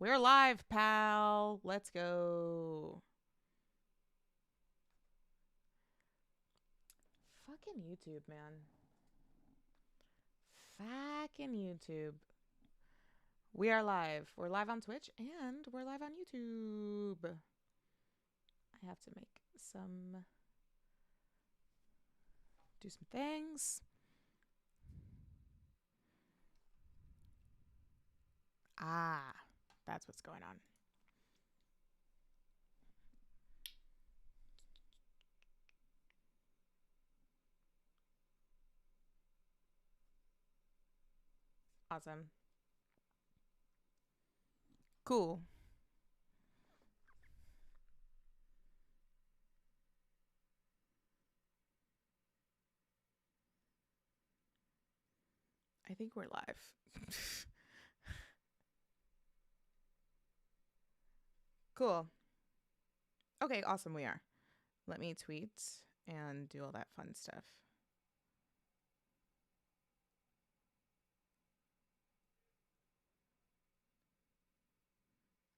We're live, pal. Let's go. Fucking YouTube, man. Fucking YouTube. We are live. We're live on Twitch and we're live on YouTube. I have to do some things. That's what's going on. Awesome. Cool. I think we're live. Cool. Okay, awesome. We are. Let me tweet and do all that fun stuff.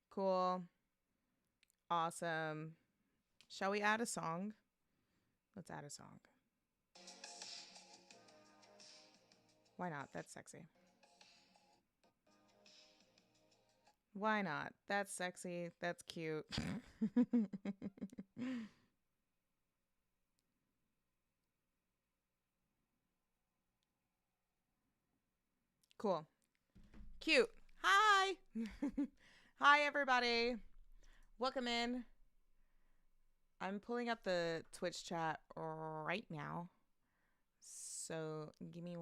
Cool. Awesome. Shall we add a song? Let's add a song. Why not? That's sexy. Why not? That's sexy. That's cute. Cool. Cute. Hi. Hi, everybody. Welcome in. I'm pulling up the Twitch chat right now. So give me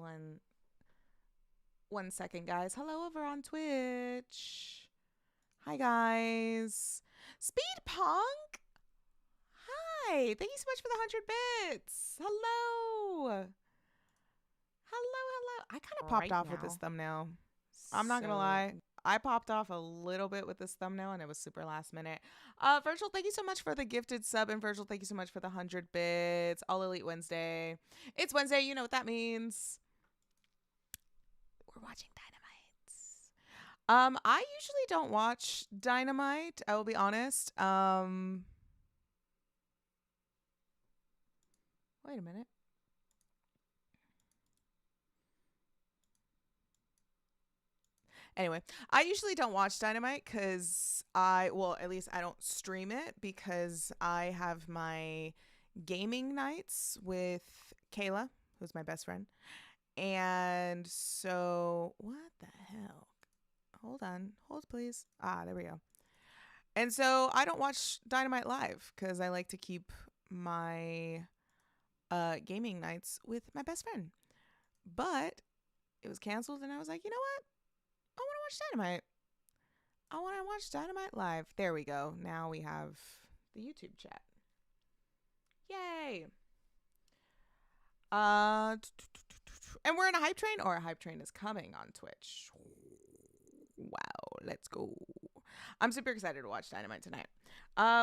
one second, guys. Hello over on Twitch. Hi, guys. Speed Punk. Hi. Thank you so much for the 100 bits. Hello. Hello. I kind of popped off with this thumbnail. I'm not going to lie. I popped off a little bit with this thumbnail and it was super last minute. Virgil, thank you so much for the gifted sub. And Virgil, thank you so much for the 100 bits. All Elite Wednesday. It's Wednesday. You know what that means. We're watching Dynamite. I usually don't watch Dynamite. I will be honest. Wait a minute. Anyway, I usually don't watch Dynamite because at least I don't stream it because I have my gaming nights with Kayla, who's my best friend. And so, what the hell? Hold on. Hold, please. There we go. And so I don't watch Dynamite live because I like to keep my gaming nights with my best friend. But it was canceled and I was like, you know what? I want to watch Dynamite. I want to watch Dynamite live. There we go. Now we have the YouTube chat. Yay. And we're in a hype train, or a hype train is coming on Twitch. Wow, let's go. I'm super excited to watch Dynamite tonight.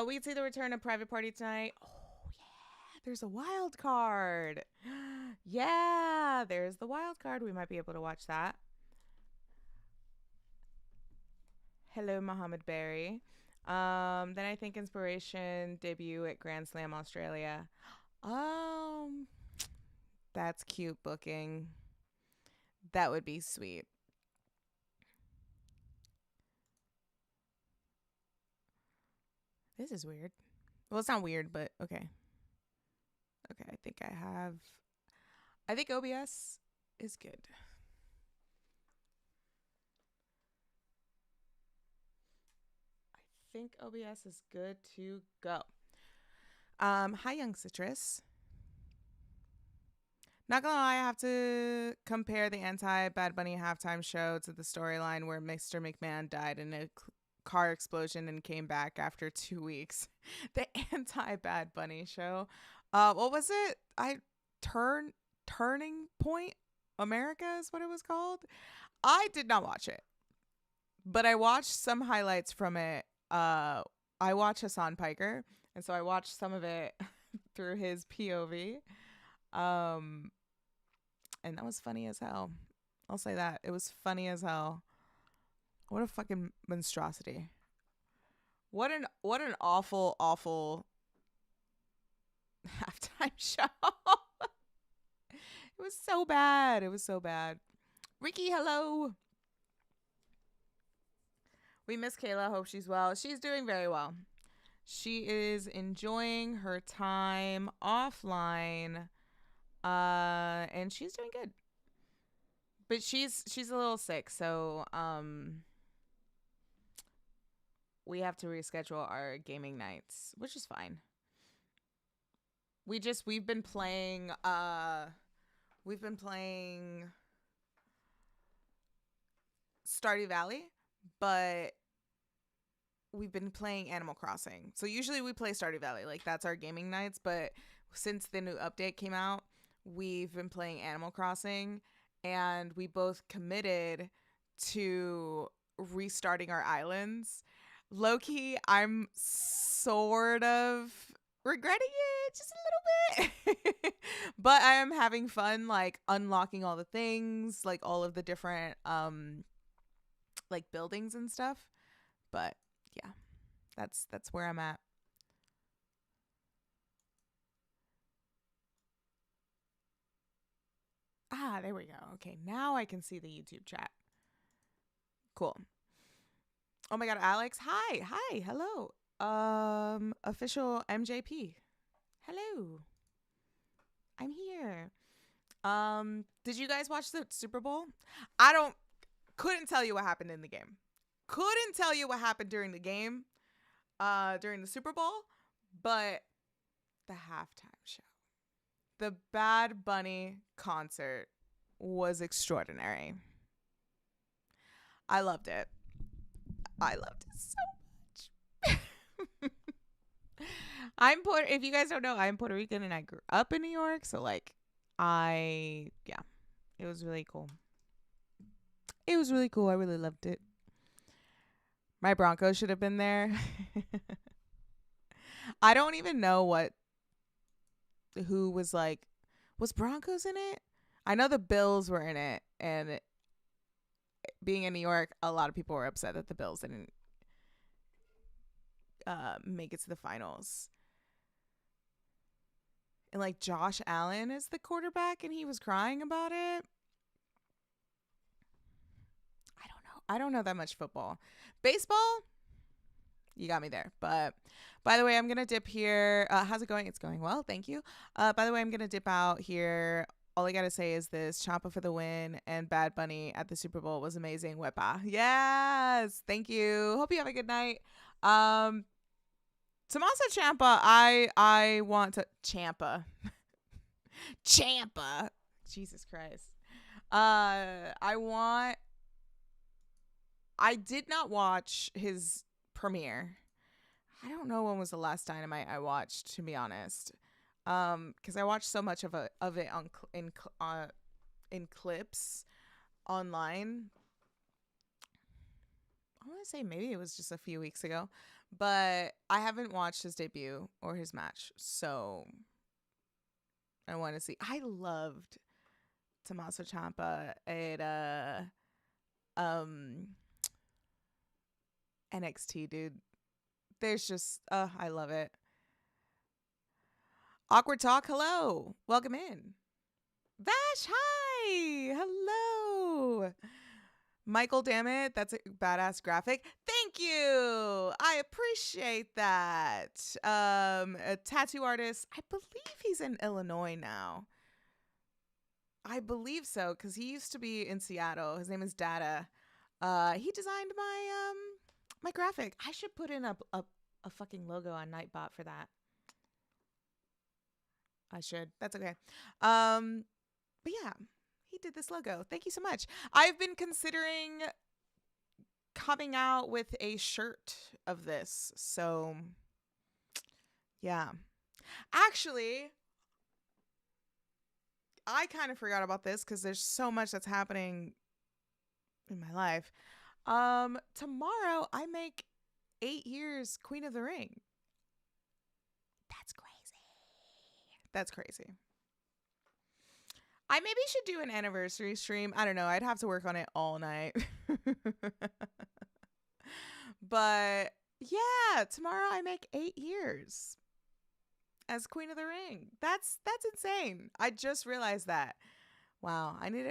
We can see the return of Private Party tonight. Oh, yeah. There's a wild card. Yeah, there's the wild card. We might be able to watch that. Hello, Muhammad Berry. Then I think Inspiration debut at Grand Slam Australia. That's cute booking. That would be sweet. This is weird. Well, it's not weird, but okay. Okay, I think OBS is good. I think OBS is good to go. Hi, Young Citrus. Not gonna lie, I have to compare the anti-Bad Bunny halftime show to the storyline where Mr. McMahon died in a car explosion and came back after 2 weeks. The anti-Bad Bunny show. What was it? Turning Point America is what it was called. I did not watch it, but I watched some highlights from it. I watch Hassan Piker, and so I watched some of it through his POV. And that was funny as hell. I'll say that. It was funny as hell. What a fucking monstrosity. What an awful, awful halftime show. It was so bad. It was so bad. Ricky, hello. We miss Kayla. Hope she's well. She's doing very well. She is enjoying her time offline. And she's doing good. But she's a little sick, so we have to reschedule our gaming nights, which is fine. We've been playing Stardew Valley, but we've been playing Animal Crossing. So usually we play Stardew Valley, like that's our gaming nights, but since the new update came out, we've been playing Animal Crossing, and we both committed to restarting our islands. Low-key, I'm sort of regretting it just a little bit. But I am having fun, like unlocking all the things, like all of the different like buildings and stuff. But yeah, that's where I'm at. Ah, there we go. Okay, now I can see the YouTube chat. Cool. Oh my god, Alex. Hi. Hello. Official MJP. Hello. I'm here. Did you guys watch the Super Bowl? Couldn't tell you what happened in the game. Couldn't tell you what happened during the game, during the Super Bowl, but the halftime show. The Bad Bunny concert was extraordinary. I loved it. So much. If you guys don't know, I'm Puerto Rican and I grew up in New York. So like it was really cool. I really loved it. My Broncos should have been there. I don't even know who was like, was Broncos in it? I know the Bills were in it, and being in New York, a lot of people were upset that the Bills didn't make it to the finals. And like Josh Allen is the quarterback, and he was crying about it. I don't know that much football. Baseball, you got me there. But by the way, I'm gonna dip here. How's it going? It's going well, thank you. By the way, I'm gonna dip out here. All I gotta say is this: Ciampa for the win, and Bad Bunny at the Super Bowl was amazing. Wepa. Yes, thank you. Hope you have a good night. Tommaso Ciampa, I want to Ciampa. Ciampa. Jesus Christ. I did not watch his premiere. I don't know when was the last Dynamite I watched, to be honest. Because I watched so much of it in clips online. I want to say maybe it was just a few weeks ago, but I haven't watched his debut or his match, so I want to see. I loved Tommaso Ciampa at NXT, dude. There's just I love it. Awkward Talk, hello. Welcome in. Vash, hi. Hello. Michael, damn it. That's a badass graphic. Thank you. I appreciate that. A tattoo artist. I believe he's in Illinois now. I believe so, because he used to be in Seattle. His name is Data. He designed my graphic. I should put in a fucking logo on Nightbot for that. I should. That's okay. But yeah, he did this logo. Thank you so much. I've been considering coming out with a shirt of this. So yeah. Actually, I kind of forgot about this because there's so much that's happening in my life. Tomorrow I make 8 years Queen of the Ring. That's crazy. I maybe should do an anniversary stream. I don't know. I'd have to work on it all night. But yeah, tomorrow I make 8 years as Queen of the Ring. That's insane. I just realized that. Wow, I need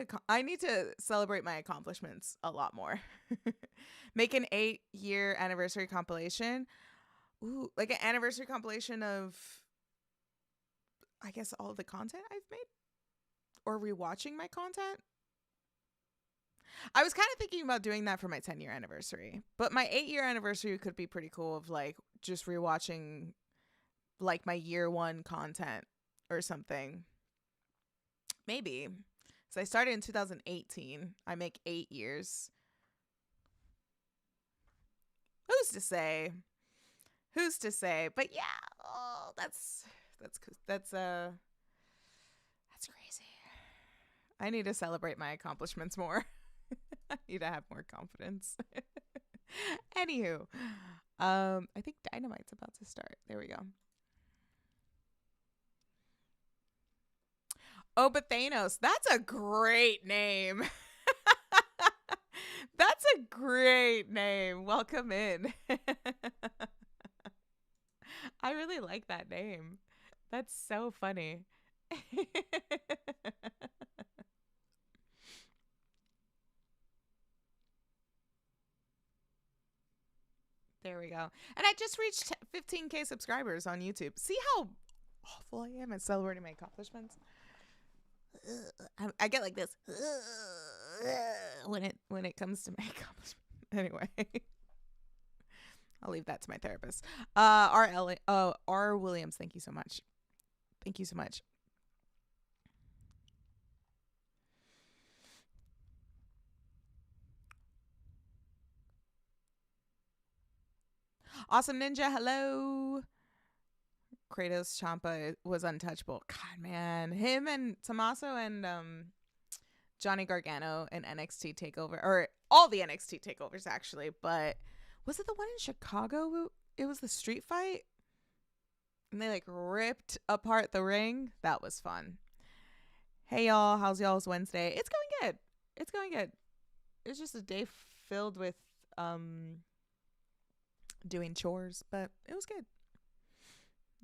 to celebrate my accomplishments a lot more. Make an 8-year anniversary compilation. Ooh, like an anniversary compilation of, I guess, all the content I've made, or rewatching my content. I was kind of thinking about doing that for my 10-year anniversary, but my 8-year anniversary could be pretty cool, of like just rewatching like my year 1 content or something. Maybe. So I started in 2018. I make 8 years. Who's to say? Who's to say? But yeah, oh, that's crazy. I need to celebrate my accomplishments more. I need to have more confidence. Anywho, I think Dynamite's about to start. There we go. Oh, but Thanos, that's a great name. That's a great name. Welcome in. I really like that name. That's so funny. There we go. And I just reached 15K subscribers on YouTube. See how awful I am at celebrating my accomplishments? I get like this when it comes to my accomplishment. Anyway, I'll leave that to my therapist. R. Williams, thank you so much. Thank you so much. Awesome Ninja, hello. Kratos Ciampa was untouchable. God, man. Him and Tommaso and Johnny Gargano and NXT TakeOver, or all the NXT TakeOvers actually, but was it the one in Chicago? It was the street fight? And they like ripped apart the ring. That was fun. Hey y'all, how's y'all's Wednesday? It's going good. It's going good. It's just a day filled with doing chores, but it was good.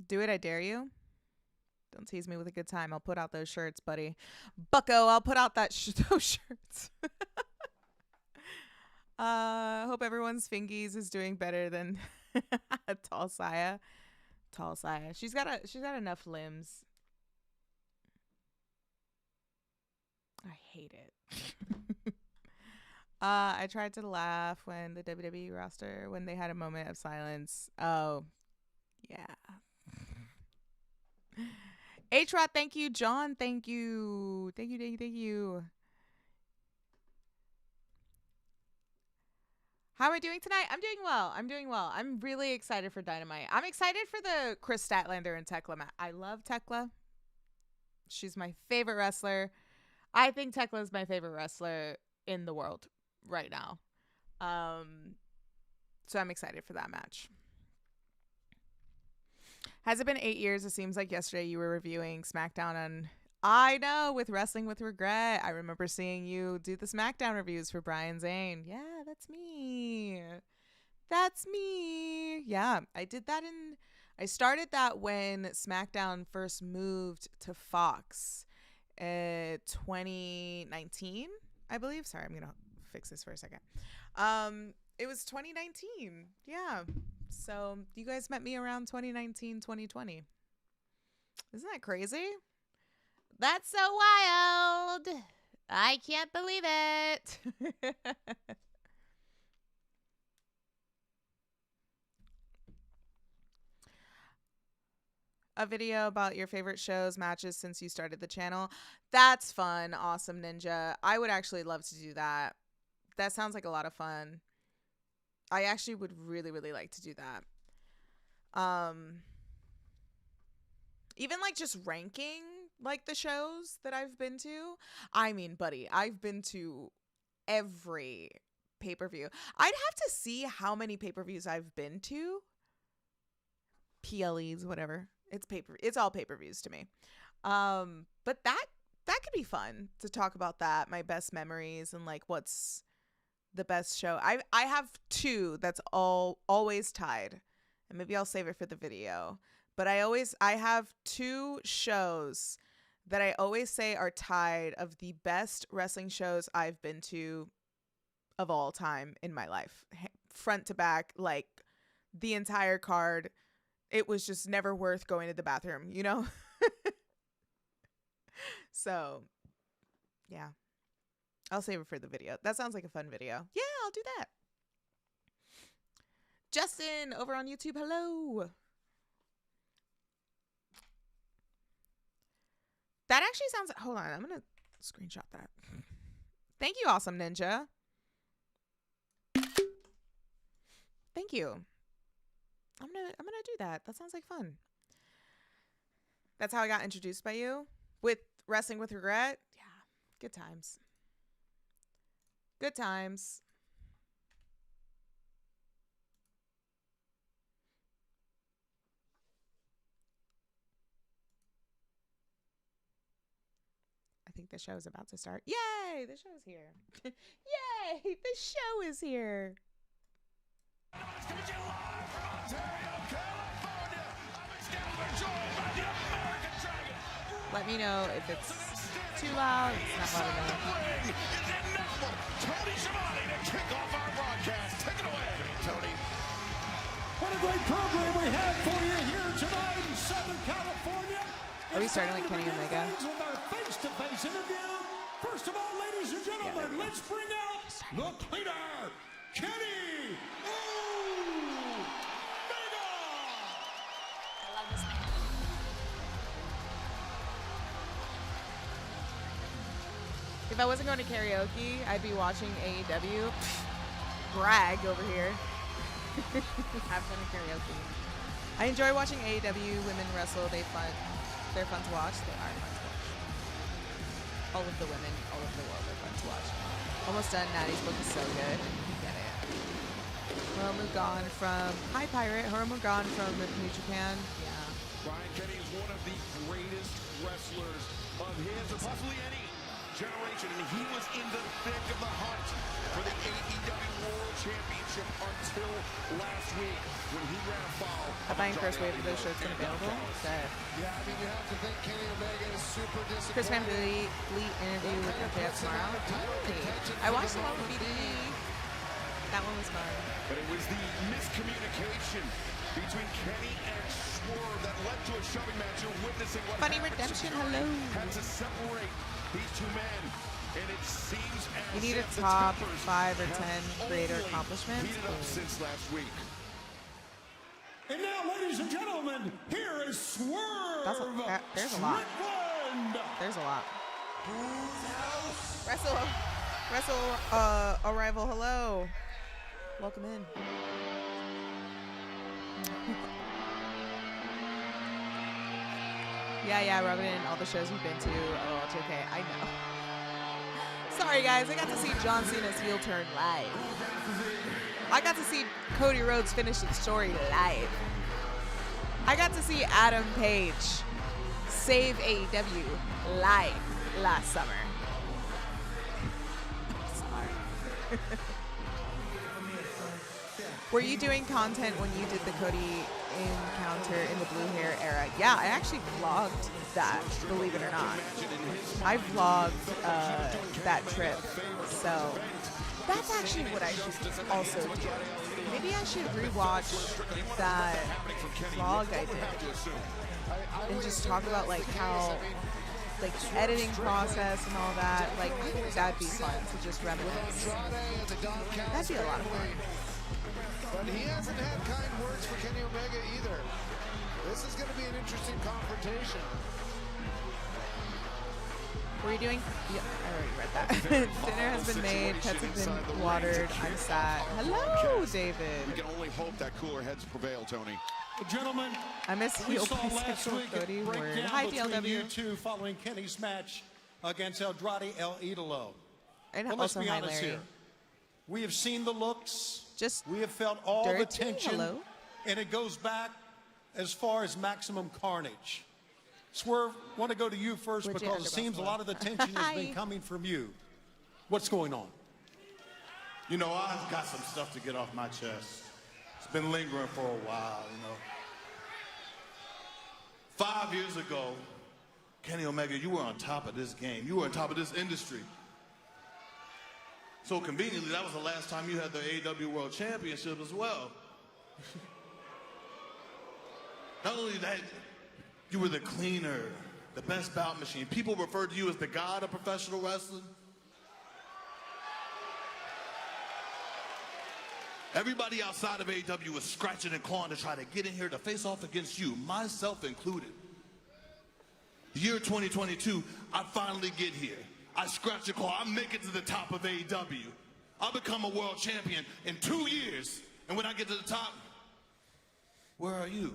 Do it, I dare you. Don't tease me with a good time. I'll put out those shirts, buddy. Bucko, I'll put out those shirts. Hope everyone's fingies is doing better than Tall Saya. Tall Saya. She's got enough limbs. I hate it. I tried to laugh when the WWE roster, when they had a moment of silence. Oh, yeah. H-Rod, thank you. John, thank you. Thank you. How am I doing tonight? I'm doing well. I'm really excited for Dynamite. I'm excited for the Kris Statlander and Thekla match. I love Thekla. She's my favorite wrestler. I think Thekla is my favorite wrestler in the world right now. So I'm excited for that match. Has it been 8 years? It seems like yesterday you were reviewing SmackDown on, I know, with Wrestling with Regret. I remember seeing you do the SmackDown reviews for Brian Zane. Yeah, that's me. Yeah, I did that I started that when SmackDown first moved to Fox 2019, I believe. Sorry, I'm going to fix this for a second. It was 2019. Yeah. So you guys met me around 2019, 2020. Isn't that crazy? That's so wild. I can't believe it. A video about your favorite shows, matches since you started the channel. That's fun. Awesome Ninja. I would actually love to do that. That sounds like a lot of fun. I actually would really, really like to do that. Even like just ranking like the shows that I've been to. I mean, buddy, I've been to every pay-per-view. I'd have to see how many pay-per-views I've been to. PLEs, whatever. It's all pay-per-views to me. But that could be fun to talk about that, my best memories and like what's the best show. I have two that's always tied. And maybe I'll save it for the video. But I have two shows that I always say are tied of the best wrestling shows I've been to of all time in my life. Front to back, like the entire card. It was just never worth going to the bathroom, you know? So, yeah. I'll save it for the video. That sounds like a fun video. Yeah, I'll do that. Justin, over on YouTube, hello. That actually sounds... Hold on, I'm going to screenshot that. Thank you, Awesome Ninja. Thank you. I'm gonna do that. That sounds like fun. That's how I got introduced by you? With Wrestling with Regret? Yeah, good times. Good times. I think the show is about to start. Yay! The show's here. Yay! The show is here. Let me know if it's too loud. It's not loud enough. What a great program we have for you here tonight in Southern California. Are we starting like Kenny Omega? With our face-to-face interview. First of all, ladies and gentlemen, let's bring out the cleaner, Kenny Omega. I love this man. If I wasn't going to karaoke, I'd be watching AEW. Brag over here. Have fun in karaoke. I enjoy watching AEW women wrestle. They're fun to watch. They are fun to watch. All of the women, all over the world are fun to watch. Almost done. Natty's book is so good. You get it. Horomugan from Hi Pirate. Horomugan from New Japan. Yeah. Brian Kenny is one of the greatest wrestlers of his, or possibly any generation, and he was in the thick of the hunt for the AEW World Championship until last week when he ran afoul. I'm buying first wave of those shirts when available. That Yeah, I mean, you have to think Kenny Omega is super disappointed. Chris Van Vliet interview with MJF tomorrow. I watched the one with BDE. That one was fun. But it was the miscommunication between Kenny and Swerve that led to a shoving match. You're witnessing what Funny Redemption, hello. had to separate these two men, and it seems as You need a if the top tempers 5 or have 10 creator only accomplishments. heated up since last week. And now, ladies and gentlemen, here is Swerve. There's a lot. Strickland. There's a lot. Wrestle Arrival, hello. Welcome in. Yeah, Robin, all the shows we've been to. Oh, it's okay. I know. Sorry, guys. I got to see John Cena's heel turn live. I got to see Cody Rhodes finish the story live. I got to see Adam Page save AEW live last summer. Sorry. Were you doing content when you did the Cody encounter in the blue hair era? Yeah, I actually vlogged that, believe it or not. I vlogged that trip. So that's actually what I should also do. Maybe I should rewatch that vlog I did and just talk about like how like editing process and all that. Like I think that'd be fun to just reminisce. That'd be a lot of fun. But he hasn't had kind words for Kenny Omega either. This is going to be an interesting confrontation. Were you doing? Yeah, I already read that. Dinner has been made. Pets have been watered. I'm sad. Hello, David. We can only hope that cooler heads prevail, Tony. Gentlemen, I miss we heel saw last bisexual week Cody. a Word. breakdown Hi, between DLW. you two following Kenny's match against Andrade El Idolo. And Well, let's also be hi, honest Larry. here. We have seen the looks. Just We have felt all the dirty. tension. Hello. And it goes back as far as Maximum Carnage. Swerve, want to go to you first Legit because it seems a lot of the tension has been Hi. coming from you. What's going on? You know, I've got some stuff to get off my chest. It's been lingering for a while, you know. 5 years ago, Kenny Omega, you were on top of this game. You were on top of this industry. So conveniently, that was the last time you had the AEW World Championship as well. Not only that, you were the cleaner, the best bout machine. People referred to you as the god of professional wrestling. Everybody outside of AEW was scratching and clawing to try to get in here to face off against you, myself included. The year 2022, I finally get here. I scratch and claw, I make it to the top of AEW. I become a world champion in 2 years. And when I get to the top, where are you?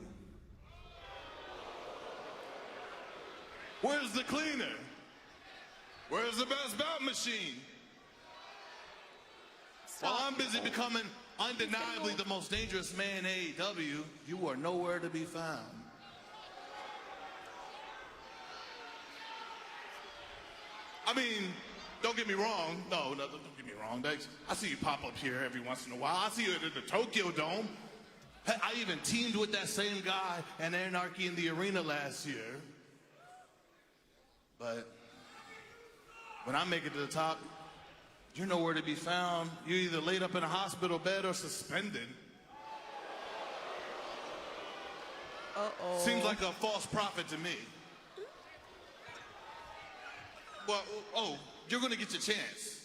Where's the cleaner? Where's the best bout machine? While I'm busy becoming undeniably the most dangerous man in AEW, you are nowhere to be found. I mean, don't get me wrong. No, don't get me wrong. I see you pop up here every once in a while. I see you at the Tokyo Dome. I even teamed with that same guy and Anarchy in the arena last year. But when I make it to the top, you're nowhere to be found. You're either laid up in a hospital bed or suspended. Uh-oh. Seems like a false prophet to me. Well, oh, you're going to get your chance.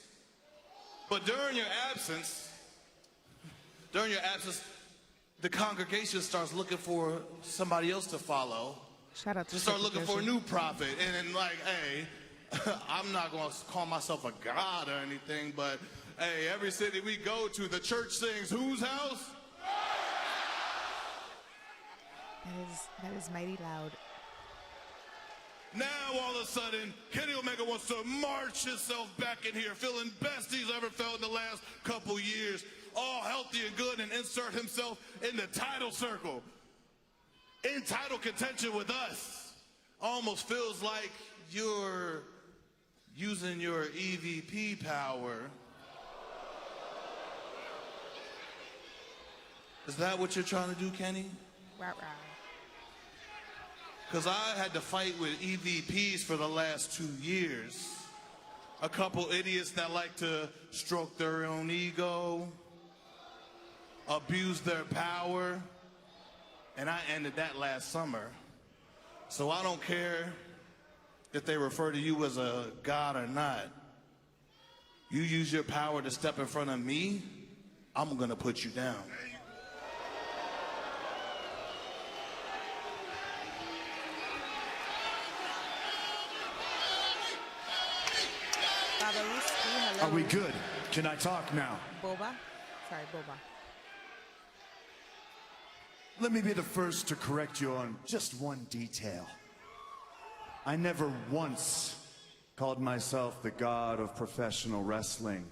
But during your absence, the congregation starts looking for somebody else to follow. Shout out to start looking for a new prophet. And then, like, hey, I'm not going to call myself a god or anything, but hey, every city we go to, the church sings whose house? That is mighty loud. Now, all of a sudden, Kenny Omega wants to march himself back in here, feeling best he's ever felt in the last couple years, all healthy and good, and insert himself in the title circle. In title contention with us. Almost feels like you're using your EVP power. Is that what you're trying to do, Kenny? Right. Because I had to fight with EVPs for the last 2 years. A couple idiots that like to stroke their own ego, abuse their power, and I ended that last summer. So I don't care if they refer to you as a god or not. You use your power to step in front of me, I'm gonna put you down. Are we good? Can I talk now? Boba? Sorry, Boba. Let me be the first to correct you on just one detail. I never once called myself the god of professional wrestling.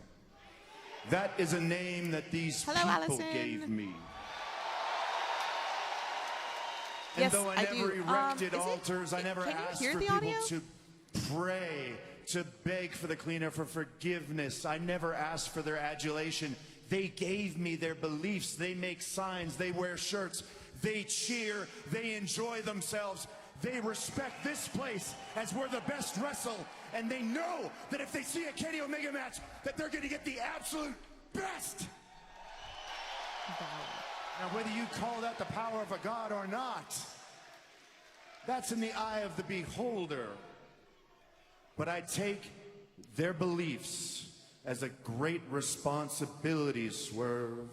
That is a name that these people Allison. gave me. Yes, and though I never do. erected altars, I never can you asked hear for the people audio? to pray, to beg for the cleaner for forgiveness. I never asked for their adulation. They gave me their beliefs. They make signs. They wear shirts. They cheer. They enjoy themselves. They respect this place as we're the best wrestle. And they know that if they see a Kenny Omega match, that they're going to get the absolute best. Now, whether you call that the power of a god or not, that's in the eye of the beholder. But I take their beliefs as a great responsibility, Swerve.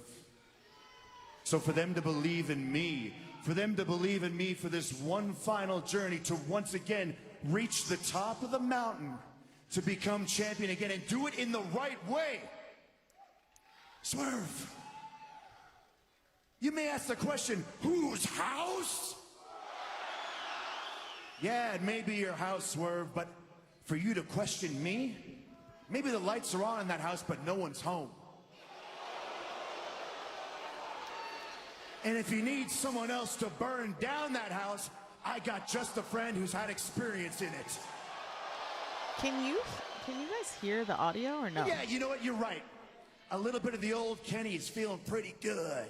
So for them to believe in me, for them to believe in me for this one final journey to once again reach the top of the mountain, to become champion again and do it in the right way. Swerve, you may ask the question, whose house? Yeah, it may be your house, Swerve, but for you to question me, maybe the lights are on in that house, but no one's home. And if you need someone else to burn down that house, I got just a friend who's had experience in it. Can you guys hear the audio or no? Yeah, you know what? You're right. a little bit of the old Kenny is feeling pretty good.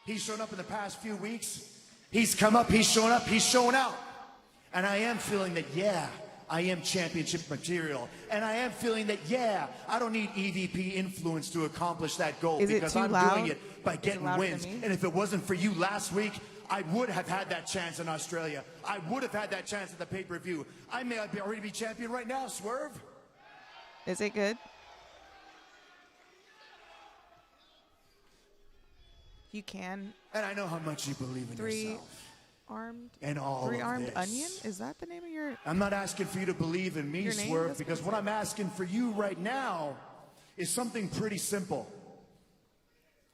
He's shown up in the past few weeks. He's come up, he's shown up, he's shown out. And I am feeling that, yeah, I am championship material. And I am feeling that, yeah, I don't need EVP influence to accomplish that goal. Is it because too I'm loud? doing it by getting wins. And if it wasn't for you last week, I would have had that chance in Australia. I would have had that chance at the pay-per-view. I may already be champion right now, Swerve. Is it good? You can. And I know how much you believe in yourself. Three-armed And all of Three-armed this. onion? Is that the name of your... I'm not asking for you to believe in me, Your name? Swerve, That's because what what I'm asking for you right now is something pretty simple.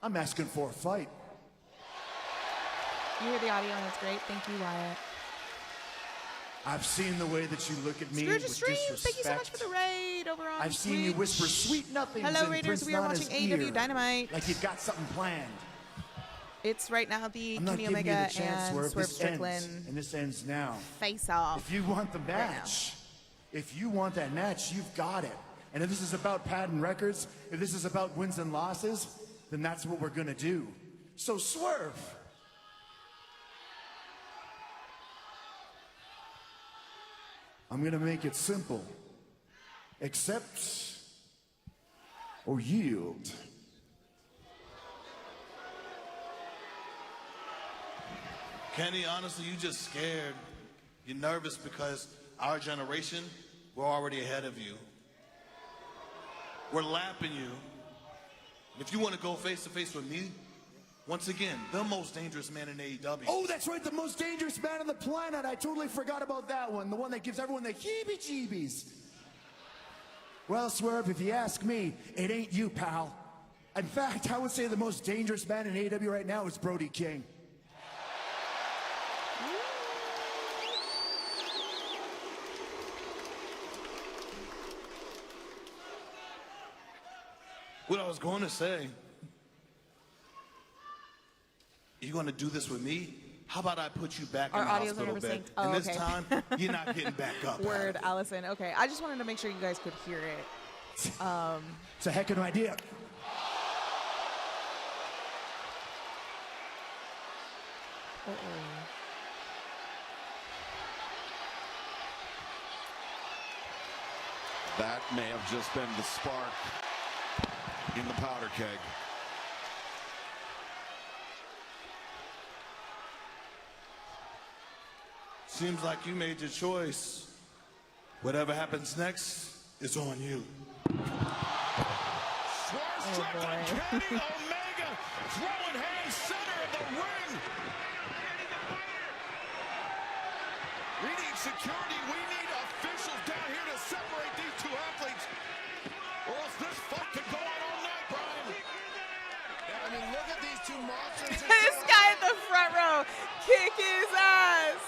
I'm asking for a fight. You hear the audio and it's great. Thank you, Wyatt. I've seen the way that you look at me Scrooge with Streams, disrespect. thank you so much for the raid over on I've seen you Twitch. whisper sweet nothings Hello, in Raiders. Prince We are Nana's watching ear, AEW Dynamite. like you've got something planned. It's right now the I'm not Kenny giving you Omega the chance, and Swerve. Swerve This Strickland ends, and this ends now. face off. If you want the match, if you want that match, you've got it. And if this is about padding records, if this is about wins and losses, then that's what we're gonna do. So Swerve. I'm gonna make it simple. Accept or yield. Kenny, honestly, you just scared. You're nervous because our generation, we're already ahead of you. We're lapping you. If you want to go face-to-face with me, once again, the most dangerous man in AEW. Oh, that's right, the most dangerous man on the planet. I totally forgot about that one. The one that gives everyone the heebie-jeebies. Well, Swerve, if you ask me, it ain't you, pal. In fact, I would say the most dangerous man in AEW right now is Brody King. What I was going to say, you're going to do this with me? How about I put you back Our in the audio's hospital never bed? synced. Oh, and this okay. time, you're not getting back up. Word, Allison. Okay, I just wanted to make sure you guys could hear it. It's a heck of an idea. That may have just been the spark in the powder keg. Seems like you made your choice. Whatever happens next, it's on you. Strickland, Kenny Omega, throwing hands center of the ring. We need security. We need officials down here to separate these two athletes, or else this fight could go on all night, Brian. I mean, look at these two monsters. This guy in the front row, kick his ass.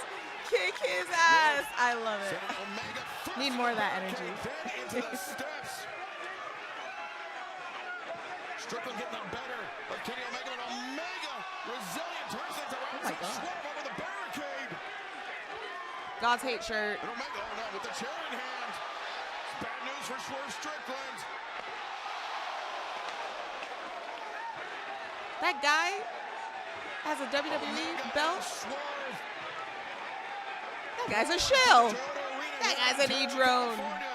Kick his ass. I love it. Omega Need more of that energy. then into the steps. Strickland getting the better of Kenny Omega, and Omega resilient, turns things around. my God. Swerve over the barricade. God's hate shirt. And Omega, oh no, with the chair in hand. It's bad news for Swerve Strickland. That guy has a WWE Omega belt. and Swerve. That guy's a shill. Toyota Arena That guy's an in E-drone. California.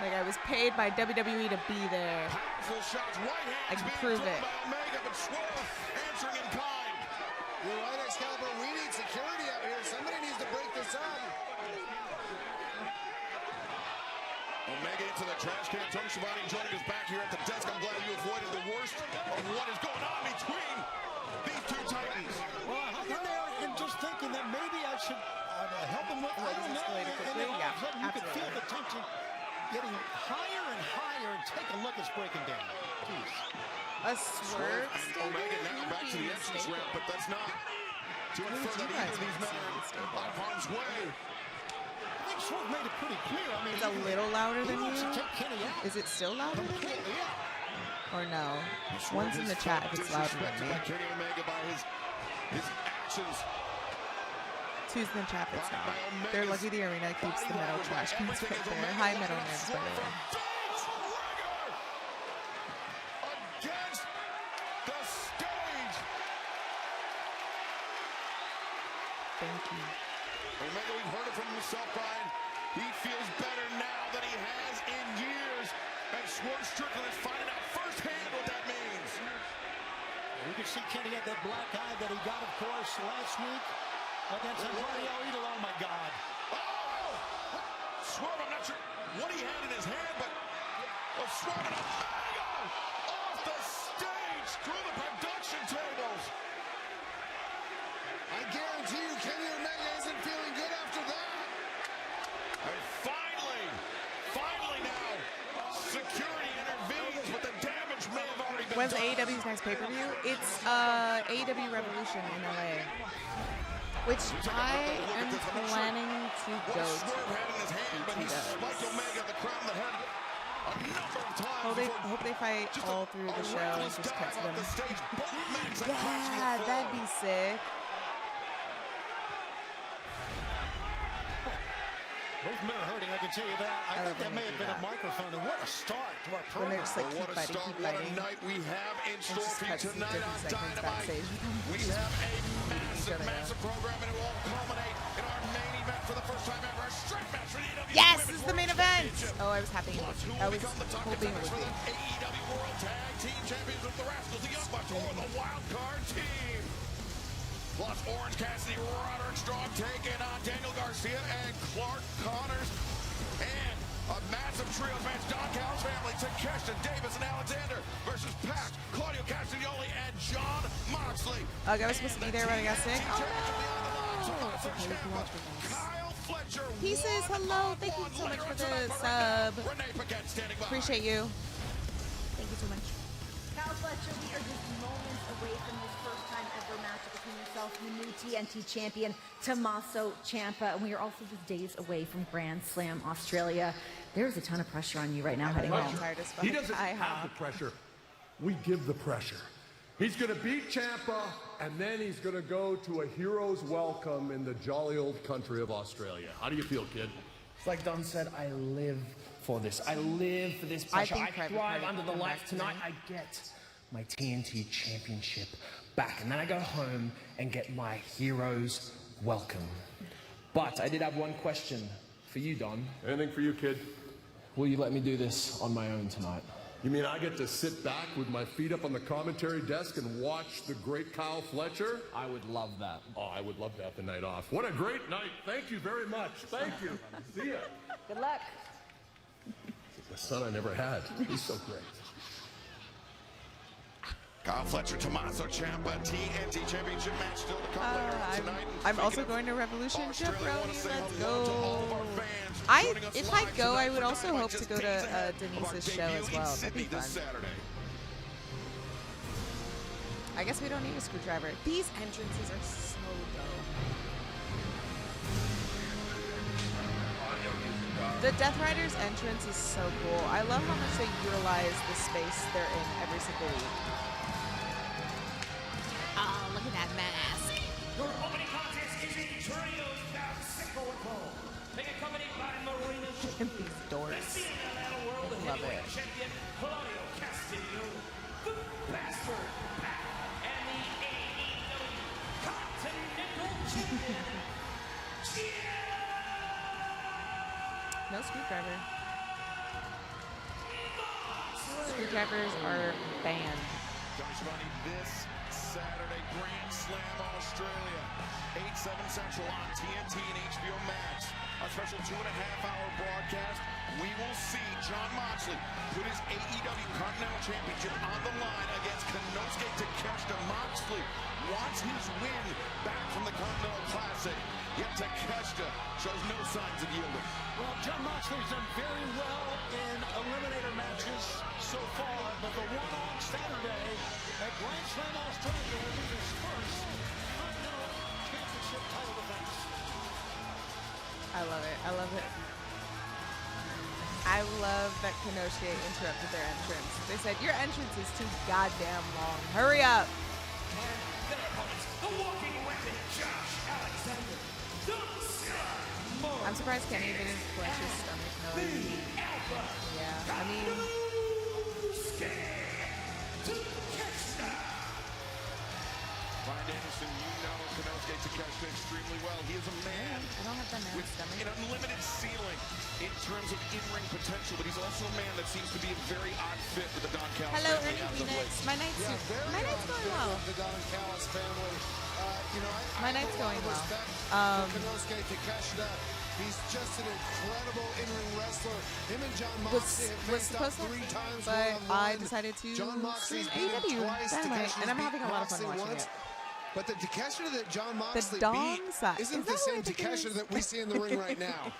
Like I was paid by WWE to be there. Powerful shots, right hands I can being prove thrown it. by Omega, but Swerve answering in kind. You're right, Excalibur. We need security out here. Somebody needs to break this up. Omega into the trash can. Tony Schiavone joining us back here at the desk. I'm glad you avoided the worst of what is going on between these two titans. Well, how come they are just thinking that maybe I should help them with? I don't know. escalated quickly. And then all Yeah, of a sudden you can feel absolutely. the tension getting higher and higher. And take a look, it's breaking down. Jeez. A swerve And stable? Omega now You back to the being entrance stable. ramp, but that's not to Who infer would that you either guys of these men want to see are stable? out of harm's way. I think Swerve made it pretty clear. I mean, It's a little louder he than wants to you. take Kenny out. Is it still louder than you? Completely, yeah. Or no? Swerve One's in is the chat if felt it's louder than disrespected me. by Kenny Omega by his actions. Two's in the chat if it's not. They're lucky the arena keeps the metal trash cans right there. Hi, Metal Nerds, by the way. Thank you. Omega, we've heard it from himself, Brian. He feels better now than he has in years. And Swerve Strickland is finding out firsthand what that means. You can see Kenny had that black eye that he got, of course, last week against Antonio Idol. Oh, my God. Oh! Swerve, I'm not sure what he had in his hand, but Swerve and Omega off the stage through the production tables. I guarantee you Kenny Omega isn't feeling good after that. And finally now, security intervenes, but the damage may have already been When's done. AEW's next pay-per-view? It's AEW Revolution in LA, which I am planning to go What Swerve to. had in his hand, but he spiked Omega at the crown of the head a number of times. Hope they fight all through the show and just cut to them. Yeah, that'd be sick. Both men are hurting, I can tell you that. I think that may have been a microphone. And what a start to our When they're program. just like, keep fighting, keep What a fighting. night we have in And store just for you cuts to tonight on different segments Dynamite. backstage. We have a other massive program, and it will all culminate in our main event for the first time ever. A straight match for the AEW Yes, Women's this is the main World event. Championship. Oh, I was happy. Plus, who I will was become the top hoping it contenders would for be. the AEW World Tag Team Champions of the Rascalz, the Young Bucks, or the Wild Card Team. Plus, Orange Cassidy, Roderick Strong taking on Daniel Garcia and Clark Connors. And a massive trios match, Don Callis family, Takeshita, Davis, and Alexander versus Pac, Claudio Castagnoli, and John Moxley. I was supposed to be there when I got sick. Oh, no. It's okay, you can watch with us. Kyle Fletcher. He says hello. Thank you so much for the sub. Renee Paquette standing by. Appreciate you. Thank you so much. Kyle Fletcher, we are just moments away from his first time ever match between himself and the new TNT champion, Tommaso Ciampa. And we are also just days away from Grand Slam Australia. There's a ton of pressure on you right now heading I'm home. tired as fuck. He doesn't I have the pressure. We give the pressure. He's going to beat Ciampa, and then he's going to go to a hero's welcome in the jolly old country of Australia. How do you feel, kid? It's like Don said, I live for this. I live for this pressure. think I Private thrive Party under the come lights back tonight. tonight. I get my TNT championship back. And then I go home and get my hero's welcome. But I did have one question for you, Don. Anything for you, kid? Will you let me do this on my own tonight? You mean I get to sit back with my feet up on the commentary desk and watch the great Kyle Fletcher? I would love that. Oh, I would love to have the night off. What a great night. Thank you very much. Thank you. See ya. Good luck. The son I never had. He's so great. Kyle Fletcher, Tommaso Ciampa, TNT Championship match still to come later tonight. I'm also Speaking going to Revolution Australia, I wanna Jabroni. say Let's hello to all of go. our fans joining us If I live go, I tonight would for also Dynamite hope to just go days to ahead of our Denise's show debut as in well. That'd Sydney be fun. this Saturday. I guess we don't need a screwdriver. These entrances are so dope. The Death Riders entrance is so cool. I love how much they utilize the space they're in every single week. Oh, look at that mask. Your opening contest is a trios bout cyclical. Being accompanied by Marina Look at these doors. World I love Heavyweight it. Champion Claudio Castillo, the Bastard Pac, and the AEW Continental Champion, No screwdriver. Screwdrivers are banned. Josh Bunny this Saturday, Grand Slam Australia, 8/7 Central on TNT and HBO Max. A special 2.5-hour broadcast. We will see John Moxley put his AEW Continental Championship on the line against Konosuke Takeshita. Moxley wants his win back from the Continental Classic, yet Takeshita shows no signs of yielding. Well, John Moxley's done very well in eliminator matches so far, but the one on Saturday at Grand Slam Australia will be his first Continental Championship title defense. I love it. I love it. I love that Konosuke interrupted their entrance. They said, your entrance is too goddamn long. Hurry up. their opponents, the walking weapon, Josh Alexander, the Star I'm surprised Kenny didn't flesh his stomach knowing. Yeah, I mean, Brian Danielson, you know Konosuke Takeshita extremely extremely well. He is a man I don't have that man with stomach. an unlimited ceiling in terms of in-ring potential, but he's also a man that seems to be a very odd fit with the Don Callis Hello, family Ernie as of Phoenix. late. My night's very my night's going well. The Don Callis family. You know, I My night's have a lot going of well. respect for Konosuke Takeshita. He's just an incredible in-ring wrestler. Him and John Moxley have Was faced off supposed to, 3 times. but I one-on-one. decided to John Moxley's stream beat him AEW twice. Dynamite, Takeshita's and I'm having a beat lot of fun Moxley watching once. it. But the Takeshita that John Moxley dong beat side. isn't Is the that same what I think it Takeshita is? that we see in the ring right now.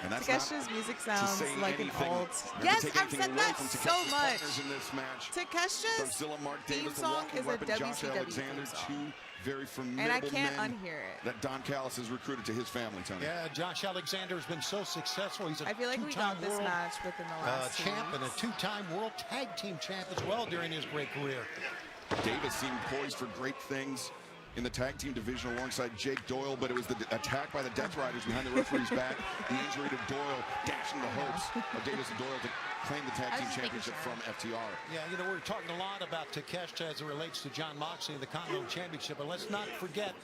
And that's Takeshi's not music to sounds say like an anything, old. or to Yes, take I've anything said away that from so Takeshi's much. partners in this match. Takeshi's Godzilla, Mark theme Davis, the song walking is a weapon, Josh WCW Alexander, theme song. two very formidable And I can't men unhear it. that Don Callis has recruited to his family, Tony. Yeah, Josh Alexander has been so successful. He's a I feel like we two-time got this world match within the last 2 champ and a weeks. 2-time world tag team champ as well during his great career. Davis seemed poised for great things in the tag team division alongside Jake Doyle, but it was the attack by the Death Riders behind the referee's back, the injury to Doyle, dashing the hopes of Davis and Doyle to claim the tag team championship from FTR. Yeah, you know, we're talking a lot about Takeshita as it relates to John Moxley and the Continental Championship, but let's not forget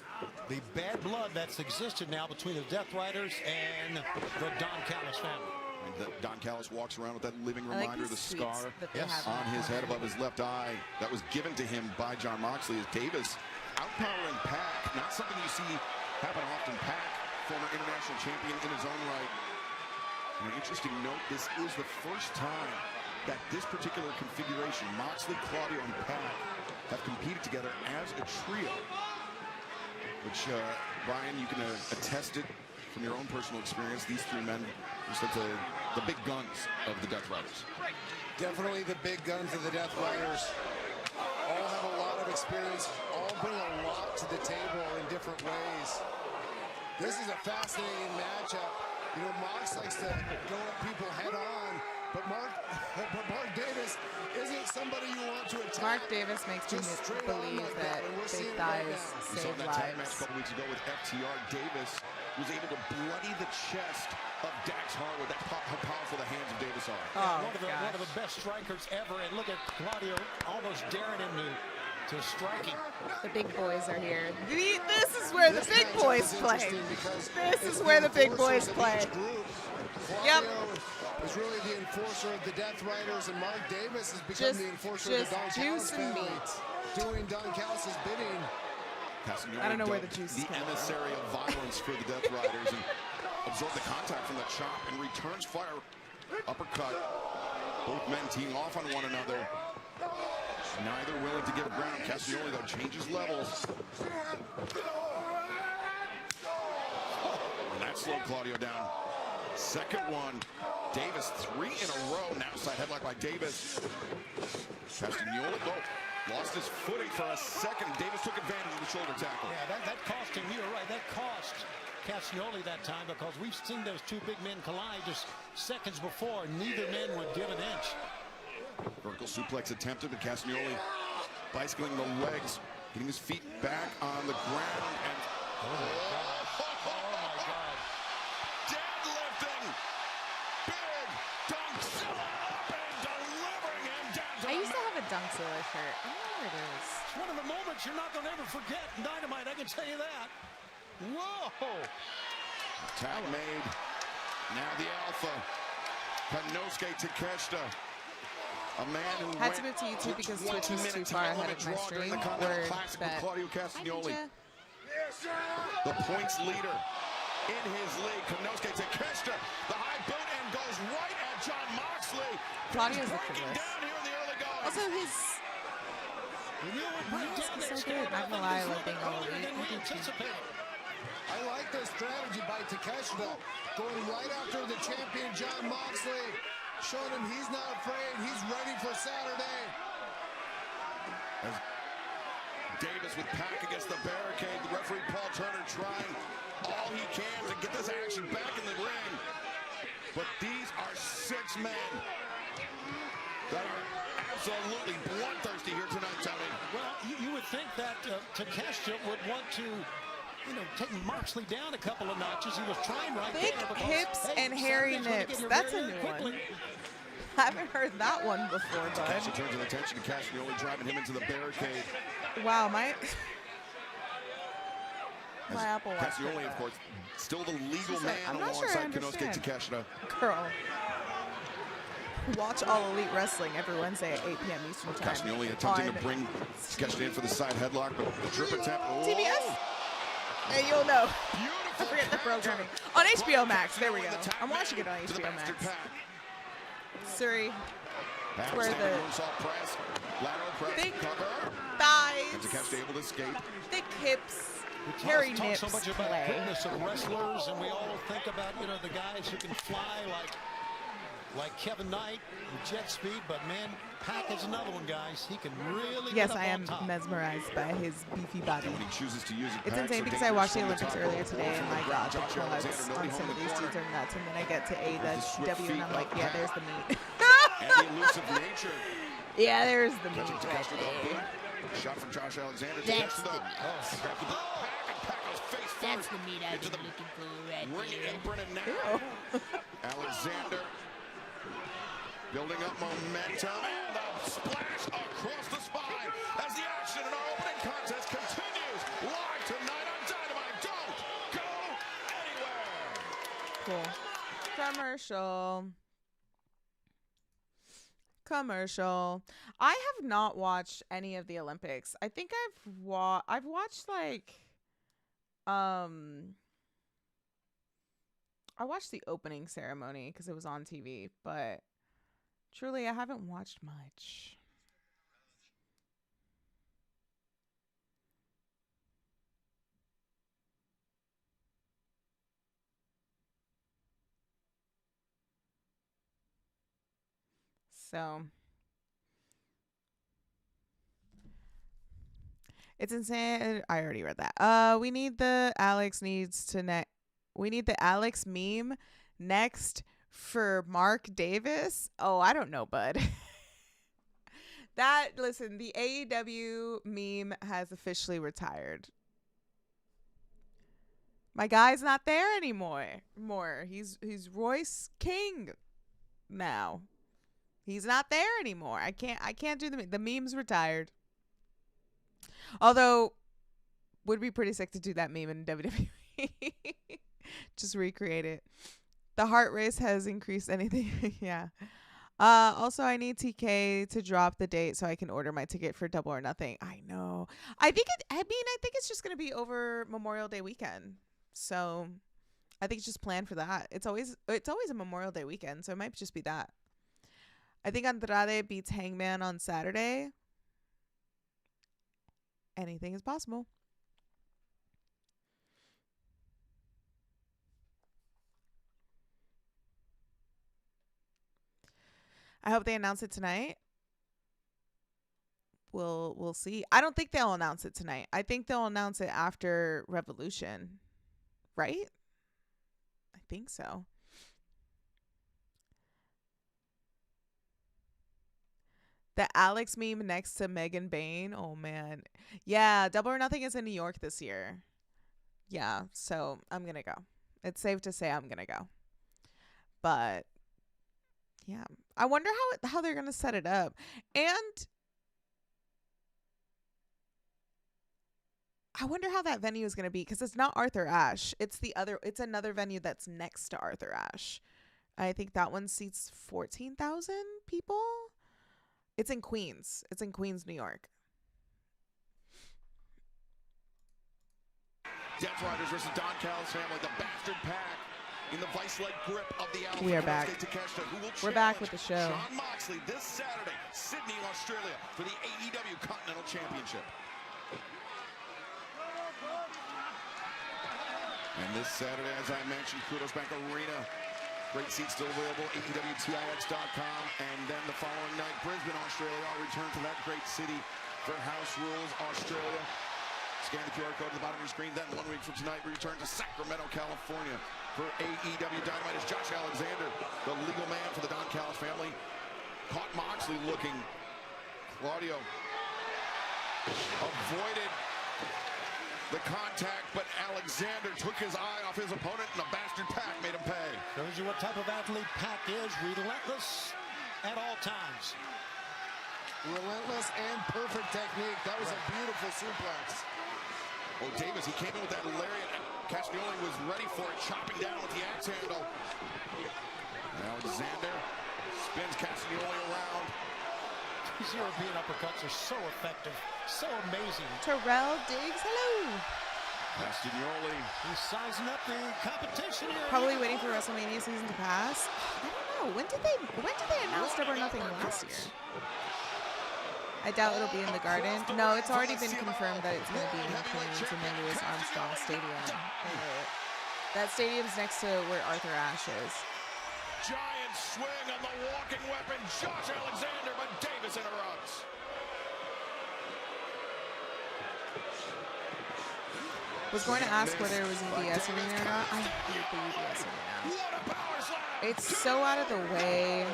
the bad blood that's existed now between the Death Riders and the Don Callis family. And Don Callis walks around with that living I like reminder, the these sweets scar that they have on his head above his left eye that was given to him by John Moxley. As Davis outpowering Pac, not something you see happen often. Pac, former international champion in his own right. And an interesting note, this is the first time that this particular configuration, Moxley, Claudio, and Pac, have competed together as a trio. Which, Brian, you can attest it from your own personal experience. These 3 men just like the big guns of the Death Riders. Definitely the big guns of the Death Riders. All have a lot of experience. All bring a lot to the table in different ways. This is a fascinating matchup. You know, Mox likes to go at people head on, but Mark Davis isn't somebody you want to attack. Mark Davis makes me believe that big thighs We saw save that tag match a lives. couple weeks ago with FTR. Davis was able to bloody the chest of Dax Harwood. That's how powerful the hands of Davis are. Oh, One of the best strikers ever, and look at Claudio almost daring him to striking. The big boys are here. This is where the big boys play. This is where the big boys play. Yep. Is really the enforcer of the Death Riders, and Mark Davis has become the enforcer of the Don Callis juice and family, meat. doing Don Callis' bidding. I don't know where the juice is the coming from. emissary of violence for the Death Riders, and absorbed the contact from the chop and returns fire. Uppercut. Both men teeing off on one another. Neither willing to give ground. Castagnoli, though, changes levels. And that slowed Claudio down. Second one. Davis, 3 in a row. Now side headlock by Davis. Castagnoli, lost his footing for a second. Davis took advantage of the shoulder tackle. Yeah, that cost him. You're right. That cost Castagnoli that time, because we've seen those 2 big men collide just seconds before. Neither man would give an inch. Vertical suplex attempted, but Castagnoli bicycling the legs, getting his feet back on the ground, and Oh my God. deadlifting. Big Dunkzilla up and delivering him down to I the used to mat. have a Dunkzilla shirt. I don't know where it is. It's one of the moments you're not going to ever forget in Dynamite, I can tell you that. Whoa! Tag made. Now the alpha. Konosuke Takeshita. A man who Had to went move to YouTube because a Twitch was 20-minute too far ahead time-limit of my draw during stream. the Continental Word Classic with bet. Claudio Hi, Castagnoli. Ninja. The points leader in his league. Konosuke Takeshita. The high boot and goes right at John Moxley. Claudio's the Breaking coolest. down here in the early going. Also, his music is so good. Not gonna lie, I love being all elite. I do too. I like this strategy by Takeshita, going right after the champion John Moxley, showing him he's not afraid, he's ready for Saturday. As Davis with Pac against the barricade. The referee Paul Turner trying all he can to get this action back in the ring. But these are 6 men that are absolutely bloodthirsty here tonight, Tommy. Well, you would think that Takeshita would want to, take Moxley down a couple of notches. He was trying right Thick there. because, hips hey, and hairy somebody's gonna nips. get your That's a rear new quickly. one. I haven't heard that one before, bud. Takeshita turns his attention to Castagnoli, driving him into the barricade. Wow, my My Apple Watch. Cassioli, of course, still the legal man I'm not sure I alongside Konosuke understand. Takeshita. Girl. Watch All Elite Wrestling every Wednesday at 8 p.m. Eastern Time. Cassioli attempting to bring Takeshita in for the side headlock, but the trip attempt. TBS? Hey, you'll know. I forget the programming. On HBO Max. There we go. I'm watching it on HBO Max. Siri. That's where the big thighs, and Takeshita able to escape. thick hips, hairy nips so much about play. goodness of wrestlers, and we all think about, you know, the guys who can fly like Kevin Knight with jet speed, but man, Pac is another one, guys. He can really Yes, get up I am on top. mesmerized by his beefy body. When he chooses to use it, It's insane because I watched the Olympics earlier today, and my God, the plugs on some of these dudes are nuts. And then I get to AEW, and I'm like, yeah, there's the meat. and the elusive nature. Yeah, there's the meat Catching right Takeshita with a there. boot. Shot from Josh Alexander. That's Takeshita. Grab the boot. Pac goes face That's first the meat I've into been the looking for right ring there. apron, and now Ew. Alexander building up momentum, and a splash across the spine as the action in our opening contest continues live tonight on Dynamite. Don't go anywhere. Cool. Commercial. I have not watched any of the Olympics. I think I've watched like I watched the opening ceremony because it was on TV, but truly I haven't watched much. So it's insane. I already read that. We need the Alex meme next for Mark Davis. Oh, I don't know, bud. Listen, the AEW meme has officially retired. My guy's not there anymore. He's Royce King now. He's not there anymore. I can't do the meme's retired. Although would be pretty sick to do that meme in WWE. Just recreate it. The heart race has increased anything. Yeah. Also I need TK to drop the date so I can order my ticket for Double or Nothing. I know. I think it's just going to be over Memorial Day weekend. So I think it's just planned for that. It's always a Memorial Day weekend, so it might just be that. I think Andrade beats Hangman on Saturday. Anything is possible. I hope they announce it tonight. We'll see. I don't think they'll announce it tonight. I think they'll announce it after Revolution. Right? I think so. The Alex meme next to Megan Bain. Oh, man. Yeah, Double or Nothing is in New York this year. Yeah, so I'm going to go. It's safe to say I'm going to go. But, yeah. I wonder how they're going to set it up. And I wonder how that venue is going to be, because it's not Arthur Ashe. It's another venue that's next to Arthur Ashe. I think that one seats 14,000 people. It's in Queens. It's in Queens, New York. Death Riders versus Don Callis family, the bastard pack in the vice-like grip of the Alpha. We are back. We're back with the show. Jon Moxley this Saturday, Sydney, Australia, for the AEW Continental Championship. And this Saturday, as I mentioned, Kudos Bank Arena. Great seats still available, AEWTIX.com. And then the following night, Brisbane, Australia. I'll return to that great city for House Rules, Australia. Scan the QR code at the bottom of your screen. Then 1 week from tonight, we return to Sacramento, California for AEW Dynamite. As Josh Alexander, the legal man for the Don Callis family, caught Moxley looking. Claudio avoided the contact, but Alexander took his eye off his opponent, and the bastard Pac made him pay. Shows you what type of athlete Pac is. Relentless at all times. Relentless and perfect technique. That was a beautiful suplex. Oh, Davis, he came in with that lariat. Castagnoli was ready for it, chopping down with the axe handle. Alexander spins Castagnoli around. These European uppercuts are so effective, so amazing. Terrell Diggs, hello. Castagnoli. He's sizing up the competition here. Probably waiting for WrestleMania season to pass. I don't know. When did they announce Double or Nothing last year? I doubt it'll be in the Garden. No, it's already been confirmed that it's going to be in the Louis Armstrong Stadium. That stadium's next to where Arthur Ashe is. Giant swing on the walking weapon, Josh Alexander, but Davis interrupts. Was going to ask whether it was UBS Arena or not. I hate the UBS Arena. What a power slam! It's so out of the way.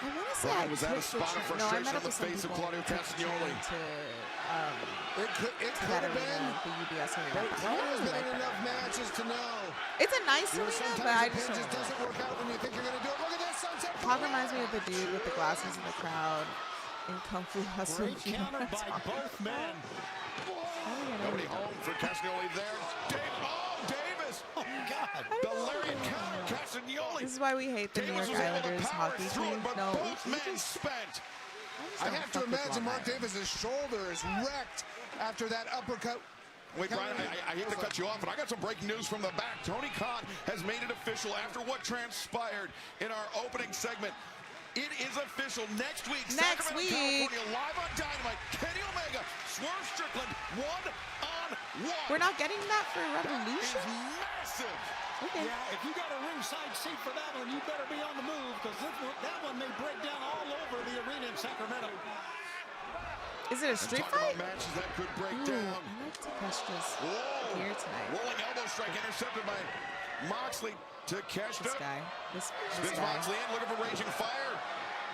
I want to say I was that a spot of frustration on the face of Claudio Castagnoli? It could have been. The UBS Arena. But Claudio's been in enough matches to know. It's a nice arena, but I just Sometimes don't it doesn't work out when you think you're going to do it. Look at that sunset. Hawk reminds me of the dude with the glasses in the crowd in Kung Fu Hustle. Great counter by both men. Nobody home for Castagnoli there. Davis! Oh, God. The lariat counter, Castagnoli. This is why we hate the New York Islanders hockey team. No, both men spent. I have to imagine Mark Davis's shoulder is wrecked after that uppercut. Wait, Brian, I hate to cut you off, but I got some breaking news from the back. Tony Khan has made it official after what transpired in our opening segment. It is official. Next week, Sacramento, California, live on Dynamite. Kenny Omega, Swerve Strickland, one-on-one. We're not getting that for Revolution? That is massive. Okay. Yeah, if you got a ringside seat for that one, you better be on the move, because that one may break down all over the arena in Sacramento. Is it a street Talk fight? about matches that could break Ooh, down. I like Takeshita's Whoa. here tonight. Rolling elbow strike intercepted by Moxley to Takeshita. This guy. This Spins guy. Moxley in, looking for raging fire.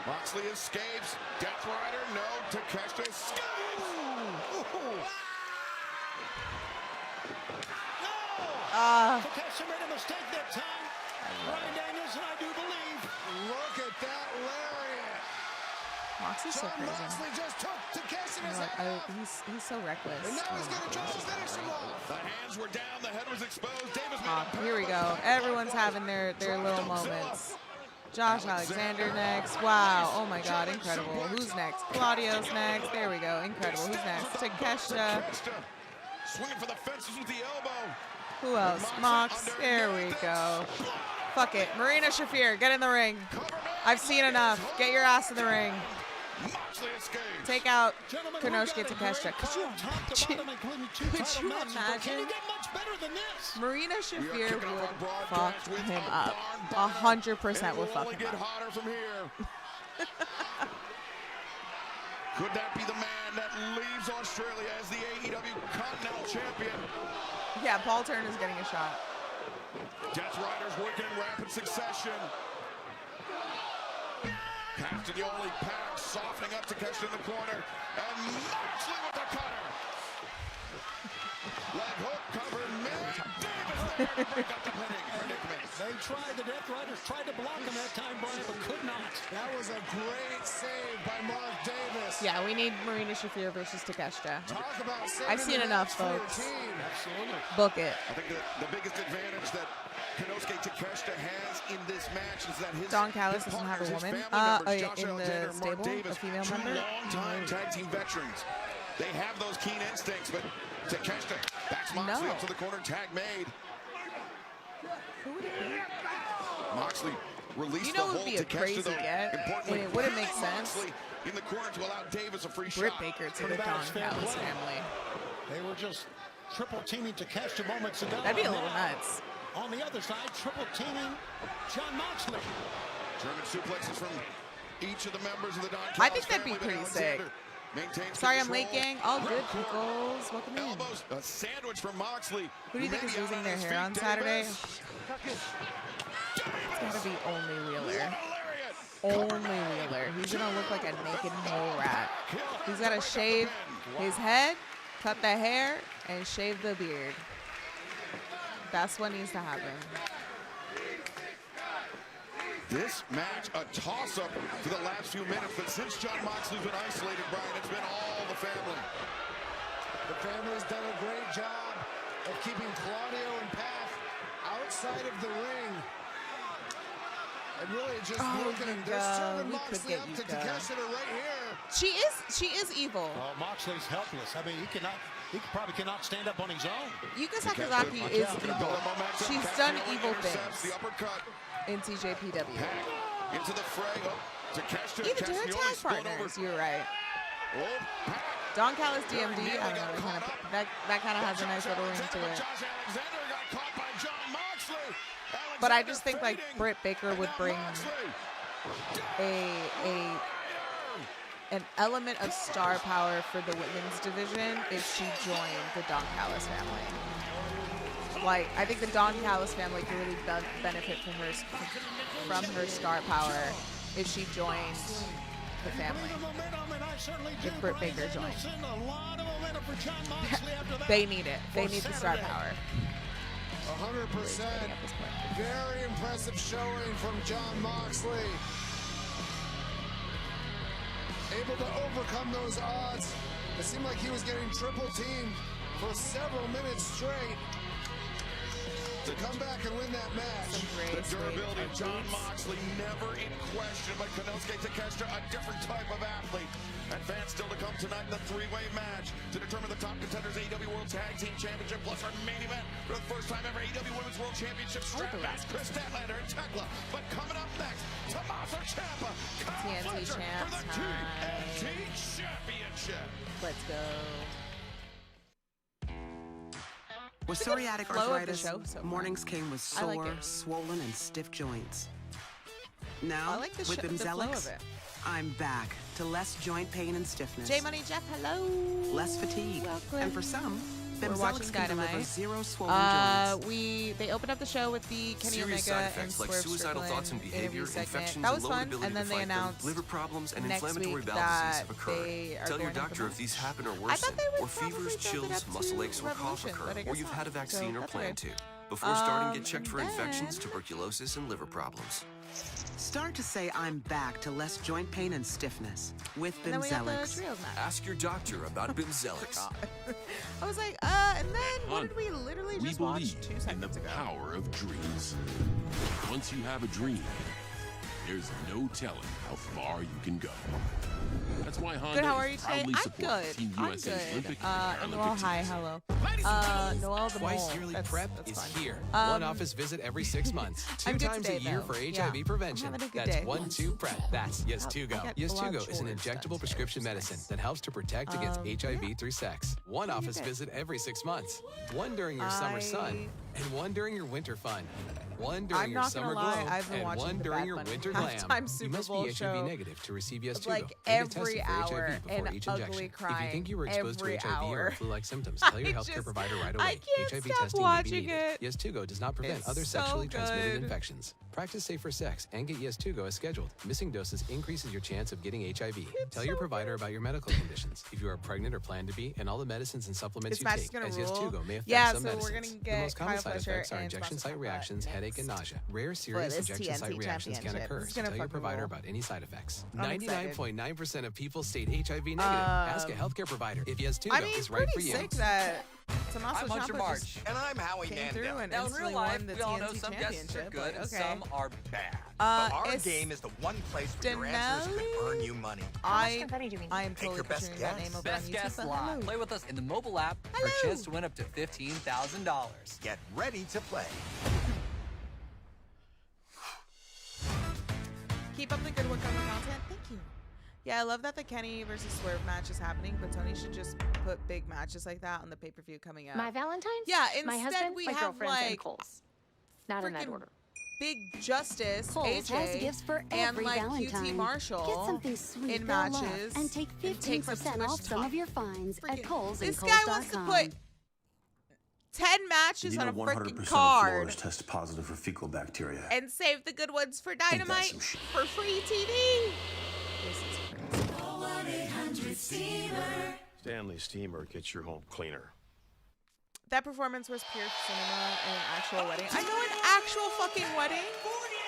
Moxley escapes. Death Rider, no. Takeshita escapes. Takeshita made a mistake that time. Brian Danielson, I do believe. Look at that lariat. Moxley's so crazy. Moxley just took Takeshita's head. He's so reckless. And now he's going to try to finish him off. The hands were down, the head was exposed. Davis Here we go. Everyone's having their little moments. Josh Alexander next. Wow. Oh my God. Incredible. Who's next? Claudio's next. There we go. Incredible. Who's next? Takeshita. Swinging for the fences with the elbow. Who else? Mox. There we go. Fuck it. Marina Shafir, get in the ring. I've seen enough. Get your ass in the ring. Moxley escapes. Take out Gentlemen, Konosuke Takeshita. Could you imagine? Marina Shafir would fuck him up. 100% would fuck him up. Hotter from here. Could that be the man that leaves Australia as the AEW Continental Champion? Yeah, Paul Turner's getting a shot. Death Riders working in rapid succession. Castagnoli packed, softening up Takeshita in the corner. And Moxley with the cutter. Leg hook covered mid. Davis break up the predicament. They tried, the Death Riders tried to block him that time, Brian, but could not. That was a great save by Mark Davis. Yeah, we need Marina Shafir versus Takeshita. Talk about I've seen enough, folks. Absolutely. Book it. I think the biggest advantage that Konosuke Takeshita has in this match is that his Don Callis doesn't have a his woman family members, Josh in Alexander the and Mark stable, Davis, a female two member. long-time tag team veterans. They have those keen instincts, but Takeshita backs Moxley up to the corner, tag made. Who would it be? Moxley released You know the it would hold be a crazy Takeshita, though. get, Importantly, and it wouldn't make sense. Moxley in the corner to allow Davis a free Britt shot. Baker to the Don Callis family. They were just triple teaming Takeshita moments ago. That'd be a little nuts. On the other side, triple teaming John Moxley. German suplexes from each of the members of the Don Callis I think that'd be family, but pretty sick. Alexander maintains Sorry, I'm control. late, gang. All good, peoples. Welcome in. Elbows, a sandwich from Moxley. Who do you think is Maybe out losing their his hair on feet, Saturday? Davis. It's gotta be only Wheeler. Lariat. Only Wheeler. He's gonna look like a naked mole rat. He's gotta shave his head, cut the hair, and shave the beard. That's what needs to happen. This match, a toss-up for the last few minutes, but since Jon Moxley's been isolated, Brian, it's been all the family. The family's done a great job of keeping Claudio and Pac outside of the ring. And really just looking at this, turning Moxley up to Takeshita right here. She is evil. Oh, Moxley's helpless. I mean, he probably cannot stand up on his own. Yuka Sakazaki is evil. She's done evil things in TJPW. Into the fray. Takeshita. Even to her tag partners, you're right. Don Callis DMD, I don't know, that kind of has a nice little ring to it. But I just think like Britt Baker would bring an element of star power for the women's division if she joined the Don Callis family. Like, I think the Don Callis family could really benefit from her star power if she joined the family. If Britt Baker joined. They need it. They need the star power. 100%. Very impressive showing from Jon Moxley. Able to overcome those odds. It seemed like he was getting triple teamed for several minutes straight to come back and win that match. The durability of Jon Moxley never in question, but Konosuke Takeshita, a different type of athlete. And fans still to come tonight in the three-way match to determine the top contenders AEW World Tag Team Championship, plus our main event for the first time ever AEW Women's World Championship strap match. Kris Statlander and Thekla. But coming up next, Tommaso Ciampa, TNT champ for the TNT Championship. Let's go. With psoriatic arthritis, mornings came with sore, swollen, and stiff joints. Now, with Bimzelx, I'm back to less joint pain and stiffness. J Money Jeff, hello. Less fatigue. Welcome. And for some, We're watching Bimzelx can deliver Dynamite. zero swollen joints. They opened up the show with the Kenny Serious Omega side effects and like Swerve suicidal thoughts and Strickland behavior, interview segment. infections, That was and low fun. ability And then to they fight them, announced liver problems, and next inflammatory week bowel disease that have occurred. they are Tell your going into doctor the if these happen or I worsen, thought they would or fevers, probably build it chills, up muscle to aches, or cough Revolution, occur, but I or guess you've not. had a vaccine So or that's plan weird. to. Before starting, get checked for then- infections, tuberculosis, and liver problems. Start to say I'm back to less joint pain and stiffness with And then we got the Bimzelx. trios match. Ask your doctor about Bimzelx. I was like, and then what did we literally We just watch believe 2 in the seconds ago? power of dreams. Once you have a dream, there's no telling how far you can go. That's why Honda Good, how are you is today? proudly I'm supporting good. Team I'm USA's good. Olympic and And Noel, Paralympic hi, teams. hello. Noel the Twice Mole. yearly That's prep is fun. here. One office visit every 6 months. I'm Two good times today, a year though. for Yeah. HIV prevention. I'm having a good That's day. 1-2 prep. That's Yes2Go. I got a lot of Yes2Go is an chores injectable done prescription today, medicine that helps to protect against HIV through sex. One office good. visit every 6 months. One during your summer sun, and one during your winter fun. One during I'm your not gonna summer lie, glow, I've been and watching one the during Bad your Bunny winter glam. halftime Super You must Bowl be HIV show negative to receive Yes2Go. like Get every tested for hour HIV before and each ugly injection. If you crying think you were exposed to every HIV or hour. flu-like symptoms, tell your I healthcare just- provider right I away. can't HIV stop testing may watching be needed. it. Yes2Go does not prevent It's other so sexually transmitted good. infections. Practice safer sex and get Yes2Go as scheduled. Missing doses increases your chance of getting HIV. Tell your provider about your medical conditions. If you are pregnant or plan to be, and all the medicines and supplements This you match is take, gonna as rule. Yes2Go may affect Yeah, some so we're medicines. gonna The get most common Kyle side Fletcher effects are and injection Tommaso site reactions, Ciampa headache, and next. nausea. Rare serious this injection site TNT reactions can championship. occur. This is So gonna tell your fucking provider rule. about any side effects. I'm excited. 99.9% of people state HIV negative. Ask a healthcare provider if Yes2Go I mean, is right for pretty you. sick that Tommaso I'm Hunter Ciampa March. just And I'm Howie came Mandel. through and Now, in instantly real life, won the we all know TNT some guests are championship, good and but okay. some are bad. But our it's game is the one place where your answers can earn you money. I am Pick totally your best butchering that guess. name over Best on YouTube. guess but live. hello. Play with us in the mobile app for a chance to win up to $15,000. Get ready to play. Keep up the good work on the content. Thank you. Yeah, I love that the Kenny versus Swerve match is happening, but Tony should just put big matches like that on the pay-per-view coming up. My Valentine's? Yeah, my instead husband, we my have girlfriends, and like Kohl's. Not in that freaking order. Big Justice, Kohl's AJ, has gifts for and every like Valentine. QT Marshall Get something sweet in they'll love matches and take 15% up off some of your finds at Kohl's and This guy Kohl's.com. wants to put 10 matches You on know a 100% freaking of card floors test positive for fecal bacteria. and save the good ones for that's Dynamite some shit. for free TV. Stanley Steamer gets your home cleaner. That performance was pure cinema and an actual wedding. I know, an actual fucking wedding.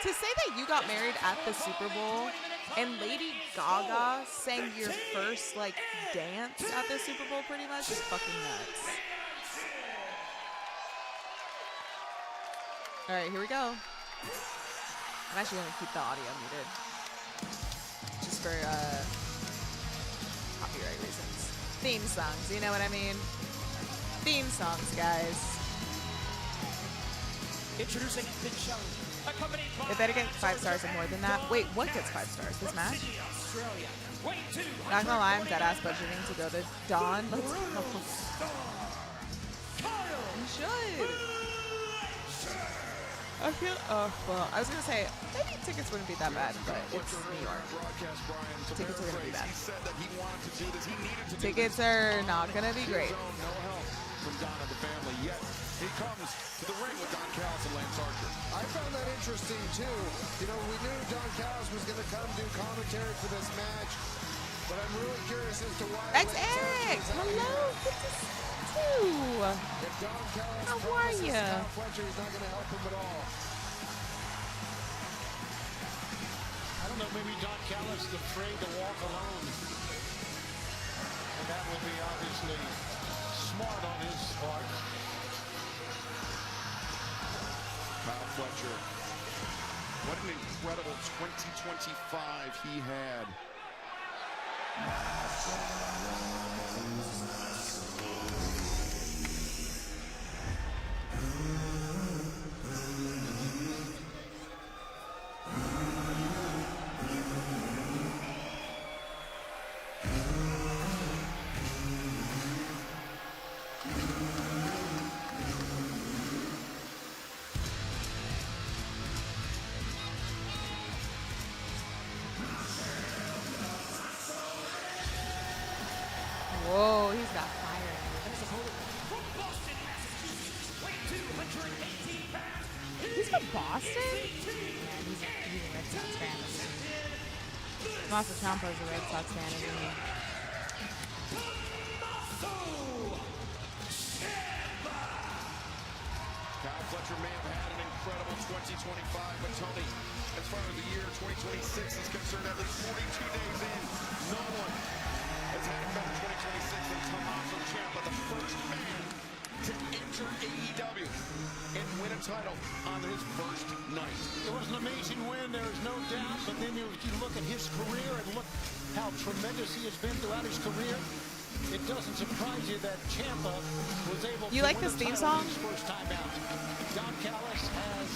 To say that you got married at the Super Bowl and Lady Gaga sang your first, like, dance at the Super Bowl pretty much is fucking nuts. All right, here we go. I'm actually going to keep the audio muted. Just for copyright reasons. Theme songs, you know what I mean? Theme songs, guys. Introducing the challenger. It better get 5 stars or more than that. Wait, what gets 5 stars? This match? Not gonna lie, I'm deadass budgeting to go to Dawn. Let's go. You should. I feel, well, I was gonna say, maybe tickets wouldn't be that bad, but it's New York. Tickets are gonna be bad. Tickets are not gonna be great. From Don and the family, yet he comes to the ring with Don Callis and Lance Archer. I found that interesting too. You know, we knew Don Callis was going to come do commentary for this match, but I'm really curious as to why. X-Eric! Hello! Good to see you! How are you? Fletcher is not going to help him at all. I don't know, maybe Don Callis is afraid to walk alone. And that would be obviously smart on his part. Kyle Fletcher. What an incredible 2025 he had. Whoa, he's got fire. He's from Boston? Yeah, he's a Red Sox fan. Tommaso Ciampa is a Red Sox fan, isn't he? Kyle Fletcher may have had an incredible 2025, but Tony, as far as the year 2026 is concerned, at least 42 days in, no one has had a better 2026 than Tommaso Ciampa, the first man to enter AEW and win a title on his first night. It was an amazing win, there is no doubt, but then you look at his career and look how tremendous he has been throughout his career. It doesn't surprise you that Ciampa was able to like win this a theme title song? his first time out. Don Callis has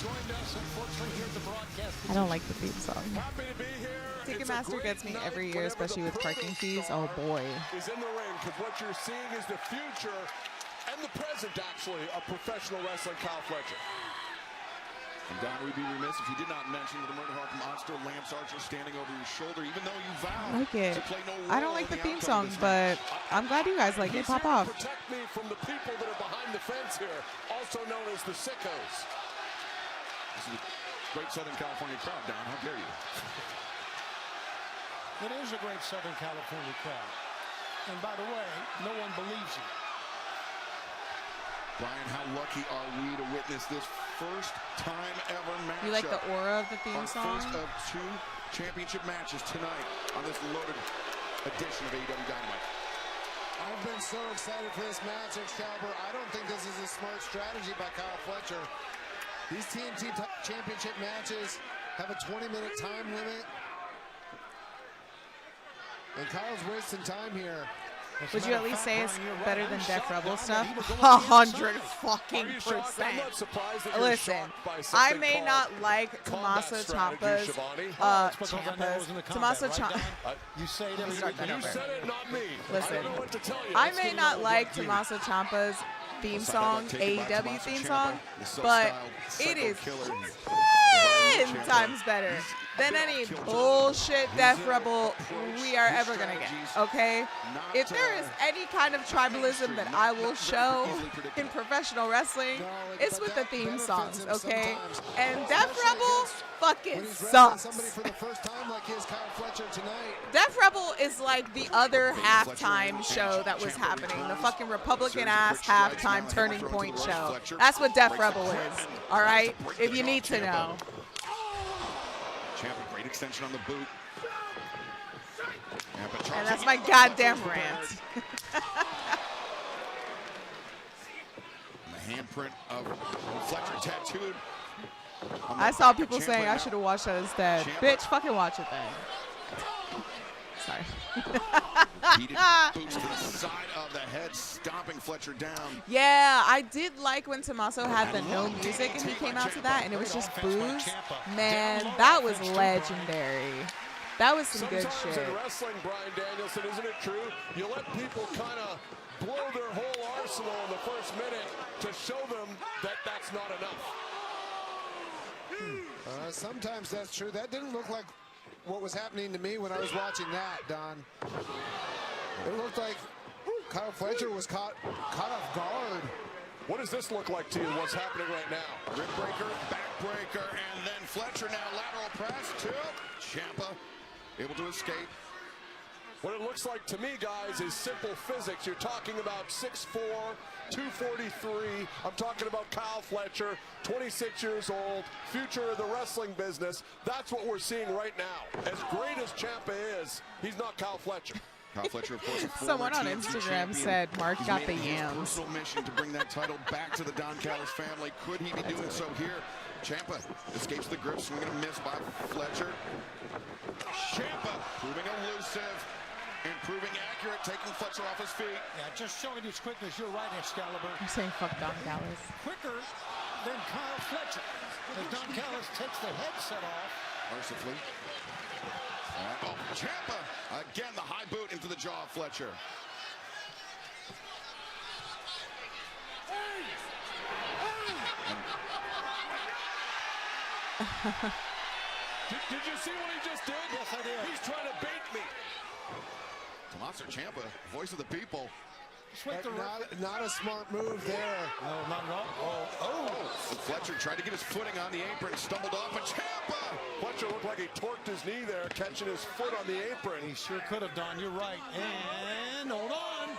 joined us, unfortunately, here at the broadcast. I don't like the theme song. Happy to be here. Ticketmaster gets me every year, especially with parking fees. Oh boy. Is in the ring, because what you're seeing is the future and the present, actually, of professional wrestling. Kyle Fletcher. And Don, we'd be remiss if you did not mention the Murder Hawk monster Lance Archer standing over your shoulder, even though you vowed I like it. to play no role I don't like in the theme outcome of song, this but match. I'm glad you guys like it. Pop off. Protect me from the people that are behind the fence here, also known as the sickos. This is a great Southern California crowd, Don. How dare you? It is a great Southern California crowd. And by the way, no one believes you. Brian, how lucky are we to witness this first time ever match? You like the aura of the theme song? First of 2 championship matches tonight on this loaded edition of AEW Dynamite. I've been so excited for this match, Excalibur. I don't think this is a smart strategy by Kyle Fletcher. These TNT championship matches have a 20-minute time limit. And Kyle's wasting time here. Would you at least say it's better than Def Rebel stuff? 100%. Listen, I may not like Tommaso Ciampa's, Tommaso Ciampa. You say it every You said it, not me. Listen, I don't know what to tell you. I Let's may get not into like what you- Tommaso Ciampa's theme song, AEW theme song, but it is 10 times better than any bullshit Def Rebel we are ever gonna get, okay? If there is any kind of tribalism that I will show in professional wrestling, it's with the theme songs, okay? And Def Rebel fucking sucks. Def Rebel is like the other halftime show that was happening, the fucking Republican-ass halftime Turning Point show. That's what Def Rebel is, all right? If you need to know. Ciampa, great extension on the boot. And that's my goddamn rant. The handprint of Fletcher tattooed. I saw people saying I should have watched that instead. Bitch, fucking watch it then. Sorry. Heated boots to the side of the head, stomping Fletcher down. Yeah, I did like when Tommaso had the no music and he came out to that and it was just boos. Man, that was legendary. That was some good Sometimes shit. in wrestling, Brian Danielson, isn't it true? You let people kind of blow their whole arsenal in the first minute to show them that that's not enough. Sometimes that's true. That didn't look like what was happening to me when I was watching that, Don. It looked like Kyle Fletcher was caught off guard. What does this look like to you, what's happening right now? Rib breaker, back breaker, and then Fletcher now lateral press to Ciampa, able to escape. What it looks like to me, guys, is simple physics. You're talking about 6'4", 243. I'm talking about Kyle Fletcher, 26 years old, future of the wrestling business. That's what we're seeing right now. As great as Ciampa is, he's not Kyle Fletcher. Kyle Fletcher, of course, Someone on Instagram said Mark got the yams. Personal mission to bring that title back to the Don Callis family. Could he be doing so here? Ciampa escapes the grip, swinging a miss by Fletcher. Ciampa proving elusive, improving accurate, taking Fletcher off his feet. Yeah, just showing his quickness. You're right, Excalibur. I'm saying fuck Don Callis. Quicker than Kyle Fletcher. As Don Callis takes the headset off. Mercifully. Oh, Ciampa! Again, the high boot into the jaw of Fletcher. Did you see what he just did? Yes, I did. He's trying to bait me. Tommaso Ciampa, voice of the people. Not a smart move there. No, not at all. And Fletcher tried to get his footing on the apron, stumbled off, and Ciampa! Fletcher looked like he torqued his knee there, catching his foot on the apron. He sure could have done. You're right. And hold on.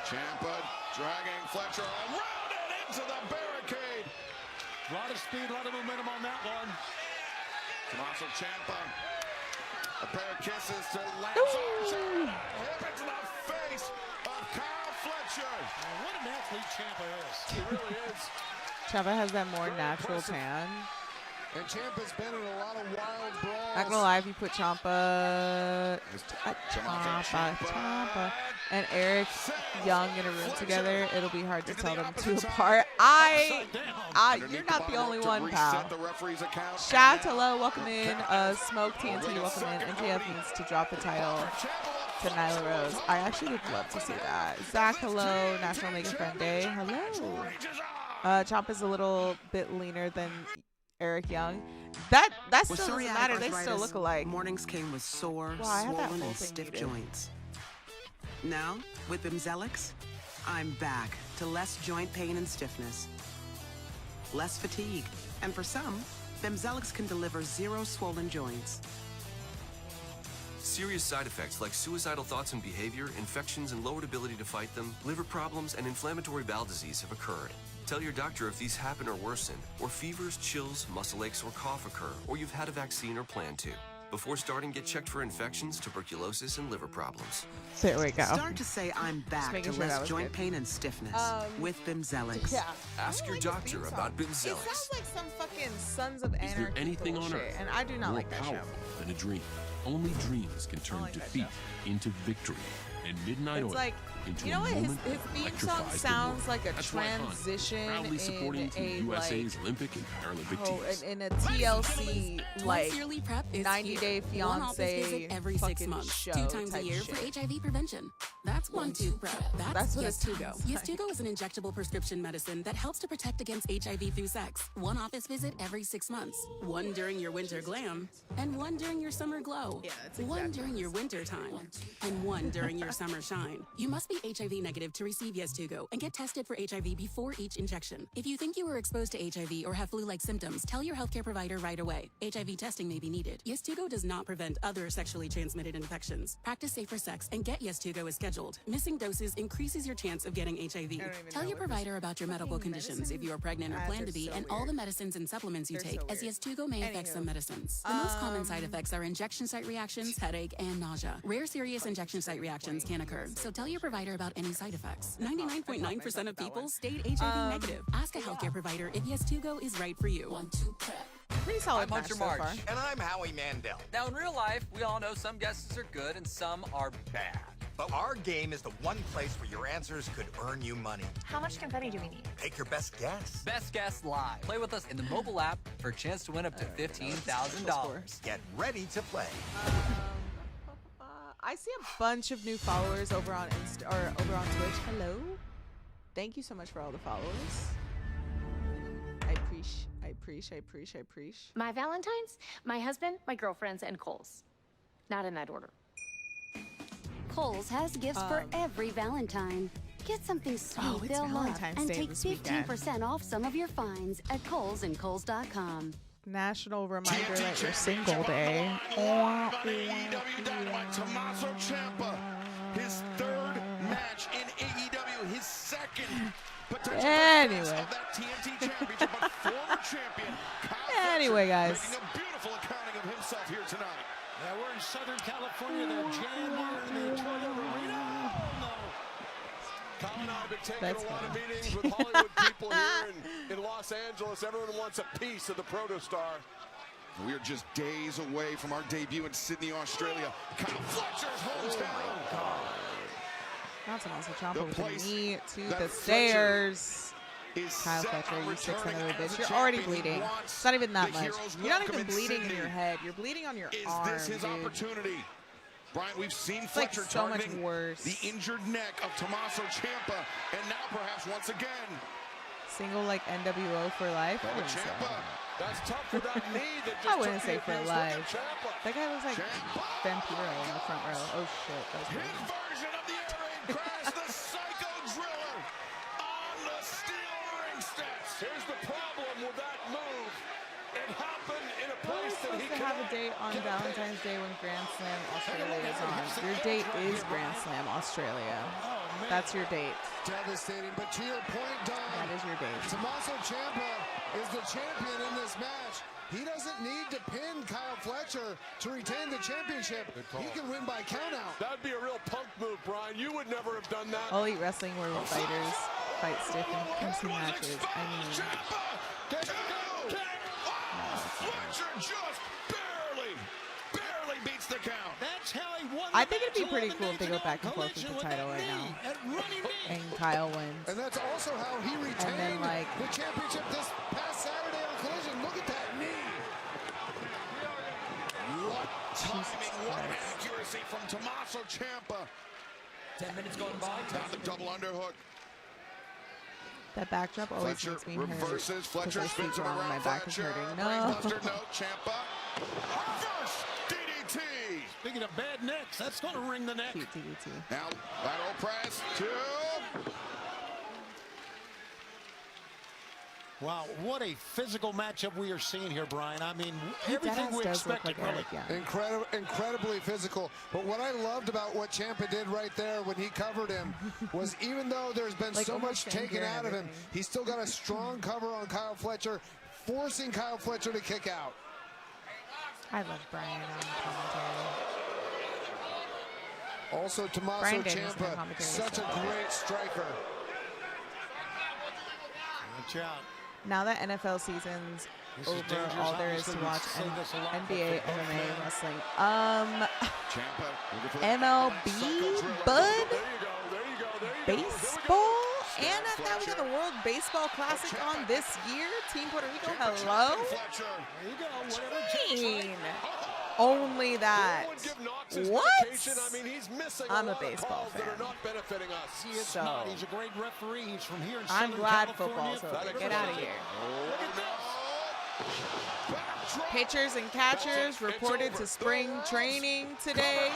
Ciampa dragging Fletcher around and into the barricade. A lot of speed, a lot of momentum on that one. Tommaso Ciampa. A pair of kisses to Lance Archer. Hip into the face of Kyle Fletcher. What an athlete Ciampa is. He really is. Ciampa has that more natural tan. And Ciampa's been in a lot of wild brawls. Not gonna lie, if you put Ciampa and Eric Young in a room together, it'll be hard to tell them two apart. You're not the only one, pal. Shout to Low, welcome in. Smoke TNT, welcome in. NJF needs to drop the title to Nyla Rose. I actually would love to see that. Zach, hello. National Mega Friend Day, hello. Ciampa's a little bit leaner than Eric Young. That still doesn't matter. They still look alike. Mornings came with sore, swollen, and stiff joints. Now, with Bimzelx, I'm back to less joint pain and stiffness, less fatigue, and for some, Bimzelx can deliver 0 swollen joints. Serious side effects like suicidal thoughts and behavior, infections and lowered ability to fight them, liver problems, and inflammatory bowel disease have occurred. Tell your doctor if these happen or worsen, or fevers, chills, muscle aches, or cough occur, or you've had a vaccine or plan to. Before starting, get checked for infections, tuberculosis, and liver problems. There we go. Start to say I'm back to less joint pain and stiffness with Bimzelx. Yeah. Ask your doctor about It Bimzelx. sounds like some fucking Sons of Anarchy Is there anything on bullshit, earth and I do not more like that show. powerful than a dream? Only dreams can turn defeat into victory, and Midnight It's Oil like, into you know a what? His moment that theme song electrifies the sounds world. like a That's why Honda, transition proudly supporting in Team a USA's like, Olympic and Paralympic teams. in a TLC like Yearly prep is 90 Day here. One office Fiance visit every 6 fucking months, show 2 times a type year shit. for HIV prevention. That's one tube prep. That's what Yes it Tugo. sounds Yes like. Tugo is an injectable prescription medicine that helps to protect against HIV through sex. One office visit every 6 months. One during your winter glam, and one during your summer glow. Yeah, that's one exactly during your winter time, and one during your summer shine. You must be be HIV negative to receive Yes2Go and get tested for HIV before each injection. If you think you were exposed to HIV or have flu-like symptoms, tell your healthcare provider right away. HIV testing may be needed. Yes2Go does not prevent other sexually transmitted infections. Practice safer sex and get Yes2Go as scheduled. Missing doses increases your chance of getting HIV. Tell your provider about your medical conditions if you are pregnant or plan to be, and all the medicines and supplements you take, as Yes2Go may affect some medicines. The most common side effects are injection site reactions, headache, and nausea. Rare serious injection site reactions can occur, so tell your provider about any side effects. 99.9% of people stayed HIV negative. Ask a healthcare provider if Yes2Go is right for you. 1, 2, prep. Pretty solid I'm match Hunter so March. far. And I'm Howie Mandel. Now, in real life, we all know some guesses are good and some are bad. But our game is the one place where your answers could earn you money. How much confetti do we need? Take your best guess. Best guess live. Play with us in the mobile app for a chance to win up to $15,000. Get ready to play. I see a bunch of new followers over on over on Twitch. Hello. Thank you so much for all the followers. I appreciate. My Valentine's, my husband, my girlfriends, and Cole's. Not in that order. Kohl's has gifts for every Valentine. Get something sweet it's they'll love Valentine's and Day take this weekend. 15% off some of your finds at Kohl's and Kohl's.com. National reminder that you're single day. On AEW Dynamite, Tommaso Ciampa, his third match in AEW, his second potential Anyway. of that TNT championship, but former champion Kyle Anyway, Fletcher guys. making a beautiful accounting of himself here tonight. Yeah, we're in Southern California. They're jammed here in the Toyota Arena. Oh, no. Colin and I have been taking That's a lot of funny. meetings with Hollywood people here in Los Angeles. Everyone wants a piece of the protostar. We are just days away from our debut in Sydney, Australia. Kyle Fletcher's hometown. Not Tommaso Ciampa The with the place knee to that the Fletcher stairs. is Kyle set Fletcher, on you 600 returning bitch. as a You're already champion. He bleeding. wants It's not even that the much. heroes You're not welcome even in bleeding in Sydney. your head. You're bleeding on your Is arm, this his dude. opportunity? Brian, we've seen It's like Fletcher so much targeting worse. the injured neck of Tommaso Ciampa, and now perhaps once again. Single like NWO for life. I wouldn't say. That's tough for that knee that just I wouldn't took say the for abuse. life. Look at Ciampa. That guy was like Vampiro in the front row. Oh shit, that was His weird. version of the air raid crash, the Psycho Driller on the steel ring steps. Here's the problem with that move. It happened in a We're place that he supposed to have a date on Valentine's Day when Grand Slam Australia is on. Your date is Grand Slam Australia. That's your date. Devastating, but to your point, Don, That is your date. Tommaso Ciampa is the champion in this match. He doesn't need to pin Kyle Fletcher to retain the championship. He can win by countout. That'd be a real punk move, Brian. You would never have done that. All Elite Wrestling where fighters fight stiff in MC matches. I mean, Fletcher just barely beats the count. That's how he won. I think it'd be pretty cool if they go back and forth with the title right now. And Kyle wins. And that's also how he retained then, like, the championship this past Saturday on Collision. Look at that knee. What timing, what accuracy from Tommaso Ciampa. 10 minutes going by. Down the double underhook. That backdrop always Fletcher makes me hurt. reverses. Fletcher because I spins sleep him wrong and around. my back is Fletcher. hurting. No. Brainbuster, no. Ciampa. Reverse DDT. Speaking of bad necks, that's going to ring the neck. Cute DDT. Now, lateral press. 2. Wow, what a physical matchup we are seeing here, Brian. I mean, He everything does we look expected, like really. Eric Young. Incredibly physical. But what I loved about what Ciampa did right there when he covered him was even though there's been Like, so much almost taken anger and out of him, everything. he's still got a strong cover on Kyle Fletcher, forcing Kyle Fletcher to kick out. I love Brian on commentary. Also, Tommaso Brian Daniels on Ciampa, commentary is such so a great striker. Watch out. Now that NFL season's This is over, dangerous. all there is Obviously, to we watch say this a lot, but NBA, for both MMA, men. wrestling. Ciampa looking for the MLB, bud, There you go. There you go. There you go. baseball, and now we got the World Baseball Classic on this year. Team Puerto Rico, hello. Fletcher. There you go. Whatever it takes. Mean. Only that. What? I mean, he's missing I'm a lot of baseball calls that fan. are not benefiting us. He is So- not. He's a great referee. He's from here in I'm Southern glad California. football's over. That Get out of explains here. it. Back Pitchers and catchers reported to spring training today.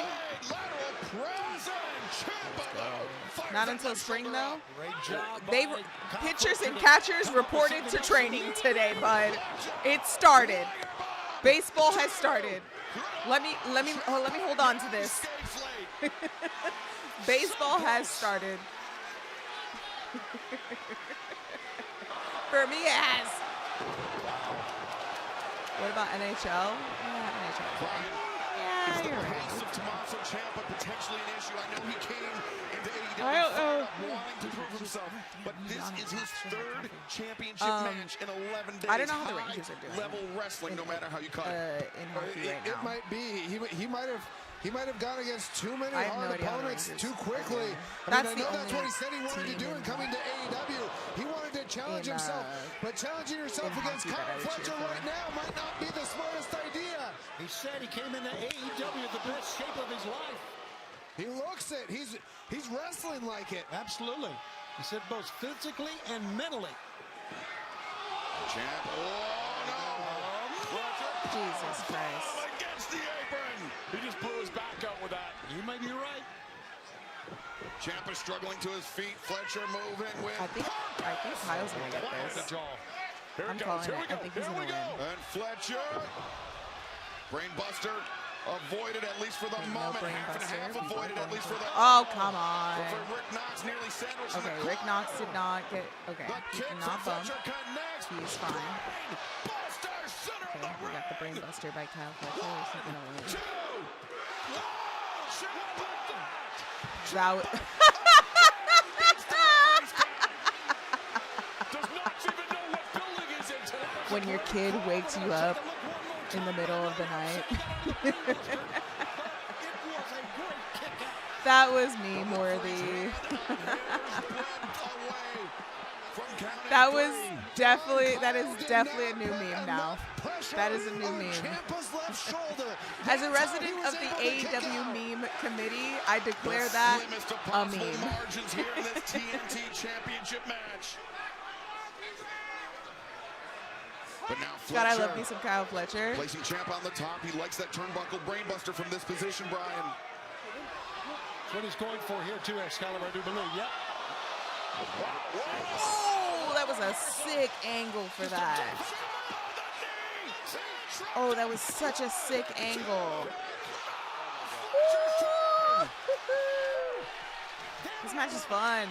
Not until spring, though. Pitchers and catchers reported to training today, bud. It started. Baseball has started. Let me hold on to this. Baseball has started. For me, it has. What about NHL? Yeah, NHL. Yeah, you're right. Of Tommaso Ciampa potentially an issue. I know he came into AEW wanting to prove himself, but this is his third championship match in 11 days. I don't know how the Rangers are doing. Level wrestling, no matter how you cut it. In hockey right now. It might be. He might have gone against too many hard opponents too quickly. I know that's what he said he wanted to do in coming to AEW. He wanted to challenge himself, but challenging yourself against Kyle Fletcher right now might not be the smartest idea. He said he came into AEW in the best shape of his life. He looks it. He's wrestling like it. Absolutely. He said both physically and mentally. Champ. Oh, no. Jesus Christ. Against the apron. He just blew his back out with that. You may be right. Ciampa struggling to his feet. Fletcher moving with. I think Kyle's gonna get this. I'm calling it. I think he's gonna win. And Fletcher. Brainbuster avoided at least for the moment. Half and half avoided at least for the. Oh, come on. Rick Knox nearly sandwiched. Okay, Rick Knox did not get. Okay, he did not bump. He's fine. Okay, we got the Brainbuster by Kyle Fletcher. He's gonna win. That was. When your kid wakes you up in the middle of the night. That was meme-worthy. That is definitely a new meme now. That is a new meme. As a resident of the AEW meme committee, I declare that a meme. Margins here in this TNT Championship match. But now Fletcher, God, I love me some Kyle Fletcher. Placing Ciampa on the top. He likes that turnbuckle brainbuster from this position, Brian. That's what he's going for here, too, Excalibur, I do believe. Yep. Oh, that was a sick angle for that. Oh, that was such a sick angle. This match is fun.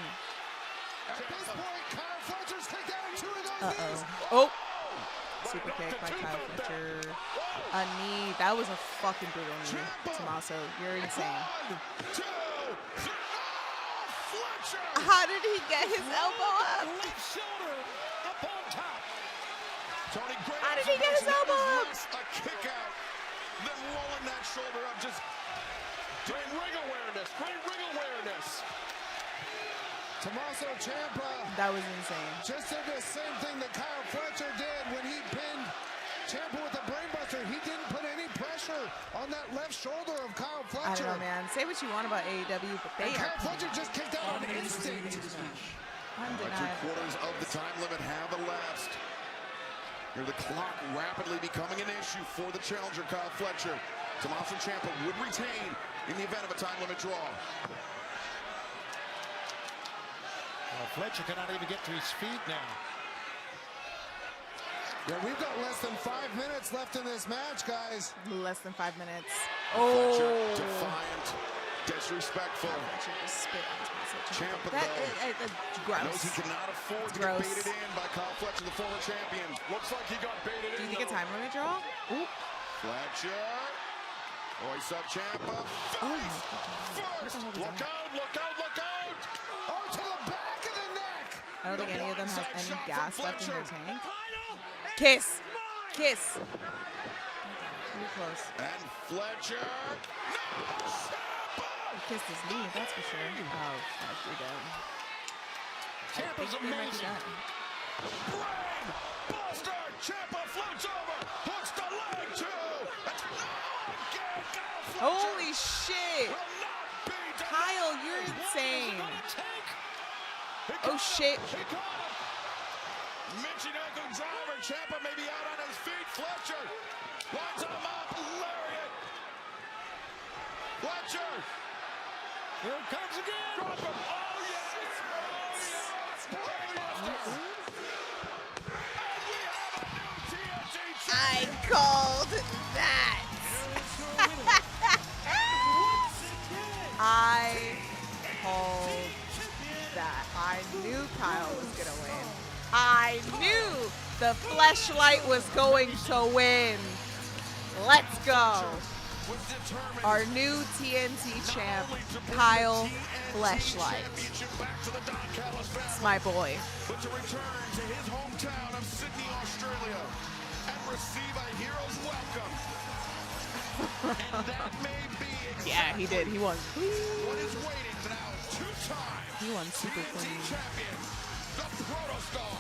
Uh-oh. Oh. Super kick by Kyle Fletcher. A knee. That was a fucking brutal knee. Tommaso, you're insane. How did he get his elbow up? How did he get his elbow up? A kick out. Then rolling that shoulder up. Just great ring awareness. Great ring awareness. Tommaso Ciampa. That was insane. Just did the same thing that Kyle Fletcher did when he pinned Ciampa with the brainbuster. He didn't put any pressure on that left shoulder of Kyle Fletcher. I don't know, man. Say what you want about AEW, but they are. Kyle Fletcher just kicked out on instinct. Undeniable. 3/4 of the time limit have elapsed. Here the clock rapidly becoming an issue for the challenger, Kyle Fletcher. Tommaso Ciampa would retain in the event of a time limit draw. Fletcher cannot even get to his feet now. Yeah, we've got less than 5 minutes left in this match, guys. Less than 5 minutes. Fletcher, defiant, disrespectful. Ciampa, gross. knows he cannot afford to get baited in by Kyle Fletcher, the former champion. Looks like he got baited in. Do you think a time limit draw? Ooh. Fletcher. Hoist up Ciampa. Oh, first. Look out, look out, look out. Oh, to the back of the neck. I don't think any of them has any gas left in their tank. Kiss. Kiss. Too close. And Fletcher. He kissed his knee, that's for sure. Oh, fuck, you're done. Ciampa's amazing. Buster. Ciampa floats over. Hooks the leg too. Holy shit. Kyle, you're insane. Oh shit. Michinoku driver. Ciampa may be out on his feet. Fletcher lines him up. Lariat. Fletcher. Here it comes again. Drop him. Oh, yes. I called that. I called that. I knew Kyle was going to win. I knew the fleshlight was going to win. Let's go. Our new TNT champ, Kyle Fleshlight. It's my boy. But to return to his hometown of Sydney, Australia, and receive a hero's welcome. And that may be Yeah, he did. He won. what is waiting now. Two-time He won super TNT clean. champion, the protostar,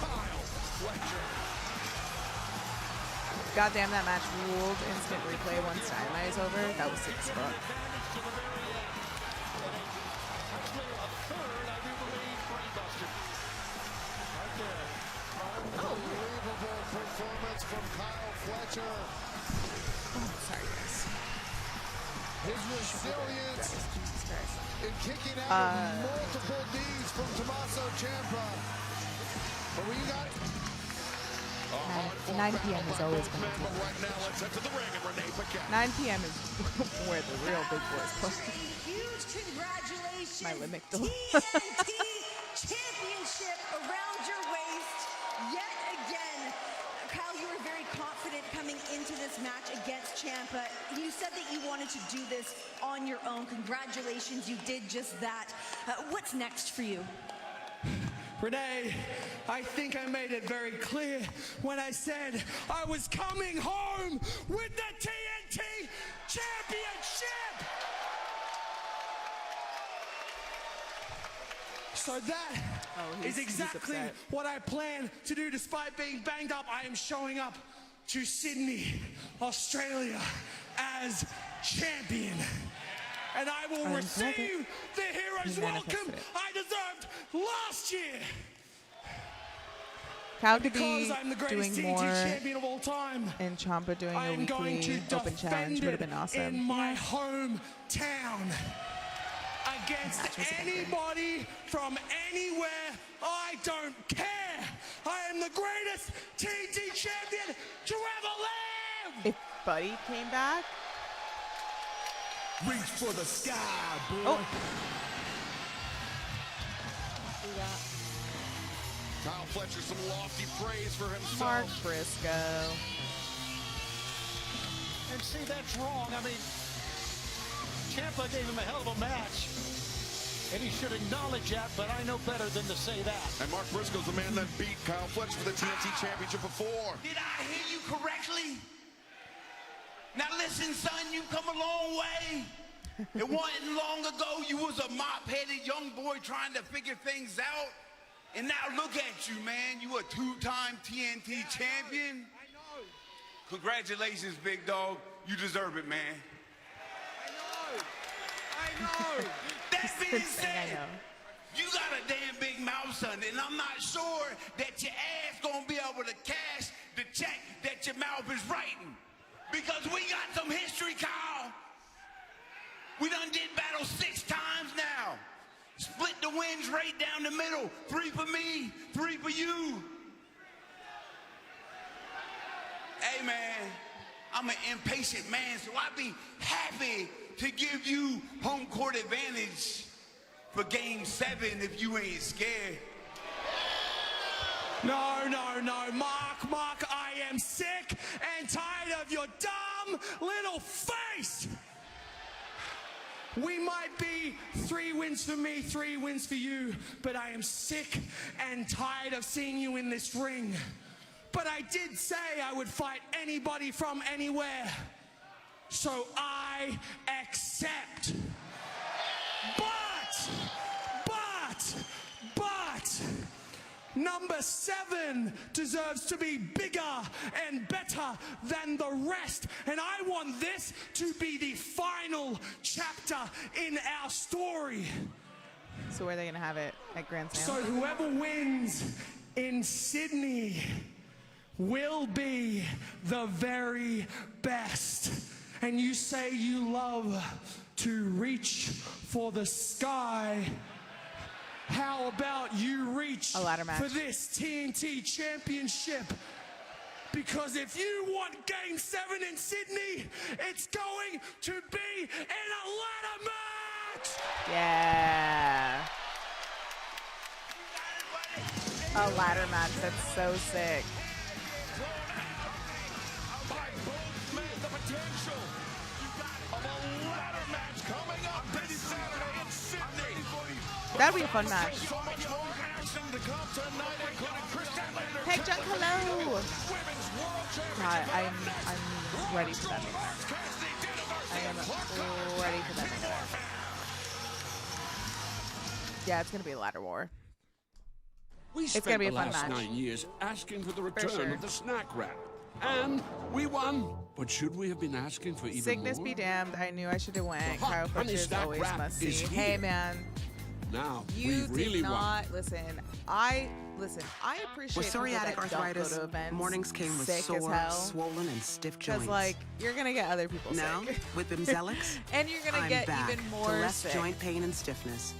Kyle Fletcher. Goddamn, that match ruled. Instant replay once Dynamite is over. That was sick as fuck. Unbelievable performance from Kyle Fletcher. Oh, sorry, guys. His resilience in kicking out of multiple knees from Tommaso Ciampa. But when you got 9 p.m. is always going to be. Right now, let's head to the ring and Renee Paquette. 9 p.m. is where the real big boys play. Huge congratulations. My limit TNT Championship around your waist yet again. Kyle, you were very confident coming into this match against Ciampa. You said that you wanted to do this on your own. Congratulations, you did just that. What's next for you? Renee, I think I made it very clear when I said I was coming home with the TNT Championship. So that is exactly what I plan to do. Despite being banged up, I am showing up to Sydney, Australia as champion. And I will receive the hero's welcome I deserved last year. Kyle could Because be I'm the greatest doing TNT more, champion of all time. and Ciampa doing a I'm going to weekly open challenge would have been awesome. in my hometown against anybody from anywhere. I don't care. I am the greatest TNT champion to ever live. If Buddy came back. Reach for the sky, boy. Oh. Kyle Fletcher, some lofty praise for himself. Mark Briscoe. And see, that's wrong. I mean, Ciampa gave him a hell of a match. And he should acknowledge that, but I know better than to say that. And Mark Briscoe's the man that beat Kyle Fletcher for the TNT Championship before. Did I hear you correctly? Now listen, son, you've come a long way. It wasn't long ago you was a mop-headed young boy trying to figure things out. And now look at you, man. You a two-time TNT champion. I know. Congratulations, big dog. You deserve it, man. I know. That being said, you got a damn big mouth, son, and I'm not sure that your ass gonna be able to cash the check that your mouth is writing. Because we got some history, Kyle. We done did battle 6 times now. Split the wins right down the middle. 3 for me, 3 for you. Hey, man, I'm an impatient man, so I'd be happy to give you home court advantage for game 7 if you ain't scared. No, Mark, I am sick and tired of your dumb little face. We might be 3 wins for me, 3 wins for you, but I am sick and tired of seeing you in this ring. But I did say I would fight anybody from anywhere. So I accept. But, number 7 deserves to be bigger and better than the rest. And I want this to be the final chapter in our story. So where are they going to have it? At Grand So Slam? whoever wins in Sydney will be the very best. And you say you love to reach for the sky. How about you reach A ladder match. for this TNT championship? Because if you want Game 7 in Sydney, it's going to be in a ladder match! Yeah. A ladder match. That's so sick. That'd be a fun match. Hey, Junk, hello. God, I'm ready for that. I am ready for that. Yeah, it's gonna be a ladder war. It's gonna be a fun match. The last 9 years asking for the return sure. of the snack wrap. And we won. But should we have been asking for even Sickness more? be damned. I knew I should have went. The hot Kyle honey Fletcher's stack always wrap must see. is Hey, here. man. Now You we really did won. not listen. I appreciate With people psoriatic that don't go arthritis, to events mornings came with sick as sore, hell. swollen, and stiff joints. Because like you're gonna get other people Now, sick. with Bimzelx, and you're gonna I'm get back even to more less sick. joint pain and stiffness,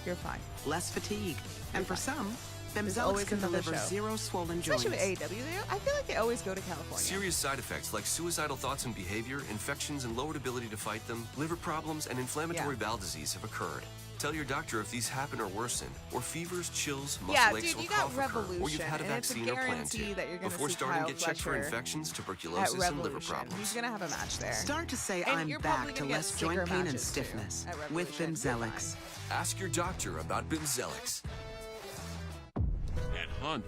You're fine. less fatigue, and for some, There's Bimzelx always can another deliver show. zero swollen Especially joints. with AEW, I feel like they always go to California. Serious side effects like suicidal thoughts and behavior, infections and lowered ability to fight them, liver problems, and inflammatory bowel disease have occurred. Tell your doctor if these happen or worsen, or fevers, chills, muscle Yeah, aches, dude, or you got cough occur, or you've Revolution, had a and it's a vaccine or plan guarantee to. that you're gonna Before see starting, Kyle get checked for Fletcher infections, at tuberculosis, and liver Revolution. problems. He's gonna have a match there. Start to say And I'm you're probably back to gonna get less sicker joint pain and matches, too, stiffness at with Revolution. You're Bimzelx. Ask your doctor about Bimzelx. At Hunt,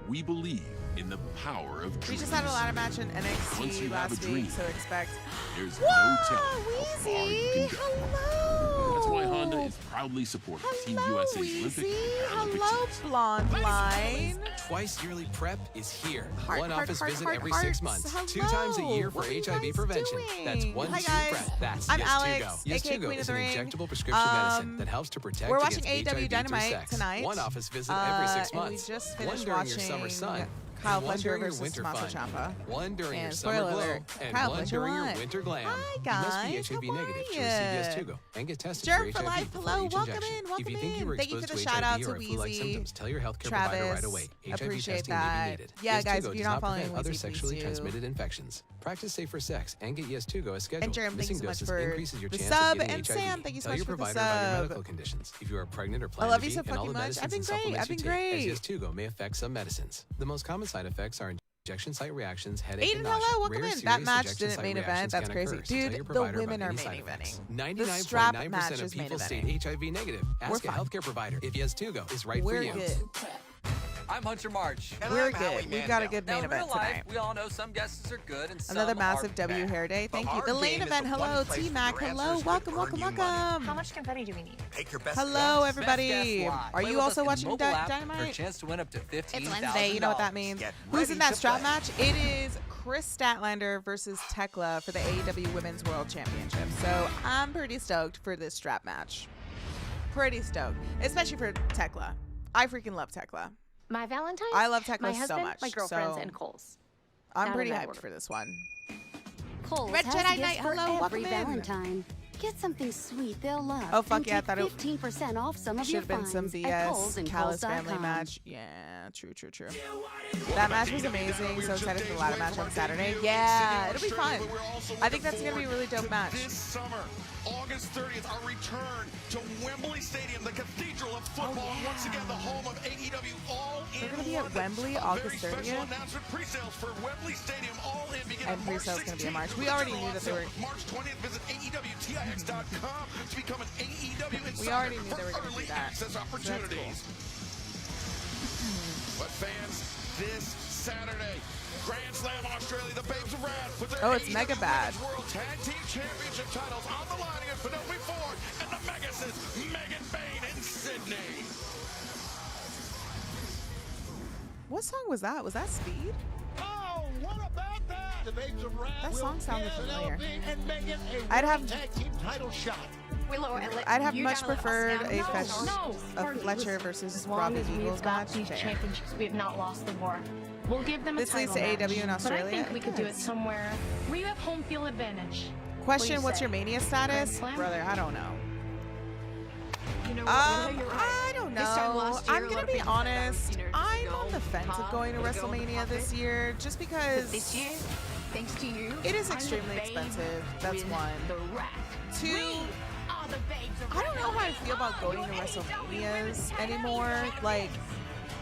we believe in the power of We dreams. just had a ladder match in Once you NXT have a last dream, week, so expect. There's Whoa, no telling how far you can go. Hello. That's why Honda is proudly supporting Team USA's Olympic and Paralympic Hello, teams. blonde line. Twice yearly prep is here. Heart, one heart, office heart, visit heart, every hearts. 6 months. Hello. 2 times a year for What are you HIV guys prevention. doing? That's one Hi, Two guys. prep. That's I'm Yes2Go. Alex, aka Yes2Go Queen of is the an Ring. injectable prescription medicine that helps to protect We're against watching HIV AEW through Dynamite sex. tonight. One office visit every 6 And we months. just One finished during your summer watching sun. Kyle and one Fletcher during your versus winter Tommaso fun. Ciampa. One during your And summer spoiler glow. alert, And Kyle one Fletcher during your won. winter glam. Hi, You must be guys. HIV How negative are to receive ya? Yes2Go and get tested Germ for for HIV life. before Hello, each welcome injection. in, welcome If you think you in. were Thank you exposed for the to shout out HIV to or flu-like Weezy, symptoms, tell your healthcare provider right away. HIV appreciate testing may that. be needed. Yeah, Yes2Go guys, if does you're not not following prevent other Weezy, please sexually do. transmitted infections. Practice safer sex and get Yes2Go as scheduled. And Jerem, thank you Missing so much doses for increases your the chance sub. of getting And HIV. Sam, thank you so Tell much your for the provider about your sub. medical conditions. If you are pregnant or I plan love to you be, so and all fucking the much. medicines I've been and great. supplements I've been you great. take, as Yes2Go may affect some medicines. The most common side effects are injection site reactions, headache, Aiden, and nausea. hello, welcome Rare in. That serious match injection didn't site main event. reactions That's can crazy. occur, so tell Dude, your the provider women about are any main side effects. eventing. The strap match 99.9% of is main people eventing. state HIV negative. Ask a fine. healthcare provider if Yes2Go is right We're for you. good. I'm Hunter March. We're good. We've got a good Now, main in real event life, tonight. we all know some guesses are good and some Another are massive W bad. hair day. But Thank you. our The lane game is event. the one Hello, place T-Mac. where your Hello. answers Welcome, could welcome, earn you money. welcome. How much confetti do we need? Take your best Hello, guess. everybody. Best guess live. Are Play you with also us in watching mobile app for a Dynamite? chance to win up to $15,000. It's Wednesday. You know what that means. Get Who's ready in that to strap play. match? It is Kris Statlander versus Thekla for the AEW Women's World Championship. So I'm pretty stoked for this strap match. Pretty stoked, especially for Thekla. I freaking love Thekla. My Valentine's, I love Thekla my so husband, much, my girlfriends, so and Kohl's. I'm Not pretty in that hyped order. for this one. Kohl's Red has Jedi gifts Knight, for hello, every welcome in. Valentine. Get something sweet they'll love. Oh, fuck and yeah, I take thought it 15% off some of should your have been some finds at Kohl's BS and Callis family Kohl's.com. match. Yeah, true. That match was amazing. So excited for the ladder match on Saturday. Yeah, it'll be fun. I think that's going to be a really dope match. This summer, August 30th, our return to Wembley Stadium, the Cathedral of Football. Once again, the home of AEW All In. We're going to be at Wembley August 30th. Announcement pre-sales for Wembley Stadium All In begin And on March pre-sale's going to be in 16th. March. We already knew that they were... March 20th, visit AEWTIX.com to become an AEW insider. We already knew they were for going to early do that. access So that's opportunities. But fans, this Saturday, Grand Slam Australia, the Babes of Wrath put their Oh, it's AEW mega bad. Women's World Tag Team Championship titles on the line against Penelope Ford and the Megasis, Megan Bayne in Sydney. What song was that? Was that Speed? Oh, what about that? The babes of Wrath That will song sounded give familiar. LB and Megan a I'd World have- Tag Team title shot. I'd have much preferred a Fletcher versus Robbie Eagles match. These Fair. championships, we have not lost the war. We'll give them a This leads title to AEW in match, but I Australia? think we could do it Yes. somewhere where you have home field advantage. Question, what's say? your Mania status? Grand Slam? Brother, I don't know. You know I don't know. I'm gonna be honest. I'm on the fence of going to WrestleMania this year, just because This year, thanks to you, it is I'm the extremely babe expensive. That's with one. the rat. Two, Are the babes of I don't know how I feel about going to WrestleManias anymore. Like,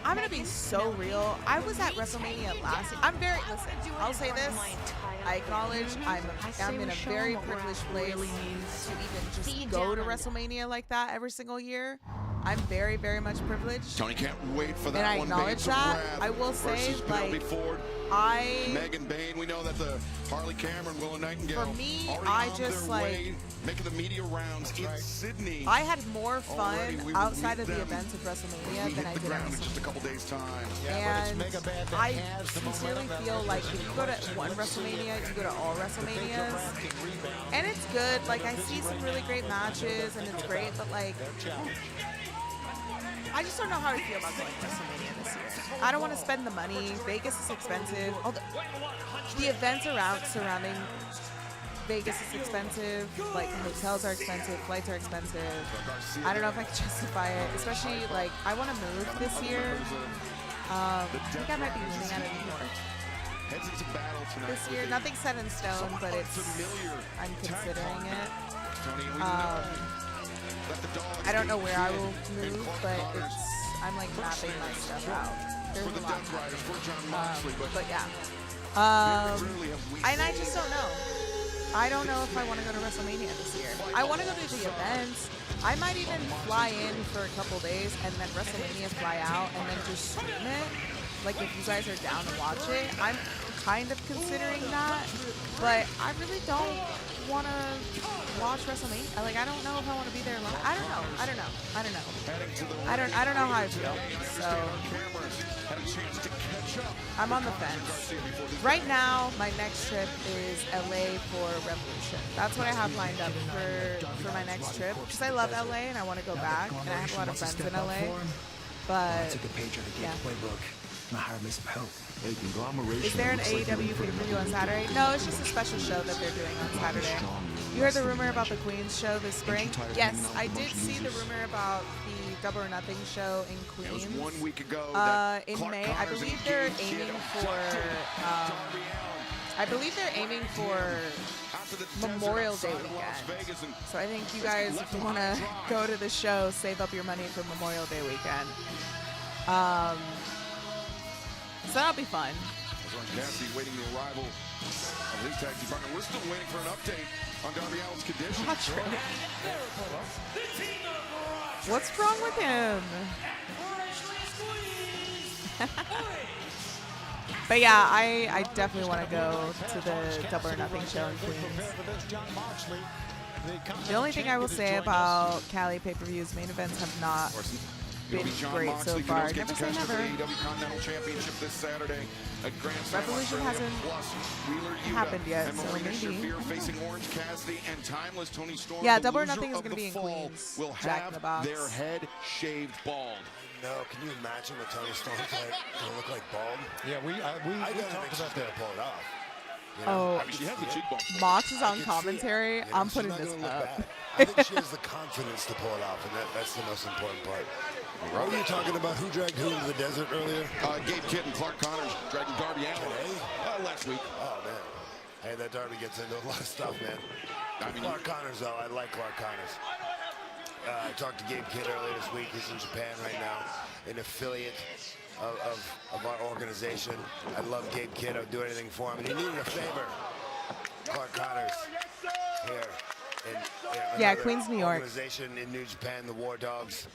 I'm gonna be so real. I was at WrestleMania last year. Listen, I'll say this. I acknowledge I'm in a very privileged place to even just go to WrestleMania like that every single year. I'm very, very much privileged. Tony can't wait for that And I one. acknowledge Babes of that. Wrath I will say, versus Penelope like, Ford, I Megan Bain. We know that the Harley Cameron, Willow Nightingale, For me, already I on just, their like- way, making the media rounds in Sydney. I had more Already fun we will outside meet of the them events of when WrestleMania we than hit I the did at ground in just a WrestleMania. couple days' time. And I sincerely feel like if you go to one WrestleMania, you go to all WrestleManias. And it's good. Like, I see some really great matches, and it's great, but, like, I just don't know how I feel about going to WrestleMania this year. I don't want to spend the money. Vegas is expensive. All the events surrounding Vegas is expensive. Like, hotels are expensive, flights are expensive. I don't know if I can justify it, especially, like, I want to move this year. I think I might be moving out of New York this year. Nothing's set in stone, but I'm considering it. I don't know where I will move, but I'm like mapping my stuff out. There's a lot happening. But yeah. And I just don't know. I don't know if I want to go to WrestleMania this year. I want to go to the events. I might even fly in for a couple days and then WrestleMania fly out and then just stream it. Like, if you guys are down to watch it, I'm kind of considering that. But I really don't want to watch WrestleMania. Like, I don't know if I want to be there live. I don't know. I don't know how I feel. So I'm on the fence. Right now, my next trip is LA for Revolution. That's what I have lined up for my next trip, because I love LA and I want to go back, and I have a lot of friends in LA. But yeah. And I hired me some help. Is there an AEW pay-per-view on Saturday? No, it's just a special show that they're doing on Saturday. You heard the rumor about the Queens show this spring? Yes, I did see the rumor about the Double or Nothing show in Queens. It was 1 week ago. In May. I believe they're aiming for Memorial Day weekend. So I think you guys, if you want to go to the show, save up your money for Memorial Day weekend. So that'll be fun. Cassidy waiting the arrival of his tag team partner. We're still waiting for an update on Darby Allin's condition. What's wrong with him? But yeah, I definitely want to go to the Double or Nothing show in Queens. The only thing I will say about Cali pay-per-views, main events have not been great so far. Never say never. Revolution hasn't happened yet, so maybe. Yeah, Double or Nothing is going to be in Queens. Will have their head shaved bald. No, can you imagine what Tony Storm's head gonna look like bald? Yeah, we talked about that. Pull it off. You know? I mean, she has the cheekbone. Mox is on commentary. I'm putting this up. I think she has the confidence to pull it off, and that's the most important part. What were you talking about? Who dragged who into the desert earlier? Gabe Kidd and Clark Connors dragging Darby Allin last week. Oh, man. Hey, that Darby gets into a lot of stuff, man. Clark Connors, though. I like Clark Connors. I talked to Gabe Kidd earlier this week. He's in Japan right now, an affiliate of our organization. I love Gabe Kidd. I would do anything for him. And he needed a favor. Clark Connors here. Queens, New York. Organization in New Japan, the War Dogs.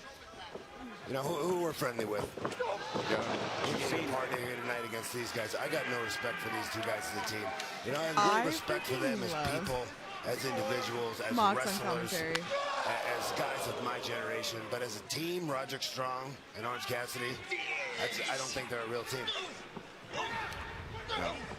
You know, who we're friendly with. We're getting a partner here tonight against these guys. I got no respect for these two guys as a team. You know, I have great respect for them as people, as individuals, as wrestlers, as guys of my generation. But as a team, Roderick Strong and Orange Cassidy, I don't think they're a real team. No.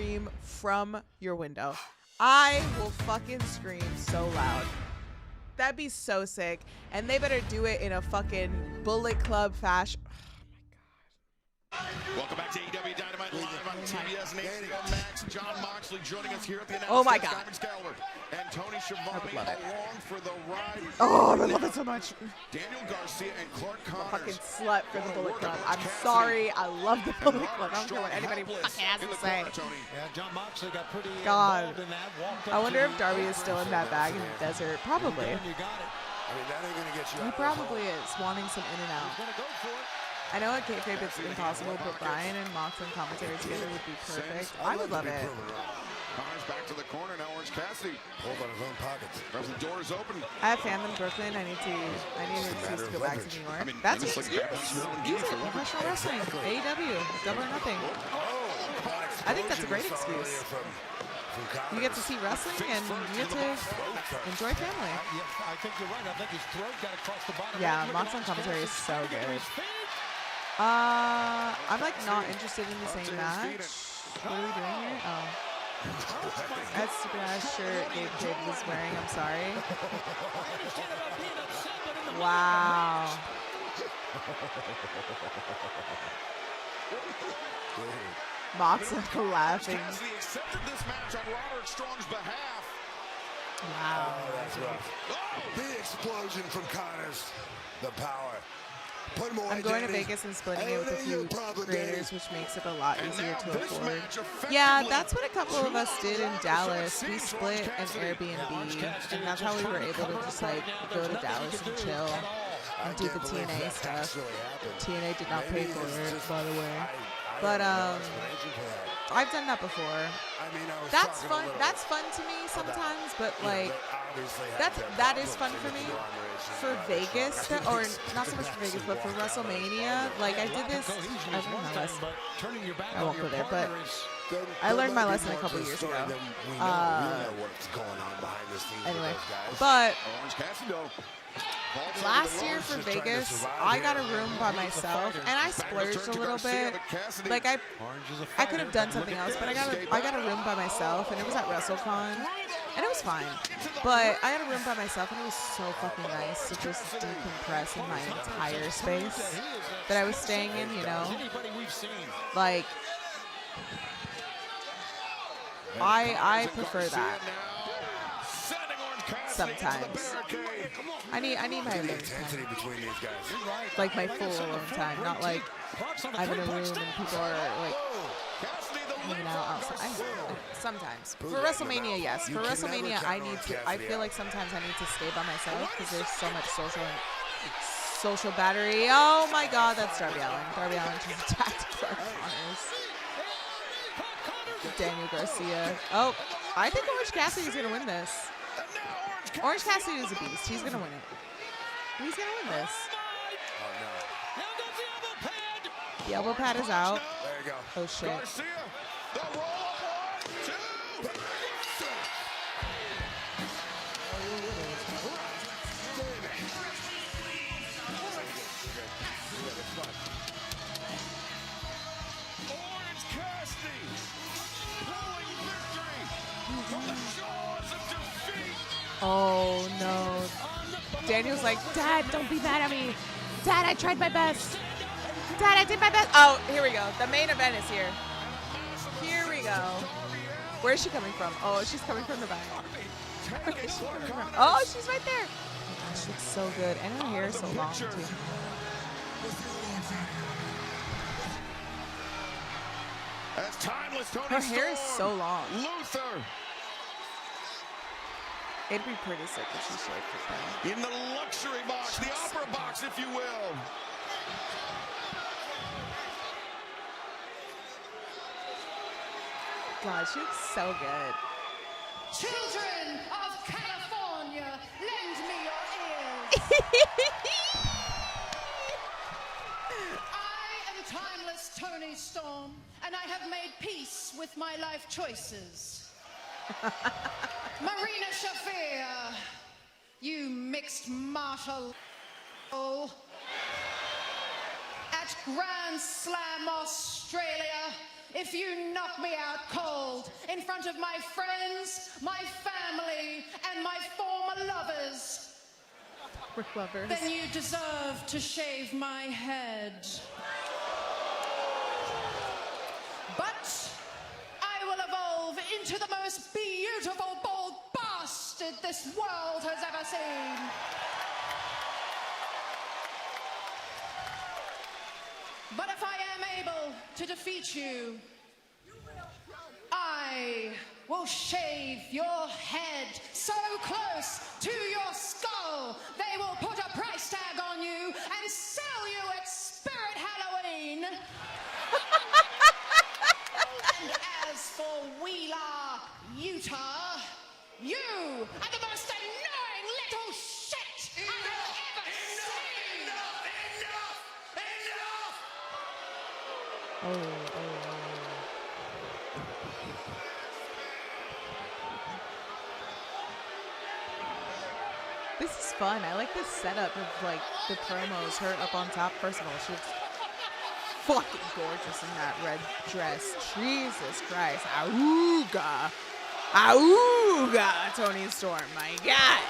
scream from your window. I will fucking scream so loud. That'd be so sick. And they better do it in a fucking Bullet Club fashion. Oh Welcome back to AEW Dynamite live on TBS and HBO Max. John Moxley joining us here at the announcement. Oh my God. And Tony Schiavone along for the ride. Oh, I love it so much. Daniel Garcia and Clark I'm a Connors. fucking slut for the Bullet Club. I'm sorry. I love the Bullet Club. I don't care what anybody fucking has to say. Yeah, John Moxley got pretty God. involved in that. I wonder if Darby is still in that bag in the desert. Probably. You got it. I mean, that ain't gonna get you He out. probably is, wanting some in and out. He's gonna go for it. I know at kayfabe it's impossible, but Brian and Mox and commentary together would be perfect. I would love it. Connors back to the corner now. Orange Cassidy. Hold on his own pockets. The door is open. I have fandom in Brooklyn. I need an excuse to go back to New York. That's an excuse. Use it. Professional wrestling. AEW. Double or nothing. I think that's a great excuse. You get to see wrestling and you get to enjoy family. I think you're right. I think his throat got across the bottom. Yeah, Mox on commentary is so good. I'm like not interested in the same match. What are we doing here? Oh. That stupid ass shirt Gabe Kid was wearing. I'm sorry. Wow. Mox laughing. Cassidy accepted this match on Roderick Strong's behalf. Wow. Oh, that's rough. Big explosion from Connors. The power. Put more I'm going to identity. Vegas and splitting it with a few creators, which makes it a lot easier to afford. effectively Yeah, that's what a couple of us did in Dallas. We split an Airbnb, and that's how we were able to just like go to Dallas and chill and do the TNA stuff. TNA did not pay for it, by the way. But I've done that before. That's fun. That's fun to me sometimes, but like that is fun for me. For Vegas, or not so much for Vegas, but for WrestleMania, like I did this. I learned my lesson. I won't go there, but I learned my lesson a couple years ago. Anyway, but last year for Vegas, I got a room by myself, and I splurged a little bit. Like I could have done something else, but I got a room by myself, and it was at WrestleCon, and it was fine. But I had a room by myself, and it was so fucking nice to just decompress in my entire space that I was staying in. You know, like I prefer that. Sometimes I need my alone time. Like my full alone time, not like I'm in a room and people are like hanging out outside. Sometimes for WrestleMania, yes. For WrestleMania, I feel like sometimes I need to stay by myself because there's so much social battery. Oh my God, that's Darby Allin. Darby Allin just attacked Clark Connors. Daniel Garcia. Oh, I think Orange Cassidy is gonna win this. Orange Cassidy is a beast. He's going to win it. He's going to win this. The elbow pad is out. There you go. Oh, shit. Orange Cassidy pulling victory from the jaws of defeat. Oh, no. Daniel's like, Dad, don't be mad at me. Dad, I tried my best. Dad, I did my best. Oh, here we go. The main event is here. Here we go. Where's she coming from? Oh, she's coming from the back. Where's she coming from? Oh, she's right there. Oh, gosh, she looks so good. And her hair is so long, too. As timeless Tony Her hair is Storm, so long. Luther It'd be pretty sick if she shaved her thing. in the luxury box, the opera box, if you will. God, she looks so good. Children of California, lend me your ears. I am timeless Tony Storm, and I have made peace with my life choices. Marina Shafir, you mixed martial at Grand Slam Australia. If you knock me out cold in front of my friends, my family, and my former lovers, We're. then you deserve to shave my head. But I will evolve into the most beautiful bald bastard this world has ever seen. But if I am able to defeat you, I will shave your head so close to your skull, they will put a price tag on you and sell you at Spirit Halloween. And as for Wheeler, Utah, you are the most annoying little shit I have ever seen. Oh. This is fun. I like this setup of like the promos. Her up on top. First of all, she looks fucking gorgeous in that red dress. Jesus Christ. Auga. Auga. Tony Storm. My God.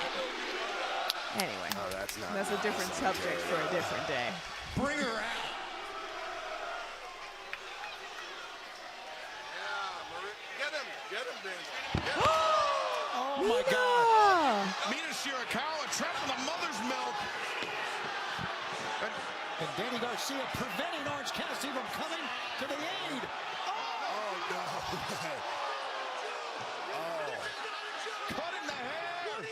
Anyway. Oh, that's a different subject for a different day. Bring her out. Get him, Ben. Oh, my God. Mina Shirakawa trapped in the mother's milk. And Danny Garcia preventing Orange Cassidy from coming to the aid. Oh, no. Cutting the hair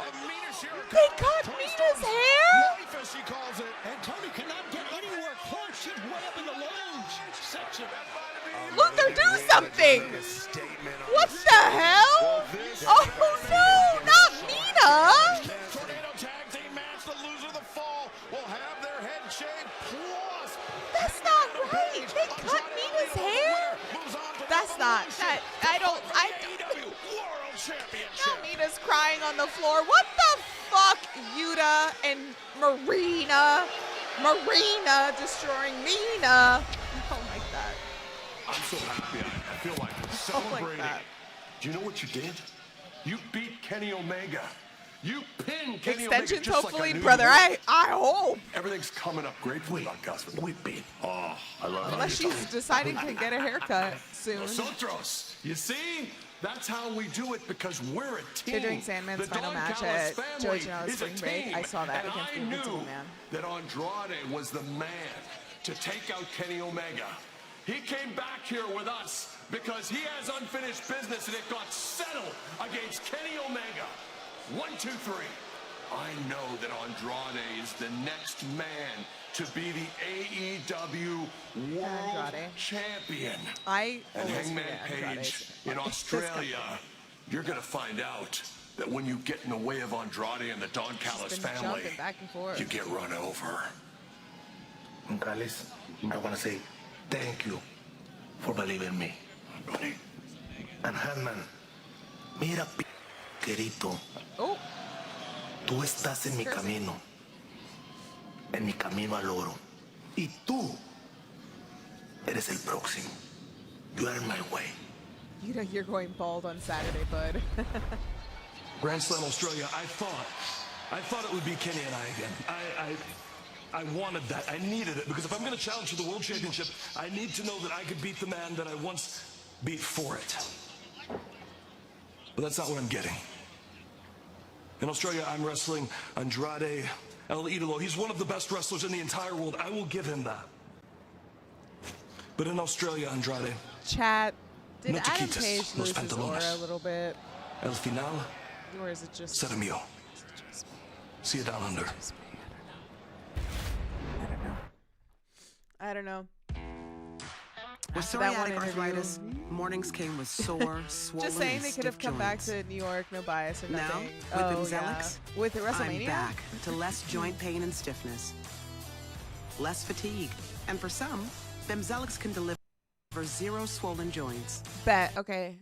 of Mina Shirakawa. They cut Mina's hair? Life, as she calls it. And Tony cannot get anywhere close. She's way up in the lounge section. Luther, do something! What the hell? Oh no, not Mina! Tornado tag team match. The loser of the fall will have their head shaved. Plus, that's not right. They cut Mina's hair. That's not. I don't. World Championship. Now Mina's crying on the floor. What the fuck, Yuta and Marina destroying Mina. Oh my God. I'm so happy. I feel like celebrating. Do you know what you did? You beat Kenny Omega. You pinned Kenny Extensions, Omega just hopefully, like I knew brother. you would. I hope. Everything's coming up great for you, Gus. We beat. Oh, I love it. Unless she's deciding to get a haircut soon. Nosotros. You see? That's how we do it because we're a team. They're doing Sandman's final match at Joey Janela's Spring Break. I saw that against the Invincible Man. That Andrade was the man to take out Kenny Omega. He came back here with us because he has unfinished business and it got settled against Kenny Omega. 1, 2, 3. I know that Andrade is the next man to be the AEW World Champion. And Hangman Page in Australia, you're going to find out that when you get in the way of Andrade and the Don Callis family, you get run over. Callis, I want to say thank you for believing in me. And Hangman, mira, querido. Tú estás en mi camino al oro. Y tú eres el próximo. You are in my way. You know you're going bald on Saturday, bud. Grand Slam Australia, I thought it would be Kenny and I again. I wanted that. I needed it because if I'm going to challenge for the World Championship, I need to know that I could beat the man that I once beat for it. But that's not what I'm getting. In Australia, I'm wrestling Andrade El Idolo. He's one of the best wrestlers in the entire world. I will give him that. But in Australia, Andrade. Chat, did No Adam chiquitas, Page los lose his aura pantalones. a little bit? El final Or is it just... será mío. See you down under. I don't know. With After that one psoriatic interview- arthritis, mornings came with sore, swollen, Just saying and they could have stiff come back joints. to New York, no bias or Now, nothing. with Bimzelx, With WrestleMania? I'm back to less joint pain and stiffness, less fatigue, and for some, Bimzelx can deliver 0 swollen joints. Bet. Okay.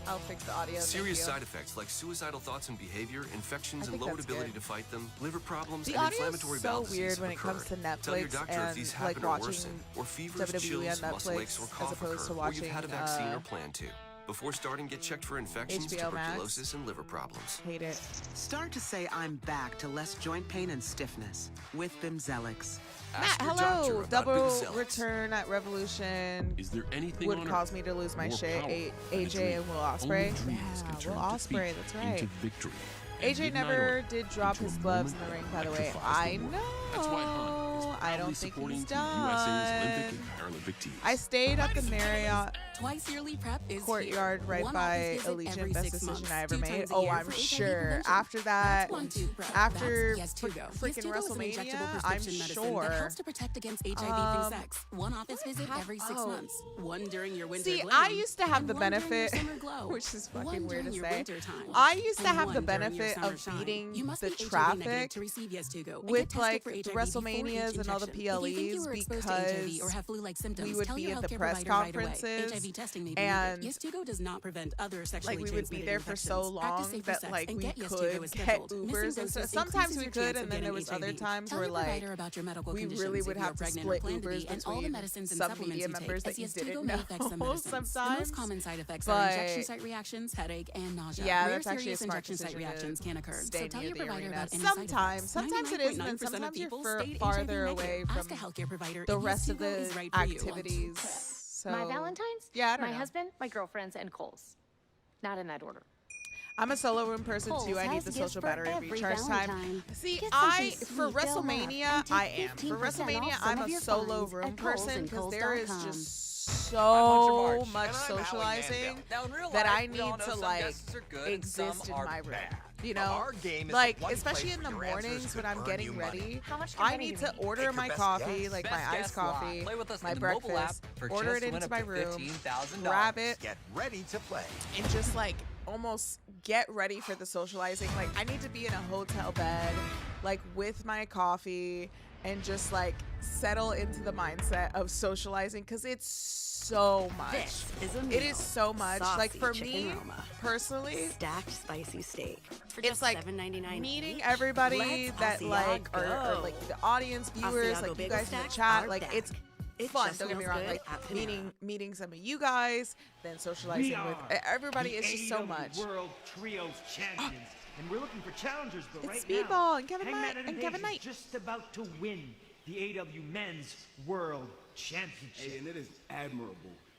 I'll fix the audio. Serious Thank you. side effects like suicidal thoughts and behavior, infections I and think lowered that's ability good. to fight them, liver problems, The and audio is inflammatory so bowel disease weird have when it comes occurred. to Tell your Netflix doctor if these and like happen or watching worsen, or fevers, WWE chills, on muscle aches, or Netflix cough as opposed to occur, or you've watching had a vaccine or plan to. Before starting, get checked for infections, HBO Max. tuberculosis, and liver problems. Hate it. Start to say I'm back to less joint pain and stiffness with Bimzelx. Ask your Matt, hello. doctor about Double Bimzelx. return at Revolution Is there anything would on cause earth me to lose my more shit. powerful than a AJ dream? and Will Only Ospreay. dreams Yeah, can turn Will defeat Ospreay. That's right. into victory. And AJ midnight never oil did drop into his a gloves in moment the ring, of by the way. electrifying I the world. know. That's why Han is I proudly don't think supporting he's Team USA's Olympic done. and Paralympic teams. I stayed at the Marriott Twice yearly prep is courtyard here. right One by office visit every Allegiant. Best 6 decision months, I ever 2 made. times a Oh, year I'm for HIV sure. prevention. After that, That's 1-2 prep. after That's Yes2Go. freaking Yes2Go is an WrestleMania, injectable I'm prescription medicine sure. that helps to protect against HIV through sex. One office visit every 6 months. One during your winter See, glam, I used to have and the one during your benefit, summer glow. which is fucking One weird to during your say. winter time, I used to and have the one during your benefit summer of shine. beating You must the be HIV traffic negative to receive Yes2Go and with get tested like for the HIV before each WrestleManias and all the injection. If you think you PLEs were exposed to HIV or because have flu-like symptoms, we would tell be your at the healthcare press provider right away. conferences HIV testing may be and needed. Yes2Go does not prevent other sexually like we would be transmitted there for so infections. Practice long safer that sex like and we get Yes2Go could as get scheduled. Ubers Missing and stuff. doses Sometimes increases we your could, chance and of then there getting was other HIV. times Tell where your like provider about your medical we conditions really if would you are have to pregnant or split plan to Ubers be, and all the between medicines and some supplements media you take, members that as you Yes2Go didn't may affect some know medicines. The sometimes. most common side effects are injection But site reactions, headache, and nausea. yeah, Rare that's actually a serious smart injection site decision reactions to can occur. stay So tell near your the provider arena. about any Sometimes side effects. it is, and 99.9% sometimes of you're people stayed farther HIV away negative. Ask a from healthcare provider the if rest of Yes2Go the is right for you. activities. So My Valentine's, yeah, I don't my know. husband, my girlfriends, and Cole's. Not in that order. I'm a solo room person Kohl's too. I need has the gifts social for battery every recharge time. Valentine. See, Get I something for sweet they'll love WrestleMania, and take I am. 15% For off WrestleMania, some I'm of a your solo finds room at Kohl's person and because there is Kohls.com. just Punch so March, much and I'm Howie socializing Mandel. Now, in real that life, I we all need know to some like guests are good and some exist in are my room. bad. You But know, our game is like the one especially place in the where your answers mornings when could I'm earn getting you ready, money. How much I money need do to you need? order Pick my your best coffee, guess. like Best my iced guess live. coffee, Play with us my in the mobile app breakfast, for order chance it to win into up my to room, $15,000. grab it, Get ready to play. and just like almost get ready for the socializing. Like I need to be in a hotel bed, like with my coffee, and just like settle into the mindset of socializing because it's so much. This is a It meal. is so much. Like Saucy for chicken me Roma. personally, Stacked spicy steak. For it's just like $7.99 meeting each. everybody Let's that like Asiago. are like the audience viewers, Asiago like you bagel guys in the stacks chat. are Like back. it's It fun. just Don't get me smells wrong. good Like at Panera. meeting some of you guys, then socializing with everybody. It's just so much. World Trios Champions, and we're looking for challengers. But It's right Speedball now, and Kevin Hangman Knight Adam and Page Kevin is Knight. just about to win the AEW Men's World Championship. Hey, and it is admirable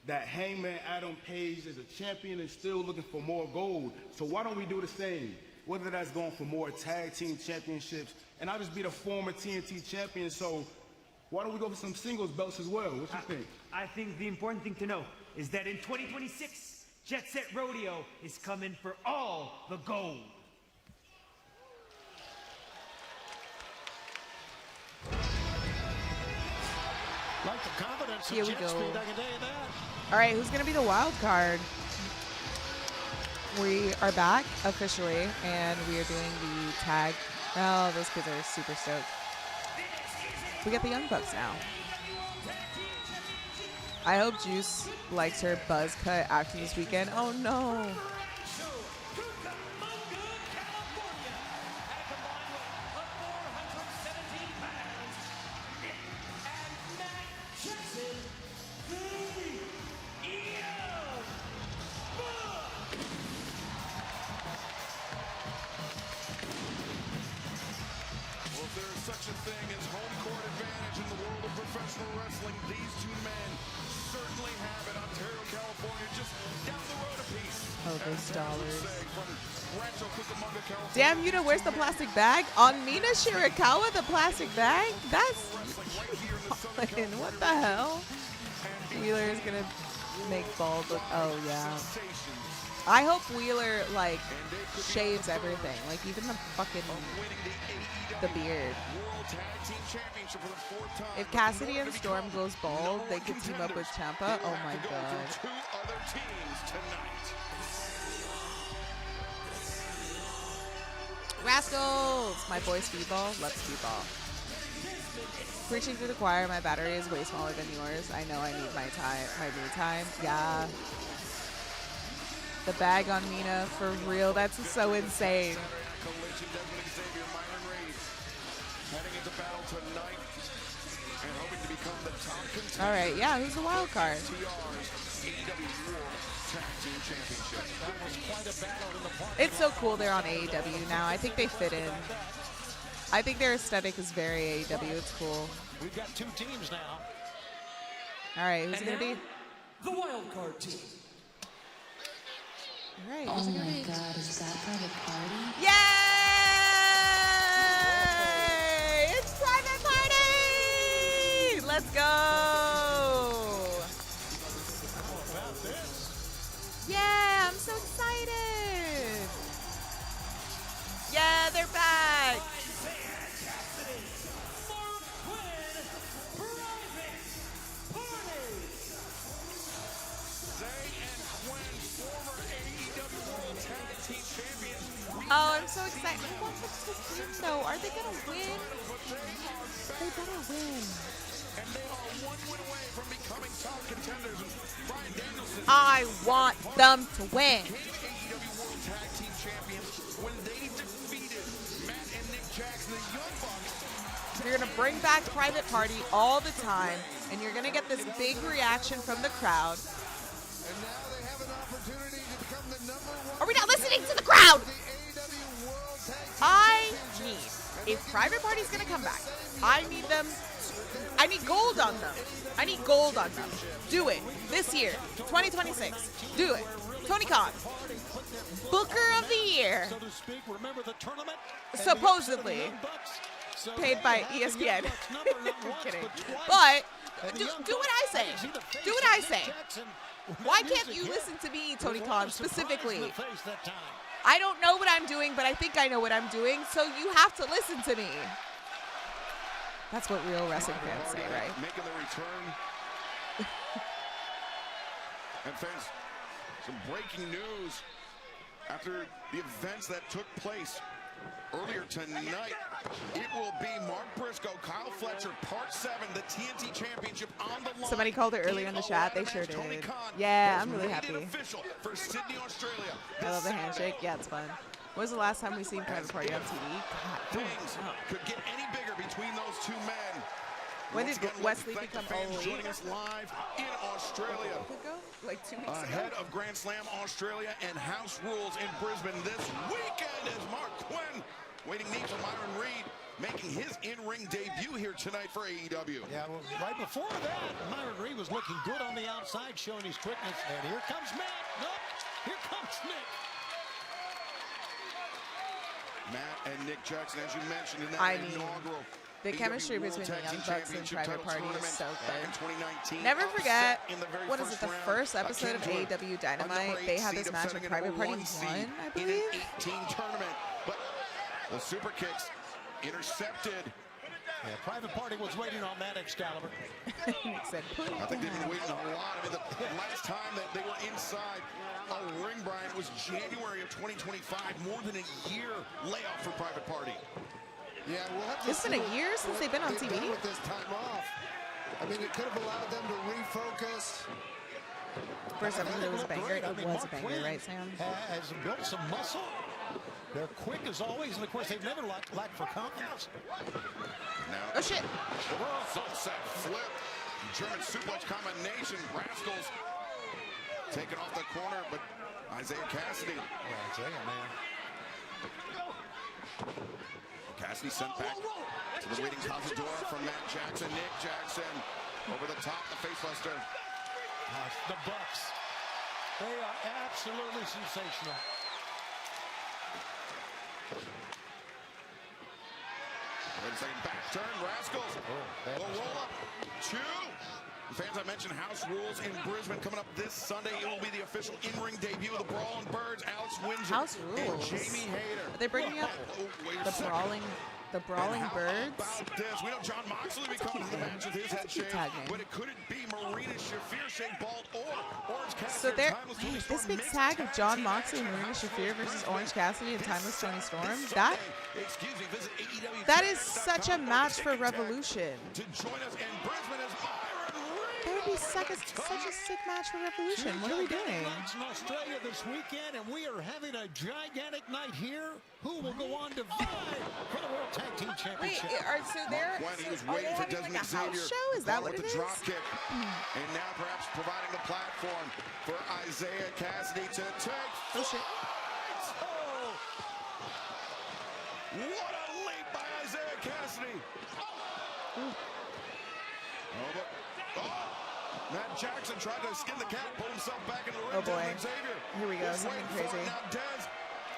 that Hangman Adam Page is a champion and still looking for more gold. So why don't we do the same? Whether that's going for more tag team championships, and I just be the former TNT champion, so why don't we go for some singles belts as well? What you think? I think the important thing to know is that in 2026, Jet Set Rodeo is coming for all the gold. Like the confidence of Here we Jet go. Speed, I can tell you that. All right, who's gonna be the wild card? We are back officially, and we are doing the tag. Oh, those kids are super stoked. We got the Young Bucks now. I hope Juice likes her buzz cut after this weekend. Oh no. Well, if there is such a thing as home court advantage in the world of professional wrestling, these two men certainly have it. Ontario, California, just down the road a piece. Oh, those dollars. Damn, Damn, Yuta, where's the plastic bag? On Mina Shirakawa, the plastic bag? That's what the hell? Wheeler is gonna make bald look. Oh yeah. I hope Wheeler like shaves everything, like even the fucking the beard. If Cassidy and Storm goes bald, they could team up with Ciampa. Oh my god. Two other teams tonight. Rascalz! My boy Speedball. Love Speedball. Preaching to the choir, my battery is way smaller than yours. I know I need my me time. Yeah. The bag on Mina, for real. That's so insane. All right, yeah, who's the wild card? It's so cool they're on AEW now. I think they fit in. I think their aesthetic is very AEW. It's cool. We've got 2 teams now. All right, who's it going to be? The wild card team. All right, Oh who's it going to my be? God, is that private party? Yay! It's Private Party! Let's go! Yeah, I'm so excited! Yeah, they're back! Oh, I'm so excited. I want them to win, though. Are they going to win? They better win. And they are 1 win away from becoming top contenders. Bryan Danielson. I want them to win. AEW World Tag Team Champions when they defeated Matt and Nick Jackson, the Young Bucks. You're going to bring back Private Party all the time, and you're going to get this big reaction from the crowd. And now they have an opportunity to become the #1. Are we not listening to the crowd? I need, if Private Party's going to come back, I need them, I need gold on them. I need gold on them. Do it. This year, 2026. Do it. Tony Khan, Booker of the Year. So to speak, remember the tournament? Supposedly. Paid by ESPN. I'm kidding. But do what I say. Do what I say. Why can't you listen to me, Tony Khan, specifically? I don't know what I'm doing, but I think I know what I'm doing, so you have to listen to me. That's what real wrestling fans say, right? Making the return. And fans, some breaking news after the events that took place earlier tonight. It will be Mark Briscoe, Kyle Fletcher, Part 7, the TNT Championship on the line. Somebody called it earlier in the chat. They sure did. Yeah, I'm really happy. Official for Sydney, Australia. I love the handshake. Yeah, it's fun. When was the last time we seen Private Party on TV? Things could get any bigger between those 2 men. When did Wesley become elite? Joining us live in Australia. Like 2 weeks ago. Ahead of Grand Slam Australia and House Rules in Brisbane this weekend is Mark Quinn, waiting knee for Myron Reed, making his in-ring debut here tonight for AEW. Yeah, well, right before that, Myron Reed was looking good on the outside, showing his quickness. And here comes Matt. Nope, here comes Nick. Matt and Nick Jackson, as you mentioned in that inaugural the chemistry between the Young Bucks and Private Party is so good. Never forget, what is it, the first episode of AEW Dynamite? They had this match with Private Party 1, I believe. In an 18 tournament, but the super kicks intercepted. Yeah, Private Party was waiting on that Excalibur. Nick said, I think they've been waiting a lot. I mean, the last time that they were inside a ring, Brian, was January of 2025. More than a year layoff for Private Party. Yeah, we'll have to It's been a year since they've been on TV. With this time off. I mean, it could have allowed them to refocus. First episode was a banger. It was a banger, right, Sam? Has built some muscle. They're quick as always, and of course, they've never lacked for confidence. Now, oh, shit. Sunset flip. German suplex combination. Rascalz taken off the corner, but Isaiah Cassidy. Yeah, Isaiah, man. Cassidy sent back to the waiting Cazador from Matt Jackson. Nick Jackson over the top, the facebuster. The Bucks. They are absolutely sensational. Wait a second, back turn, Rascalz. The roll up, 2. Fans, I mentioned House Rules in Brisbane coming up this Sunday. It will be the official in-ring debut of the Brawling Birds, Alex Windsor House Rules. and Jamie Hayter. Are they bringing up the Brawling Birds? About this, we know John Moxley will be coming to the match with his head shave, but it couldn't be Marina Shafir, Shea Bald, or Orange Cassidy. So there, wait, this big tag of John Moxley and Marina Shafir versus Orange Cassidy and Timeless Tony Storm, that is such a match for Revolution. To join us in Brisbane is Myron Reed. That would be such a sick match for Revolution. What are we doing? Nights in Australia this weekend, and we are having a gigantic night here. Who will go on to vie for the World Tag Team Championship? Wait, so they're He was waiting for Desmond Xavier. Show? Is that what with it the is? drop kick. And now perhaps providing the platform for Isaiah Cassidy to take. Oh shit. Oh. What a leap by Isaiah Cassidy. Matt Jackson tried to skin the cat, pulled himself back in the ring. Oh boy. Desmond Xavier. Here we go. He's Something waiting for it. crazy. Now Dez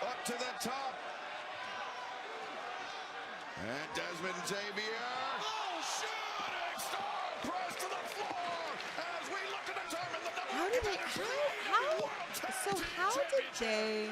up to the top. And Desmond Xavier. Oh, shooting star press to the floor as we look to determine the number. How did they? How did they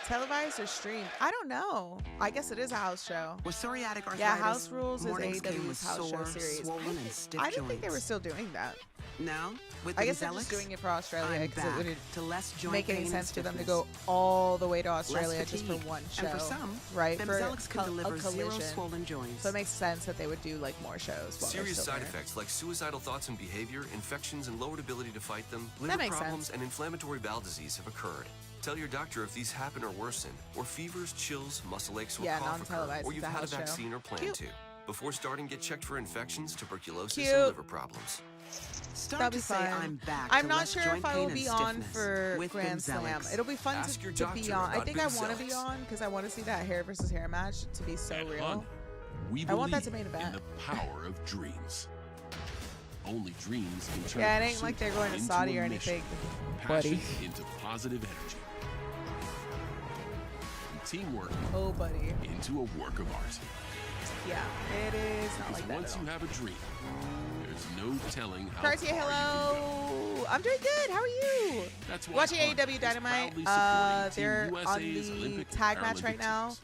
televise or stream? I don't know. I guess it is a house show. With psoriatic arthritis, Yeah, House Rules is mornings came with AEW's house show sore, series. swollen, and stiff I didn't think they were joints. still doing that. Now, with I guess they're Gonzalez, just doing it for Australia I'm because it back wouldn't to less joint make any pain sense and for them to stiffness. go all the way to Australia Less just for fatigue. one show. And for some, right? Gonzalez can a deliver zero collision. swollen joints. So it makes sense that they would do like more shows. While Serious they're still side there. effects like suicidal thoughts and behavior, infections and lowered ability to fight them, That liver makes problems, sense. and inflammatory bowel disease have occurred. Tell your doctor if these happen or worsen, or fevers, chills, muscle aches, or Yeah, cough occur, non-televised. or It's you've a had a house show. vaccine or plan Cute. to. Before starting, get checked for infections, tuberculosis, Cute. and liver problems. Start That'll to be say fun. I'm back I'm to not less sure joint if I pain will and be on stiffness for with Grand Slam. Gonzalez. It'll be fun Ask your to be doctor on. I about think I want to be Gonzalez. on because I want to see that hair versus hair match to be so At real. Hunt, we I want that to believe main in event. the power of dreams. Only dreams can turn Yeah, it ain't pursuit like they're going to into Saudi a or mission, anything, passion buddy. into positive energy, and teamwork Oh, buddy. into a work of art. Yeah, it is not Because like that once at all. you have a dream, there's no telling how Cartier, far you can go. hello. I'm doing good. How are you? That's why Watching Hunt AEW is Dynamite. proudly supporting Team They're on USA's the Olympic and tag match right Paralympic now. teams.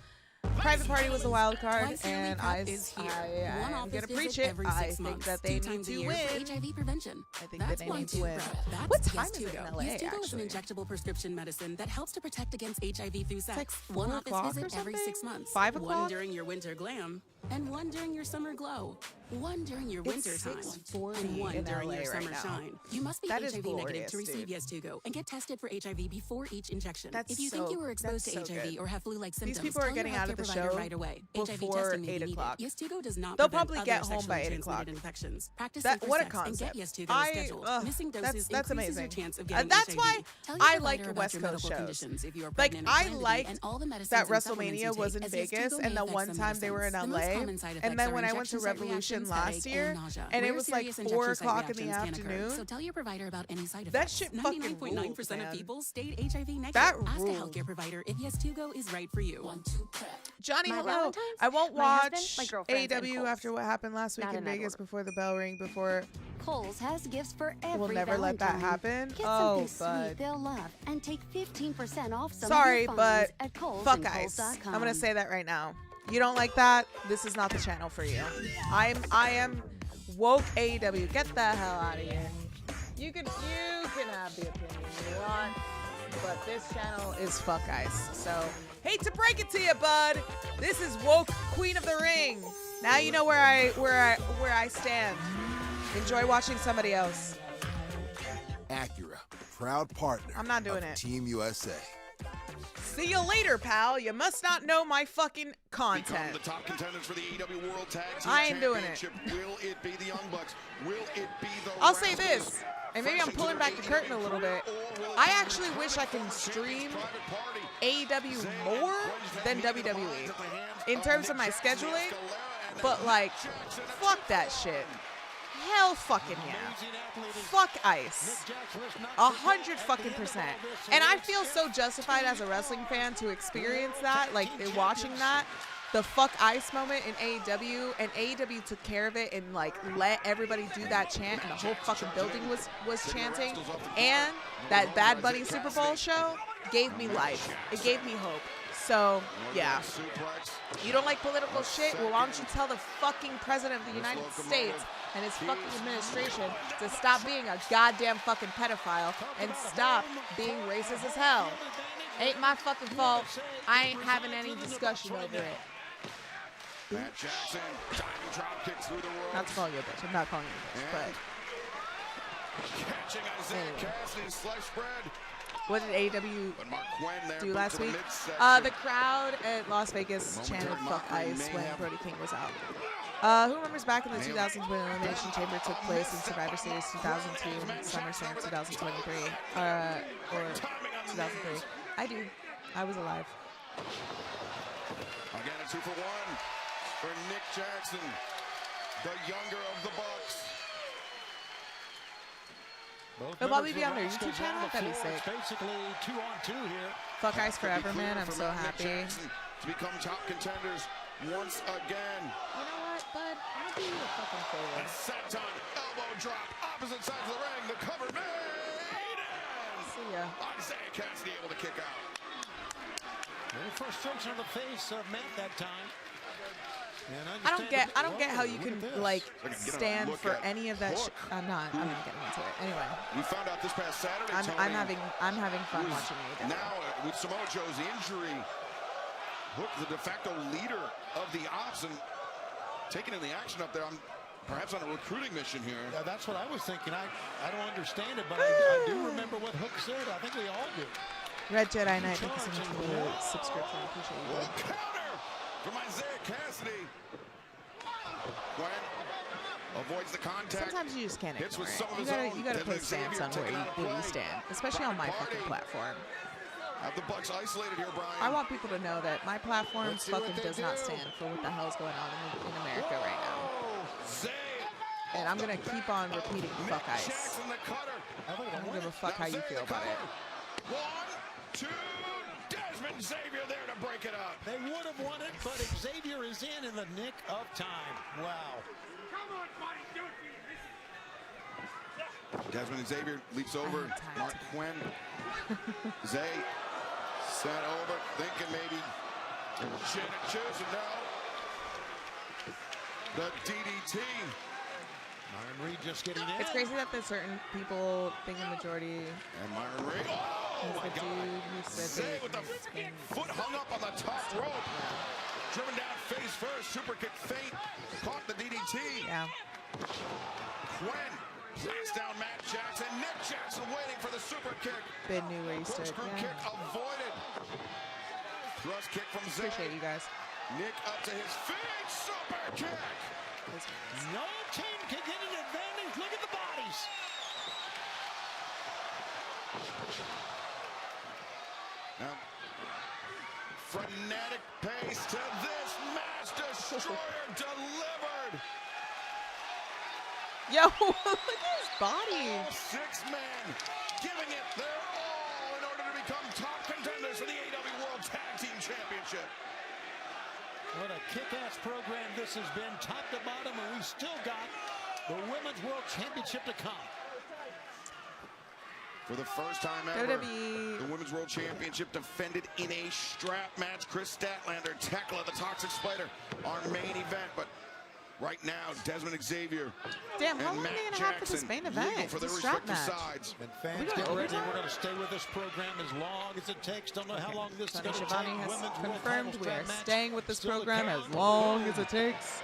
Private Party was a wild card, Twice yearly and prep is here. One I'm office gonna visit preach it. every I 6 think months, that they 2 need times a to year win. for HIV prevention. I think That's that they one need to two win. prep. That's What time is Yes2Go. it in LA, Yes2Go is an actually? injectable prescription medicine that helps to protect against HIV through sex. like One 4 office o'clock visit or every 6 something? months. 5 One o'clock? during your winter glam, and one during your summer glow. One during your It's winter time, 6:40 and one in during LA your right summer now. shine. You must be That is HIV negative to glorious, receive dude. Yes2Go and get tested for HIV before each injection. That's if you so- think you were exposed that's to so HIV good. or have flu-like symptoms, These people are tell your getting out of the healthcare provider show right away. HIV before testing may be 8 needed. o'clock. Yes2Go does not They'll prevent probably other get home sexually by 8 transmitted o'clock. infections. Practice That safer what a sex and concept. get Yes2Go scheduled. Missing that's doses increases amazing. your chance of And getting that's HIV. why Tell your I provider like about West your Coast medical shows. conditions if you are Like pregnant or I plan to be, liked and all the medicines that and supplements WrestleMania you was take, in as Vegas, Yes2Go may and the affect one some time they were in medicines. The most LA, common side and effects then are when I went to injection site Revolution reactions, last headache, year, nausea. and it Rare was like serious 4 injection site o'clock in the reactions can occur, afternoon. So tell your provider about any side That effects. shit fucking 99.9% ruled, of man. people stayed HIV negative. That Ask a ruled. healthcare provider if Yes2Go is right for you. Johnny, My hello. Valentine's, I won't my husband, watch my girlfriends, and AEW Coles. after what happened last week Not in in that Vegas order. before the bell ring. Before Kohl's has gifts for every we'll never let that Valentine. happen. Get Oh, something bud. sweet they'll love and take 15% off some Sorry, of your but finds at Kohl's fuck and ice. Kohl's.com. I'm gonna say that right now. You don't like that? This is not the channel for you. I am woke AEW. Get the hell out of here. You can have the opinion you want, but this channel is fuck ice. So hate to break it to you, bud. This is woke Queen of the Ring. Now you know where I stand. Enjoy watching somebody else. Acura, proud partner. I'm not doing of it. Team USA. See you later, pal. You must not know my fucking Become content. the top contenders for the AEW World Tag Team I ain't doing it. Championship. Will it be the Young Bucks? Will it be the I'll say Rascalz? this, and maybe I'm pulling back the curtain a little bit. I actually wish I can stream AEW more than WWE in terms of my scheduling, but like, fuck that shit. Hell fucking yeah. Fuck ice. 100%. And I feel so justified as a wrestling fan to experience that, like watching that. The fuck ice moment in AEW, and AEW took care of it and like let everybody do that chant, and the whole fucking building was chanting. And that Bad Bunny Super Bowl show gave me life. It gave me hope. So yeah, you don't like political shit? Well, why don't you tell the fucking president of the United States and his fucking administration to stop being a goddamn fucking pedophile and stop being racist as hell? Ain't my fucking fault. I ain't having any discussion over it. Matt Jackson, diving drop kick through the ropes. Not to call you a bitch. I'm not calling you a bitch, but Catching Isaiah Cassidy's slice spread. What did AEW do last week? The crowd at Las Vegas chanted "Fuck Ice" when Brody King was out. Who remembers back in the 2000s when Elimination Chamber took place in Survivor Series 2002, SummerSlam 2023, or 2003? I do. I was alive. Again, a 2-for-1 for Nick Jackson, the younger of the Bucks. It'll probably be on their YouTube channel. That'd be sick. Basically 2-on-2 here. Fuck Ice forever, man. I'm so happy. To become top contenders once again. You know what, bud? I'm gonna do you a fucking favor. And senton elbow drop, opposite sides of the ring. The cover made. See ya. Isaiah Cassidy able to kick out. Any frustration on the face of Matt that time. I don't get how you can like stand for any of that. I'm not getting into it. Anyway. We found out this past Saturday. I'm having fun watching it. Now with Samoa Joe's injury, Hook, the de facto leader of the Ops, and taking in the action up there. I'm perhaps on a recruiting mission here. Yeah, that's what I was thinking. I don't understand it, but I do remember what Hook said. I think we all do. Red Jedi Knight, thank you so much for the subscription. I appreciate you. Counter from Isaiah Cassidy. Gwen avoids the contact. Sometimes you just can't ignore it. You gotta put stance on where you stand, especially on my fucking platform. Have the Bucks isolated here, Brian. I want people to know that my platform fucking does not stand for what the hell's going on in America right now. And I'm gonna keep on repeating "fuck Ice." I don't give a fuck how you feel about it. 1, 2, Desmond Xavier there to break it up. They would have won it, but Xavier is in the nick of time. Wow. Desmond Xavier leaps over. Mark Quinn. Zay sent over, thinking maybe choosing no. The DDT. Myron Reed just getting in. It's crazy that there's certain people think the majority. And Myron Reed. Oh my God. Zay with the foot hung up on the top rope. Driven down face first. Super kick feint. Caught the DDT. Yeah. Quinn knocks down Matt Jackson. Nick Jackson waiting for the super kick. Ben knew where he stood. Screw kick avoided. Thrust kick from Zay. Appreciate you guys. Nick up to his feet. Super kick. No team can get an advantage. Look at the bodies. Now, frenetic pace to this match. Destroyer delivered. Yo, look at his body. All 6 men giving it their all in order to become top contenders for the AEW World Tag Team Championship. What a kick-ass program this has been, top to bottom, and we still got the Women's World Championship to come. For the first time ever, WWE. the Women's World Championship defended in a strap match. Kris Statlander, Thekla, the Toxic Spider, our main event. But right now, Desmond Xavier Damn, how and long Matt are they gonna Jackson have for this main event? for their It's a strap respective match. sides. And fans, get ready. We're going to stay with this program as long as it takes. Don't know how long this is going to take. Shivani has Women's confirmed we are match. staying with this Still program to as come. long as it takes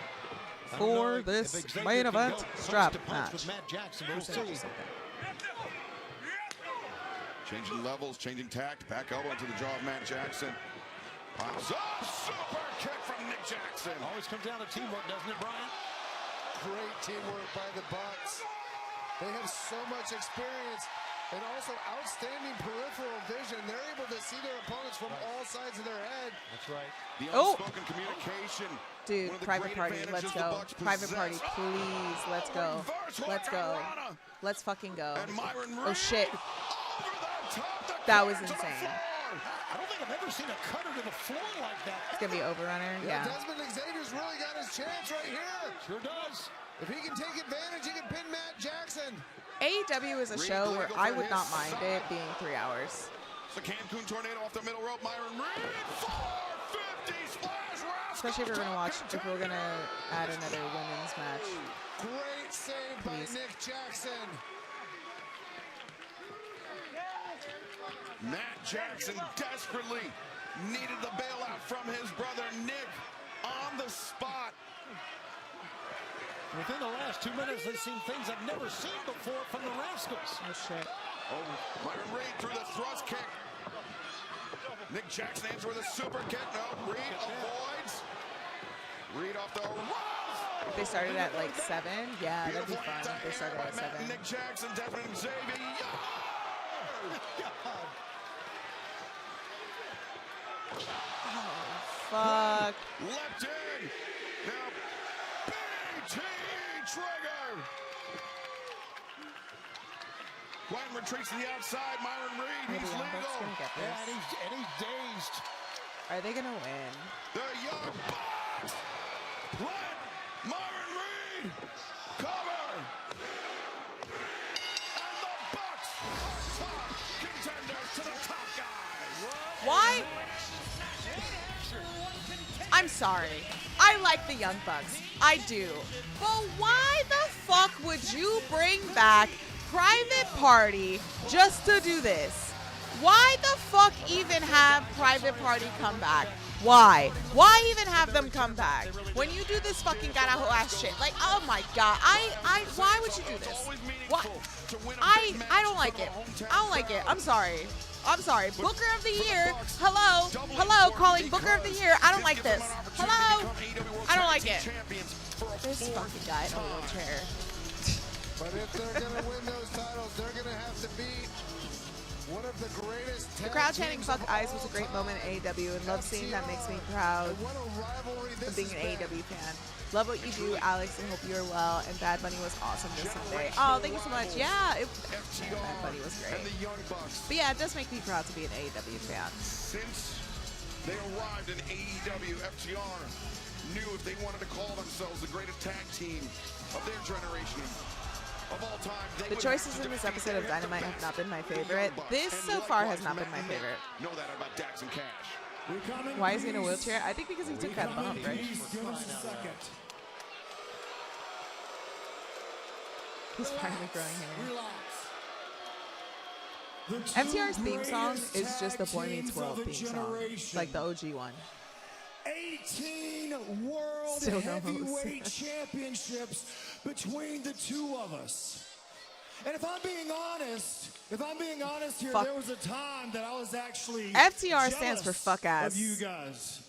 for this main event strap match. With Matt Jackson, we'll see. Changing levels, changing tact, back elbow into the jaw of Matt Jackson. Pops up, super kick from Nick Jackson. Always comes down to teamwork, doesn't it, Brian? Great teamwork by the Bucks. They have so much experience and also outstanding peripheral vision. They're able to see their opponents from all sides of their head. That's right. The unspoken communication. Dude, private party, let's go. Private party, please, let's go. Let's go. Let's fucking go. Oh shit. That was insane. I don't think I've ever seen a cutter to the floor like that. It's gonna be overrunner, yeah. Desmond Xavier's really got his chance right here. Sure does. If he can take advantage, he can pin Matt Jackson. AEW is a show where I would not mind it being 3 hours. The Cancun tornado off the middle rope. Myron Reed, 450 splash. Especially if we're gonna add another women's match. Great save by Nick Jackson. Matt Jackson desperately needed the bailout from his brother Nick on the spot. Within the last 2 minutes, they've seen things I've never seen before from the Rascalz. Oh, shit. Oh, Myron Reed through the thrust kick. Nick Jackson ends with a super kick. No, Reed avoids. Reed off the rope. They started at like 7. Yeah, that'd be fun. They started at 7. Nick Jackson, Desmond Xavier. Oh, fuck. Leapt in. Now, BT Trigger. Glenn retreats to the outside. Myron Reed, he's legal. And he's dazed. Are they gonna win? The Young Bucks. Glenn, Myron Reed, cover. And the Bucks are top contenders to the top guys. Why? I'm sorry. I like the Young Bucks. I do. But why the fuck would you bring back Private Party just to do this? Why the fuck even have Private Party come back? Why? Why even have them come back? When you do this fucking garajo ass shit. Like, oh my god. Why would you do this? Why? I don't like it. I don't like it. I'm sorry. I'm sorry. Booker of the Year. Hello. Hello. Calling Booker of the Year. I don't like this. Hello. I don't like it. This fucking guy in a wheelchair. But if they're going to win those titles, they're going to have to beat one of the greatest. The crowd chanting "Fuck Eyes" was a great moment in AEW, and love seeing that makes me proud of being an AEW fan. Love what you do, Alex, and hope you're well. And Bad Bunny was awesome this Sunday. Oh, thank you so much. Yeah, Bad Bunny was great. But yeah, it does make me proud to be an AEW fan. Since they arrived in AEW, FTR knew if they wanted to call themselves the greatest tag team of their generation of all time, the choices in this episode of Dynamite have not been my favorite. This so far has not been my favorite. Know that about Dax and Cash. Why is he in a wheelchair? I think because he took that bump, right? He's finally growing hair. FTR's theme song is just the Boy Meets World theme song, like the OG one. 18 world heavyweight championships between the two of us. And if I'm being honest here, there was a time that I was actually FTR stands for fuck ass. Of you guys.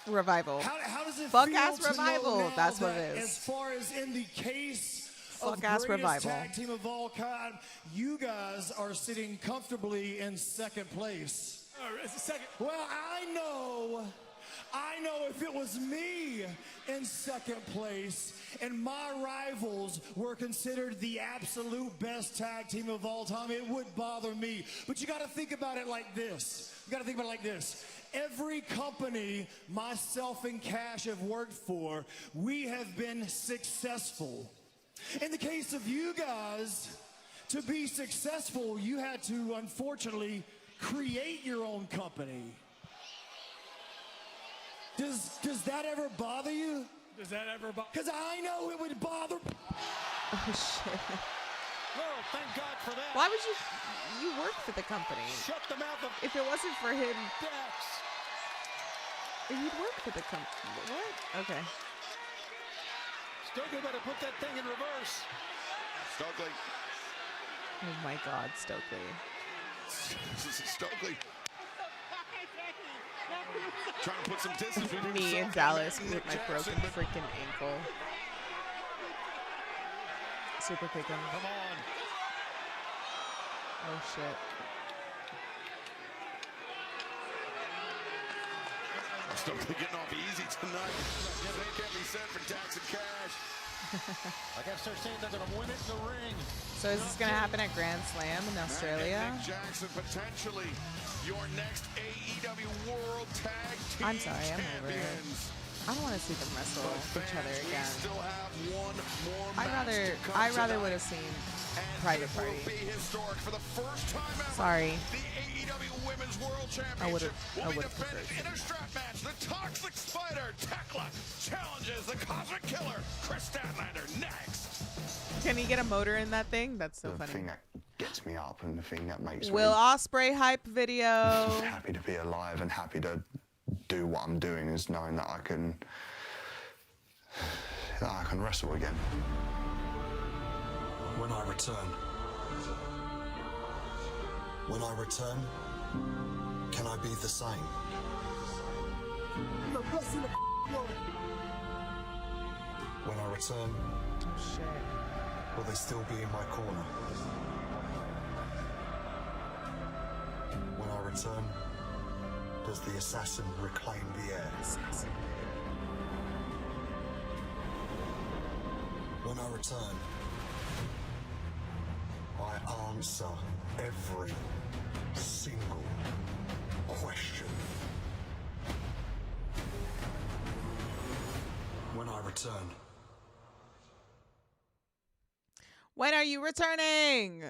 Revival. How does it fuck feel ass to revival? Know That's what that it is. As far as in the case fuck of ass greatest revival tag team of all time, you guys are sitting comfortably in second place. Well, I know if it was me in second place and my rivals were considered the absolute best tag team of all time, it would bother me. But you got to think about it like this. Every company myself and Cash have worked for, we have been successful. In the case of you guys, to be successful, you had to, unfortunately, create your own company. Does that ever bother you? Does that ever bother? Because I know it would bother. Oh shit. Well, thank God for that. Why would you work for the company? Shut the mouth of if it wasn't for him. Dax. He'd work for the company. What? Okay. Stokely better put that thing in reverse. Stokely. Oh my God, Stokely. Stokely. Trying to put some distance between me and Dallas with my broken freaking ankle. Super kicking. Come on. Oh shit. Stokely getting off easy tonight. They can't be said for Dax and Cash. I guess they're saying they're going to win it in the ring. So is this going to happen at Grand Slam in Australia? Nick Jackson potentially your next AEW World Tag Team I'm sorry, I'm over it. I don't want to see them wrestle each other again. Still have one more I'd rather would have seen Private Party. Historic for the first time ever. Sorry. The AEW Women's World Championship I would have defended in a strap match. The Toxic Spider Thekla challenges the Cosmic Killer Kris Statlander next. Can he get a motor in that thing? That's so funny. The thing that gets me up and the thing that makes Will me Ospreay hype video. happy to be alive and happy to do what I'm doing is knowing that I can that I can wrestle again. When I return, can I be the same? When I return, will they still be in my corner? When I return, does the assassin reclaim the air? When I return, I answer every single question. When I return. When are you returning?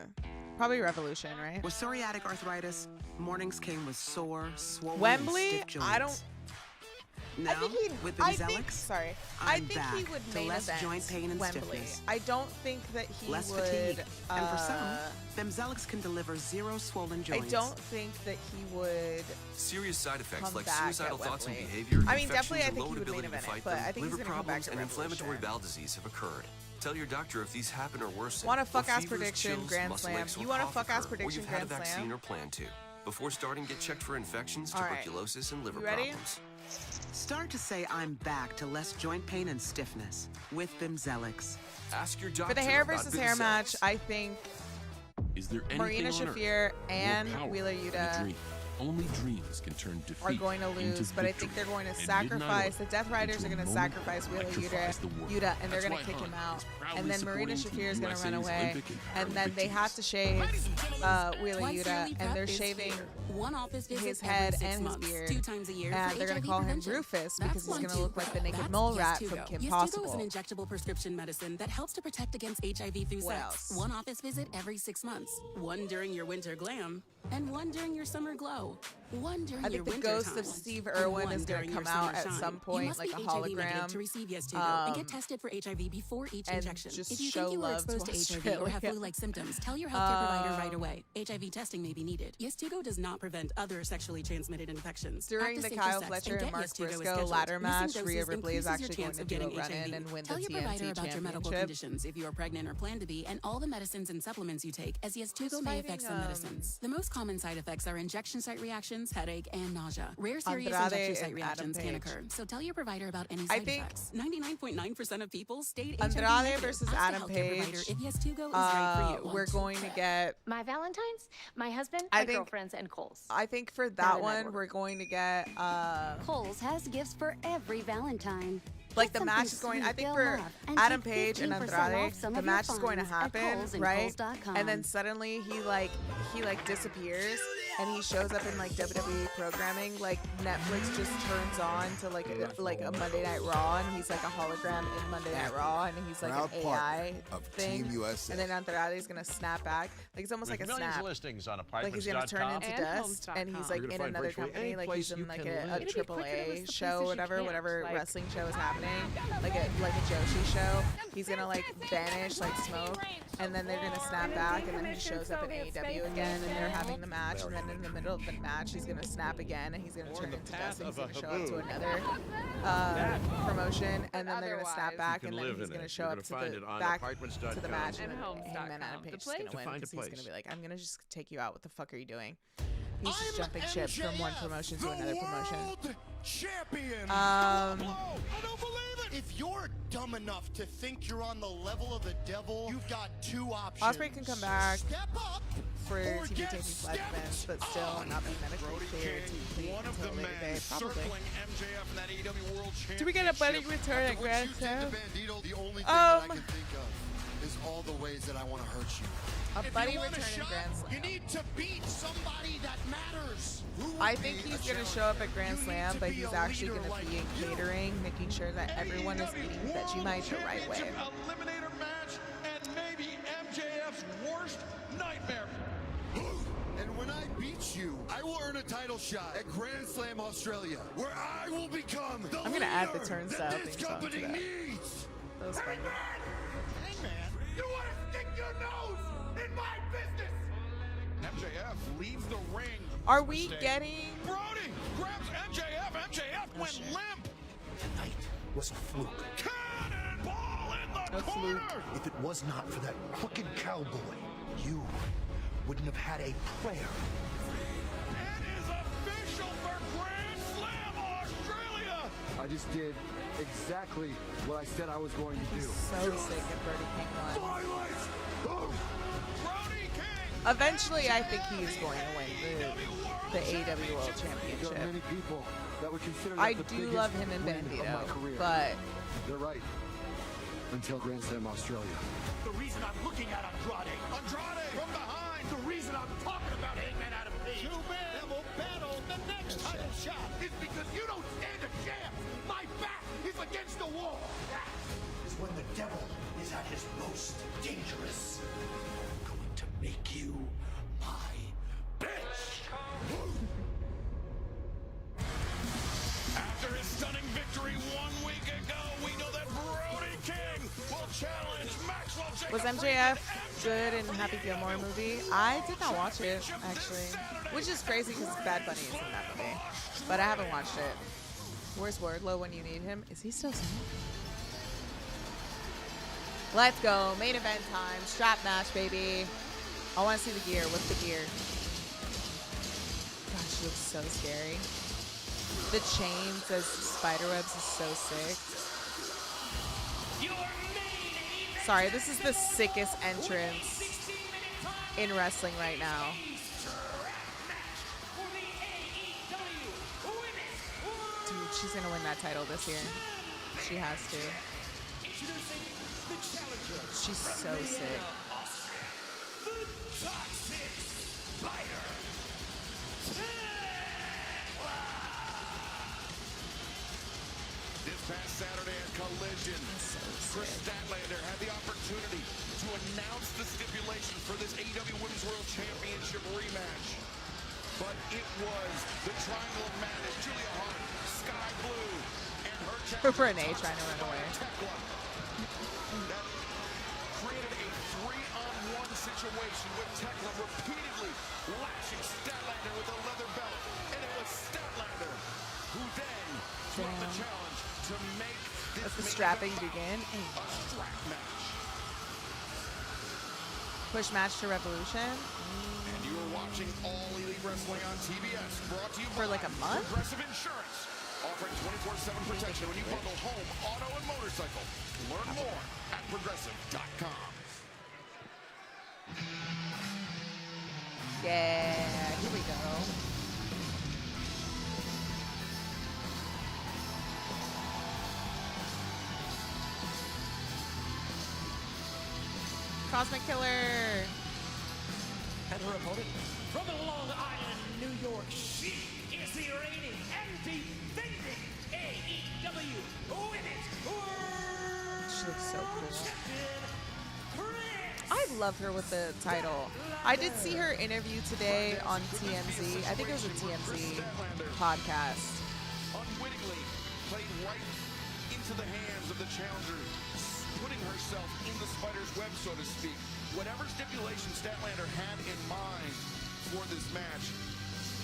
Probably Revolution, right? With psoriatic arthritis, mornings came with sore, swollen, Wembley? and stiff joints. I don't. Now, I think he'd. with I Bimzelix, think. Sorry. I'm I think back he would to main less event joint pain and Wembley. stiffness. I don't think that he Less would. fatigue. And for some, Bimzelix can deliver zero swollen I joints. don't think that he would. Serious side effects come like back suicidal at thoughts and Wembley. behavior, I mean, infections, definitely, I and think low he would main ability to event it, fight but them, I think he's liver gonna come back problems, to and inflammatory Revolution. bowel disease have occurred. Tell your doctor if these happen or worsen. Want a or fuck-ass fevers, prediction chills, Grand muscle Slam? aches, or You want a cough fuck-ass occur, prediction or you've had a Grand vaccine Slam? or plan to. Before starting, get checked for infections, All right. tuberculosis, and liver You ready? problems. Start to say I'm back to less joint pain and stiffness with Bimzelix. Ask your doctor For the hair about versus hair Bimzelix. match, I think Is there anything Marina on earth Shafir and more powerful Wheeler than a Yuta dream? Only dreams can turn defeat are going to into lose, but I victory. think they're going to And sacrifice. Midnight The Death Riders into are a going to moment sacrifice Wheeler electrifies the world. Yuta, and they're That's going why to kick him Han out. is proudly And then Marina supporting Shafir is going to run USA's away. Olympic and And then they Paralympic have to shave Wheeler Twice Yuta, yearly and prep they're is shaving here. One office visit his every head 6 and his months, beard. 2 times a year And for they're going HIV to call him prevention. Rufus That's because he's going to 1-2. look like the naked That's mole rat from Yes2Go. Kim Yes2Go is Possible. an injectable prescription medicine that helps to protect against HIV through What sex. else? One office visit every 6 months. One during your winter glam, and one during your summer glow. One during I your think the winter ghost time, of Steve and Irwin one is going during to come your out summer at shine. some You point, must like be a HIV negative hologram. to receive Yes2Go and get tested for HIV before each and injection. just If you show think you are love to exposed to HIV or have Australia. flu-like symptoms, tell your healthcare provider right away. HIV testing may be needed. Yes2Go does not prevent other sexually transmitted infections. During Act the safe Kyle for sex Fletcher and get Mark Yes2Go as Briscoe scheduled. ladder Missing match, doses Rhea Ripley is increases your actually going chance to of do a getting run-in HIV. and win the Tell your provider TNT about your medical championship. conditions if you are pregnant or plan to be, and all the medicines and supplements you take, as Yes2Go may affect some medicines. The most common side effects are injection site reactions, headache, and nausea. Rare serious Andrade injection site and reactions Adam can Page. occur, so tell your provider about any I side think effects. 99.9% of people stayed Andrade HIV negative. versus Ask a Adam healthcare provider Page. if Yes2Go is right for you. We're going to get. My Valentine's, my husband, I my think- girlfriends, and Cole's. I think for Not that in one, order. we're going to get. Kohl's has gifts for every Valentine. Like Get the match something is going. I sweet think they'll for love and Adam take Page and 15% Andrade, off some the of your match is going to finds at happen, Kohl's and right? Kohl's.com. And then suddenly he disappears and he shows up in like WWE programming. Like Netflix just turns on to like a Monday Night Raw, and he's like a hologram in Monday Night Raw, and he's like Proud an partner AI of thing. Team USA. And then Andrade is gonna snap back. Like it's almost With like a millions snap. of listings on Like he's gonna turn apartments.com into and dust, and he's like You're gonna in find another virtually company, any like place he's you in like can a live. It'd be quicker AAA with the show, places you whatever can't, like- wrestling show is happening, like a Joshi show. He's gonna like vanish like smoke, and then they're gonna snap back, and then he shows up in AEW again, and they're having the match, and then in the middle of the match, he's gonna snap again, and he's gonna turn into dust, and he's gonna show up to another promotion, and then they're gonna snap back, and then he's gonna show up to the back to the match, and then Adam Page is gonna win because he's gonna be like, I'm gonna just take you out. What the fuck are you doing? He's just jumping ship from one promotion to another promotion. Champion. Um, I don't believe it. If you're dumb enough to think you're on the level of the devil, you've got two options. Ospreay can come back Step up for or TV get taping flag stepped events, but still not be medically cleared to compete One of the until later men day, probably. circling MJF in that AEW World Championship. Do we get a buddy return at Grand Slam? The only thing that I can think of is all the ways that I want to hurt you. A If buddy you want return a in shot, Grand Slam. You need to beat somebody that matters. I think he's going to show up at Grand Slam, but he's actually going to be in catering, making sure that everyone is eating Vegemite the right way. Eliminator match and maybe MJF's worst nightmare. And when I beat you, I will earn a title shot at Grand Slam Australia, where I will become the I'm going to add the leader turnstile that theme this song to company that. needs. That was fun. Hey man, you want to stick your nose in my business? MJF leaves the ring. Are we getting... Brody grabs MJF. MJF went limp. Tonight was a fluke. Cannonball corner. If it was not for that crooked cowboy, you wouldn't have had a prayer. It is official for Grand Slam Australia. I just did exactly what I said I was going to do. So sick of Brody King won. Brody King. Eventually, I think he is going to win the AEW World Championship. There are many people that would consider I that the do biggest love him in win of Bandito, my career. but they're right. Until Grand Slam Australia. The reason I'm looking at Andrade From behind. The reason I'm talking about Hangman Adam Page. Two men will battle the next title shot. Is because you don't stand a chance. My back is against the wall. That is when the devil is at his most dangerous. I'm going to make you my bitch. After his stunning victory 1 week ago, we know that Brody King will challenge Maxwell Jacob. was MJF good in Happy Gilmore movie? I did not watch it, actually. Which is crazy because Bad Bunny is in that movie. But I haven't watched it. Where's Wardlow when you need him? Is he still single? Let's go. Main event time. Strap match, baby. I want to see the gear. What's the gear? Gosh, she looks so scary. The chains as spider webs is so sick. Sorry, this is the sickest entrance in wrestling right now. Dude, she's going to win that title this year. She has to. She's so sick. This past Saturday at Collision, Kris Statlander had the opportunity to announce the stipulation for this AEW Women's World Championship rematch. But it was the Triangle of Madness, Julia Hart, Sky Blue, and her challenger, Renee trying to run away. Thekla, that created a 3-on-1 situation with Thekla repeatedly lashing Statlander with a leather belt. And it was Statlander who then took the challenge to make this Let the strapping begin. a strap match. Push match to Revolution. And you are watching All Elite Wrestling on TBS, brought to you For by like a month? Progressive Insurance, offering 24/7 protection when you bundle home, auto, and motorcycle. Learn more at progressive.com. Yeah, here we go. Cosmic Killer. And her opponent from Long Island, New York, she is the reigning and defending AEW Women's World She looks so cool. Champion, Kris. I love her with the title. I did see her interview today on TMZ. I think it was a TMZ podcast. Unwittingly played right into the hands of the challenger, putting herself in the spider's web, so to speak. Whatever stipulation Statlander had in mind for this match,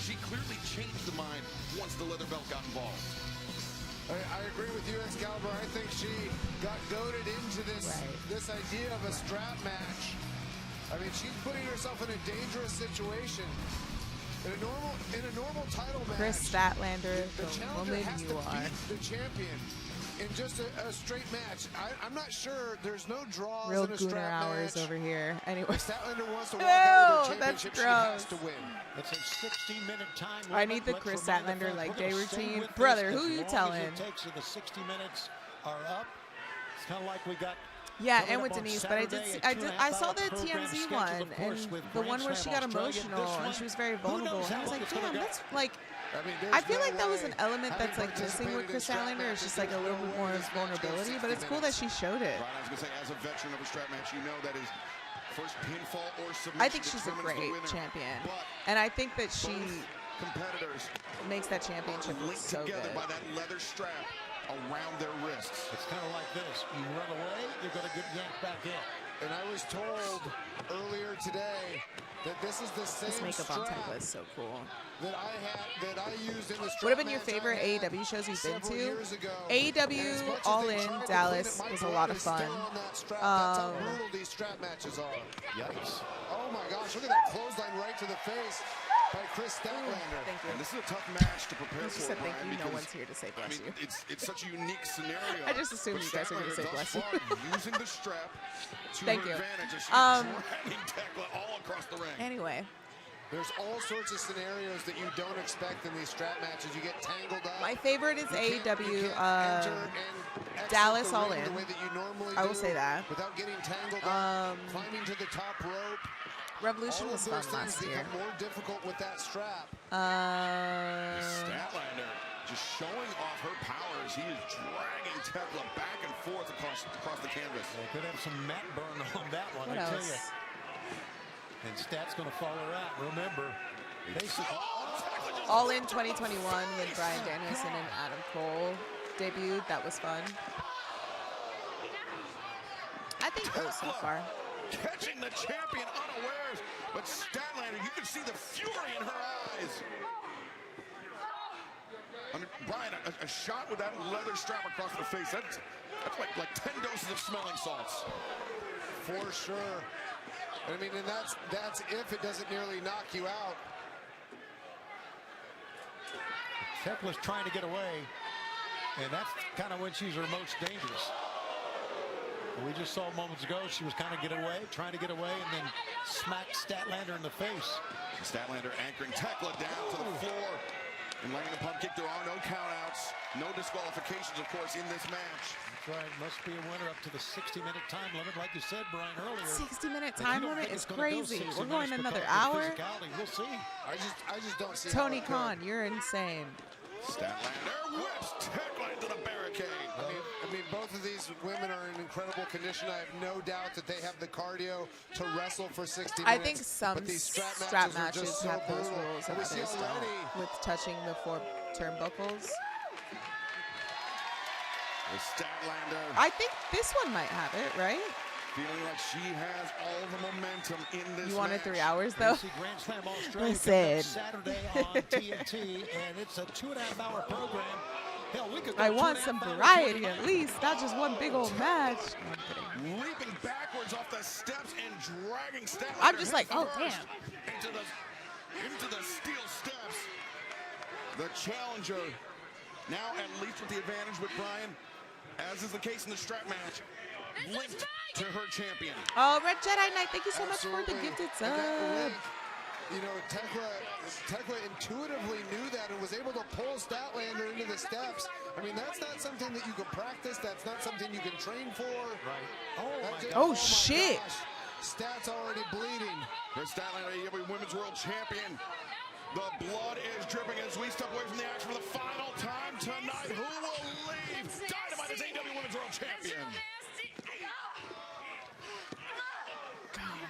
she clearly changed the mind once the leather belt got involved. I agree with you, Excalibur. I think she got goaded into this idea of a strap match. I mean, she's putting herself in a dangerous situation. In a normal title match, Kris Statlander, the the challenger woman has you to are. beat the champion in just a straight match. I'm not sure. There's no draws Real in a Gooner strap hours match. over here. Anyway. If Statlander wants to walk out with Ew, the that's championship, she has gross. to win. It's a 60-minute time I limit. need the Let's Kris remind the Statlander fans, like we're day gonna stay routine. with Brother, this who as you long as telling? it takes, and the 60 minutes are up. It's kind of like we got. Yeah, coming and up with on Denise, but I did Saturday, see, a 2.5 saw hour the program TMZ scheduled, one, of course, and with the Grand one where she Slam got Australia. emotional This and one, she was very who vulnerable. knows And I how was long like, it's gonna damn, go. that's like. I mean, I feel no like that was way an element that's having like missing with participated in Kris strap Statlander. It's matches, just like a there's little no bit more way this match vulnerability, goes but it's 60 cool that minutes. she showed it. Right, I was going to say, as a veteran of a strap match, you know that is first pinfall or submission. I think she's a determines the great winner. champion, But and I think that she competitors makes that championship look linked so together good. by that leather strap around their wrists. It's kind of like this. You run away, you're going to get yanked back in. And I was told earlier today that this is the same This makeup on strap Thekla is so cool. that I used in the strap What have been your match favorite I had AEW shows you've been several to? years ago. AEW And as much as All they In tried to Dallas clean it, was my a lot blood of is still fun. on that strap. That's how brutal these strap matches are. Yikes. Oh my gosh, look at that clothesline right to the face by Kris Statlander. Thank you. And this is a tough match to prepare She for, said thank Brian, you. No because, one's here to say I bless mean, you. it's such a unique scenario. I just assumed But you guys were gonna say Statlander bless you. thus far using the strap to Thank her you. advantage as she's dragging Thekla all across the ring. Anyway. There's all sorts of scenarios that you don't expect in these strap matches. You get tangled up. My favorite is You AEW enter and exit Dallas the All ring In. the way that you normally I will do say that. without getting tangled up, climbing to the top rope. Revolution all was of those fun things last year. become more difficult with that strap. Statlander just showing off her powers. He is dragging Thekla back and forth across the canvas. Could have some mat burn on that one, What I tell else? you. And Stat's going to follow her out. Remember, All In 2021 when Bryan Danielson and Adam Cole debuted. That was fun. I think those so far. Catching the champion unawares, but Statlander, you can see the fury in her eyes. I mean, Brian, a shot with that leather strap across the face, that's like 10 doses of smelling salts. For sure. I mean, and that's if it doesn't nearly knock you out. Thekla's trying to get away, and that's kind of when she's her most dangerous. And we just saw moments ago she was kind of trying to get away, and then smacked Statlander in the face. Statlander anchoring Thekla down to the floor and laying the pump kick. There are no countouts, no disqualifications, of course, in this match. That's right. Must be a winner up to the 60-minute time limit, like you said, Brian, earlier. 60-minute But you time don't limit think is it's gonna go crazy. 60 We're going minutes another because of the hour. physicality. We'll see. I just don't see Tony how it Khan, could. you're insane. Statlander whips Thekla into the barricade. I mean, both of these women are in incredible condition. I have no doubt that they have the cardio to wrestle for 60 minutes. I think some but these strap are matches just so have those brutal. rules and we see others already. don't. With touching the 4 turnbuckles. With Statlander. I think this one might have it, right? Feeling like she has all the momentum in this You wanted match. 3 hours, though? Grand Slam Australia Listen. Saturday on TNT, and it's a 2.5-hour program. Hell, we could go I want 2.5 some hours variety with at least, not just one big old match. No, I'm kidding. Leaping backwards off the steps and dragging Statlander. I'm just like, head oh, first damn. Into the steel steps. The challenger now at least with the advantage with Brian, as is the case in the strap match, linked to her champion. Oh, Red Jedi Knight, thank you so much for the Absolutely. gifted And that sub. link, you know, Thekla intuitively knew that and was able to pull Statlander into the steps. I mean, that's not something that you can practice. That's not something you can train for. Right. Oh, shit. Gosh. Stat's already bleeding. For Statlander, AEW Women's World Champion. The blood is dripping as we step away from the action for the final time tonight. Who will leave Dynamite as AEW Women's World Champion?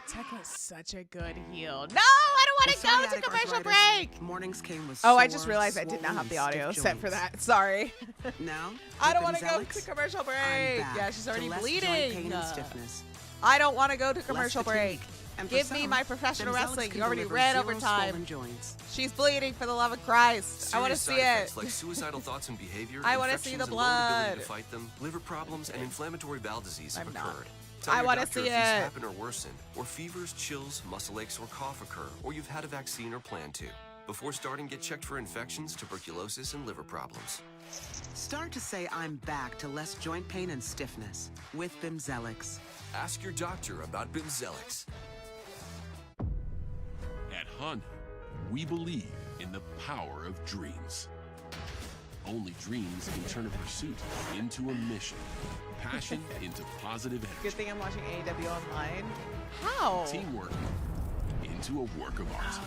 Tekla's such a good heel. No, I don't want to go to commercial break. Mornings came with Oh, I just sore, realized I did not swollen, have the and audio stiff set for joints. that. Sorry. Now, I don't with want to go Embzelix, to commercial I'm break. back Yeah, she's to already less joint bleeding. pain and stiffness. I don't want to go to Less commercial fatigue. break. And for Give me some, my professional Embzelix wrestling. can You already deliver ran 0 overtime. swollen joints. She's bleeding, for the love of Christ. I want to Serious see side it. effects like suicidal thoughts and behavior, I wanna see infections the and low ability blood. to fight them, liver problems, and inflammatory bowel disease have I'm not. occurred. Tell I your wanna doctor see if these it. happen or worsen, or fevers, chills, muscle aches, or cough occur, or you've had a vaccine or plan to. Before starting, get checked for infections, tuberculosis, and liver problems. Start to say I'm back to less joint pain and stiffness with Embzelix. Ask your doctor about Embzelix. At Hunt, we believe in the power of dreams. Only dreams can turn a pursuit into a mission, passion into positive Good energy, thing I'm watching AEW online. How? teamwork into a work of art.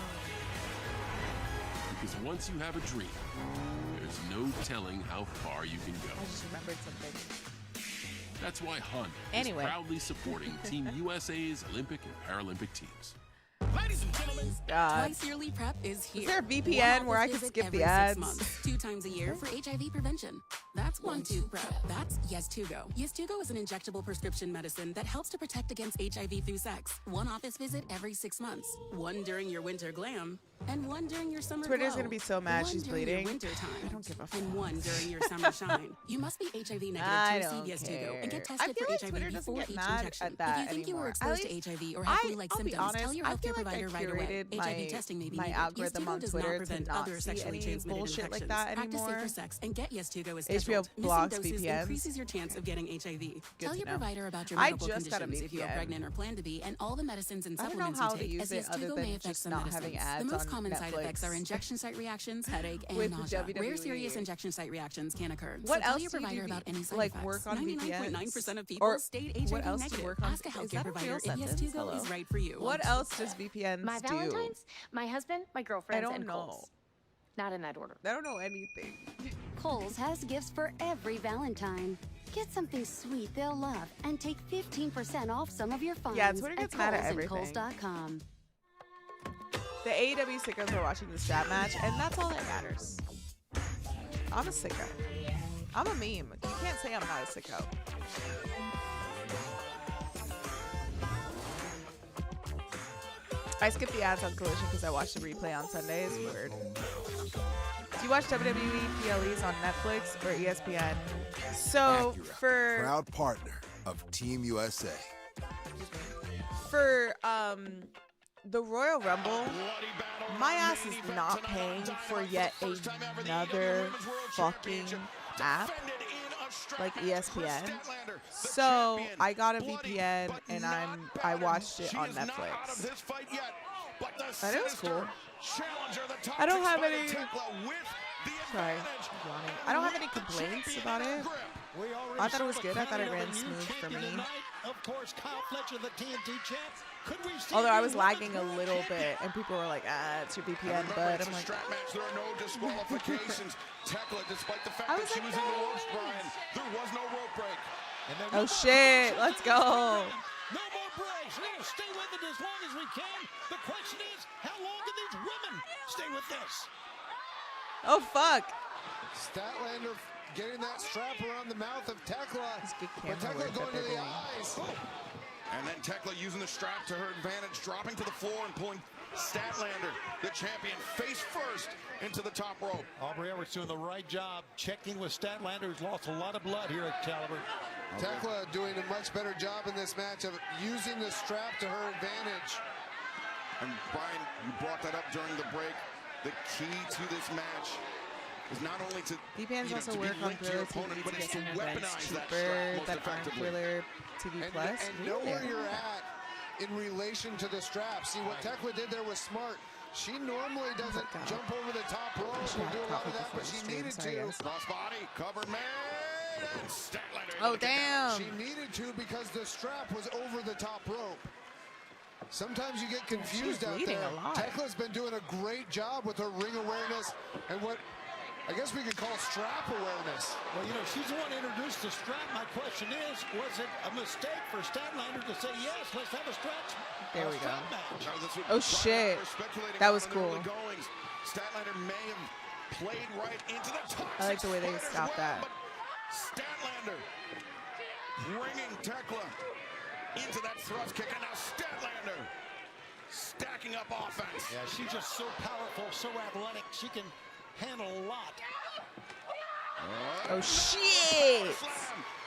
Because once you have a dream, there's no telling how far you can go. I just remembered something. That's why Hunt Anyway. is proudly supporting Team USA's Olympic and Paralympic teams. God. Twice yearly prep is here. Is there a VPN where I can skip the ads? 6 months, 2 times a year for HIV prevention. That's 1-2 prep. That's Yes2Go. Yes2Go is an injectable prescription medicine that helps to protect against HIV through sex. 1 office visit every 6 months. 1 during your winter glam. And 1 during your summer Twitter's glow. gonna be so mad 1 she's during bleeding. Your winter time. I don't give a fuck. And 1 during your summer shine. You must be HIV negative I to don't receive Yes2Go and get care. tested I feel for like HIV Twitter doesn't before get each mad injection. at that If you think you were anymore. exposed At to least HIV or have flu-like I'll be symptoms, honest, tell your I healthcare feel like provider I right away. curated HIV testing may be my needed. algorithm Yes2Go on does Twitter not to prevent not other see sexually any transmitted bullshit infections. like that Practice anymore. safer sex and get Yes2Go as HBO scheduled. blocks Missing doses VPNs. increases your chance of getting HIV. Good Tell to your know. provider about your I medical just got a conditions if you are VPN. pregnant or plan to be, and all the medicines and I don't know supplements how you to take, use as it other Yes2Go than may affect just some not medicines. having ads The most on common side effects are Netflix. injection site reactions, headache, and With nausea. Rare WWE. serious injection site reactions can occur. What so else tell your do you provider do? about any side Like effects. work on 99.9% of VPNs? people Or stayed HIV what else do negative. you work on? Ask a Is healthcare that a provider real if sentence? Yes2Go Hello? is right for you. What else does VPNs My do? Valentine's, my husband, my girlfriends, I don't and know. Coles. Not in that order. I don't know anything. Kohl's has gifts for every Valentine. Get something sweet they'll love and take 15% off some of your finds Yeah, Twitter gets mad at Kohl's and everything. Kohl's.com. The AEW sickos are watching the strap match, and that's all that matters. I'm a sicko. I'm a meme. You can't say I'm not a sicko. I skipped the ads on Collision because I watched the replay on Sundays. Weird. Do you watch WWE PLEs on Netflix or ESPN? So Acura, for proud partner of Team USA. for the Royal Rumble, my ass is not paying for yet another fucking app like ESPN. So I got a VPN and I watched it on Netflix. And it was cool. I don't have any. Sorry, I'm yawning. I don't have any complaints about it. I thought it was good. I thought it ran smooth for me. Of course, Kyle Fletcher, the TNT champ. Could we see Although I was lagging a little bit, and people were like, it's your VPN, but I'm like, there are no disqualifications. Thekla, despite the fact I that was she like, was in the ropes, Brian, there was no rope break. oh shit, let's go. No more breaks. We're going to stay with it as long as we can. The question is, how long can these women stay with this? Oh fuck. Statlander getting that strap around the mouth of Thekla. But camera Thekla work going that to they're the doing. eyes. And then Thekla using the strap to her advantage, dropping to the floor and pulling Statlander, the champion, face first into the top rope. Aubrey Edwards doing the right job, checking with Statlander, who's lost a lot of blood here at Caliber. Thekla doing a much better job in this match of using the strap to her advantage. And Brian, you brought that up during the break. The key to this match is not only to VPNs also to be work on linked to your Thriller opponent, TV but to it's get to some events weaponize that cheaper strap most that aren't effectively. Thriller TV Plus. And know where you're at in relation to the strap. See, what Thekla did there was smart. She normally doesn't jump over the top rope or do a lot of that, but she needed to. Crossbody, cover man, and Statlander. Oh, damn. She needed to because the strap was over the top rope. Sometimes you get confused out bleeding there. a lot. Tekla's been doing a great job with her ring awareness and what I guess we could call strap awareness. Well, you know, she's the one who introduced the strap. My question is, was it a mistake for Statlander to say, yes, let's have a stretch? There we go. Match? Oh shit. That was cool. Statlander may have played right into the top. I like the way they stopped that. Statlander bringing Thekla into that thrust kick, and now Statlander stacking up offense. Yeah, she's just so powerful, so athletic. She can handle a lot. Oh shit.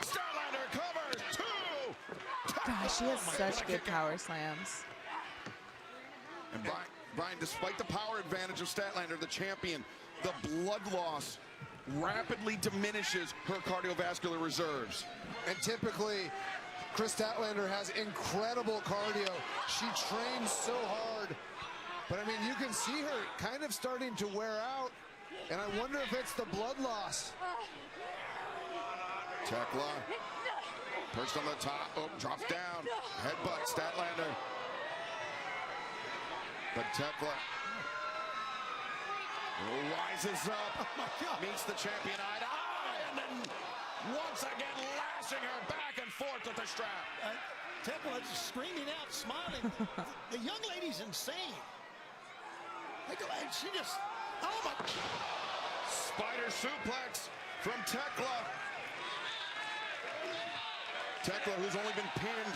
Statlander covers two. Gosh, she has such good power slams. And Brian, despite the power advantage of Statlander, the champion, the blood loss rapidly diminishes her cardiovascular reserves. And typically, Kris Statlander has incredible cardio. She trains so hard. But I mean, you can see her kind of starting to wear out. And I wonder if it's the blood loss. Thekla perched on the top. Oh, drops down. Headbutt Statlander. But Thekla rises up, meets the champion eye to eye, and then once again lashing her back and forth with the strap. Thekla just screaming out, smiling. The young lady's insane. And she just, oh my. Spider suplex from Thekla. Thekla, who's only been pinned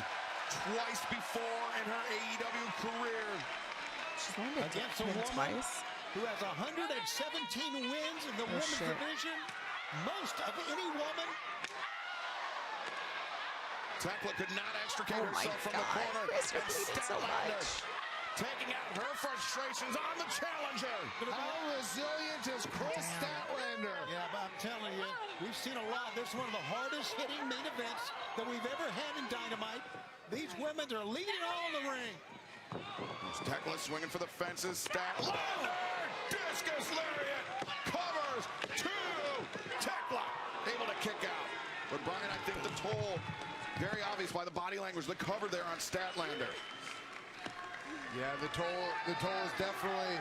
twice before in her AEW career. She's only been Against a pinned woman twice. who has 117 wins in the women's division. Most of any woman. Thekla could not extricate herself from the corner. Kris, you're bleeding so much. Taking out her frustrations on the challenger. How resilient is Kris Statlander? Yeah, but I'm telling you, we've seen a lot. This is one of the hardest hitting main events that we've ever had in Dynamite. These women are leading all in the ring. Thekla swinging for the fences. Statlander, discus lariat, covers, 2. Thekla able to kick out. But Brian, I think the toll, very obvious by the body language, the cover there on Statlander. Yeah, the toll is definitely,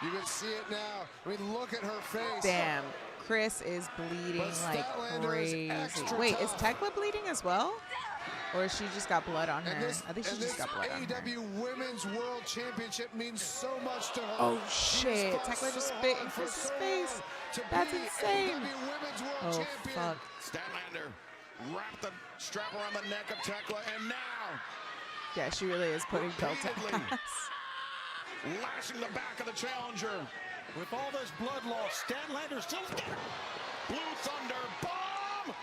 you can see it now. I mean, look at her face. Damn, Kris is bleeding like crazy. Wait, is Thekla bleeding as well? Or she just got blood on her? I think she just got blood on her. AEW Women's World Championship means so much to her. Oh shit, Thekla just spit in Kris's face. That's insane. Oh fuck. Statlander wrapped the strap around the neck of Thekla, and now yeah, she really is putting belt ass. lashing the back of the challenger. With all this blood loss, Statlander still there. Blue Thunder bomb.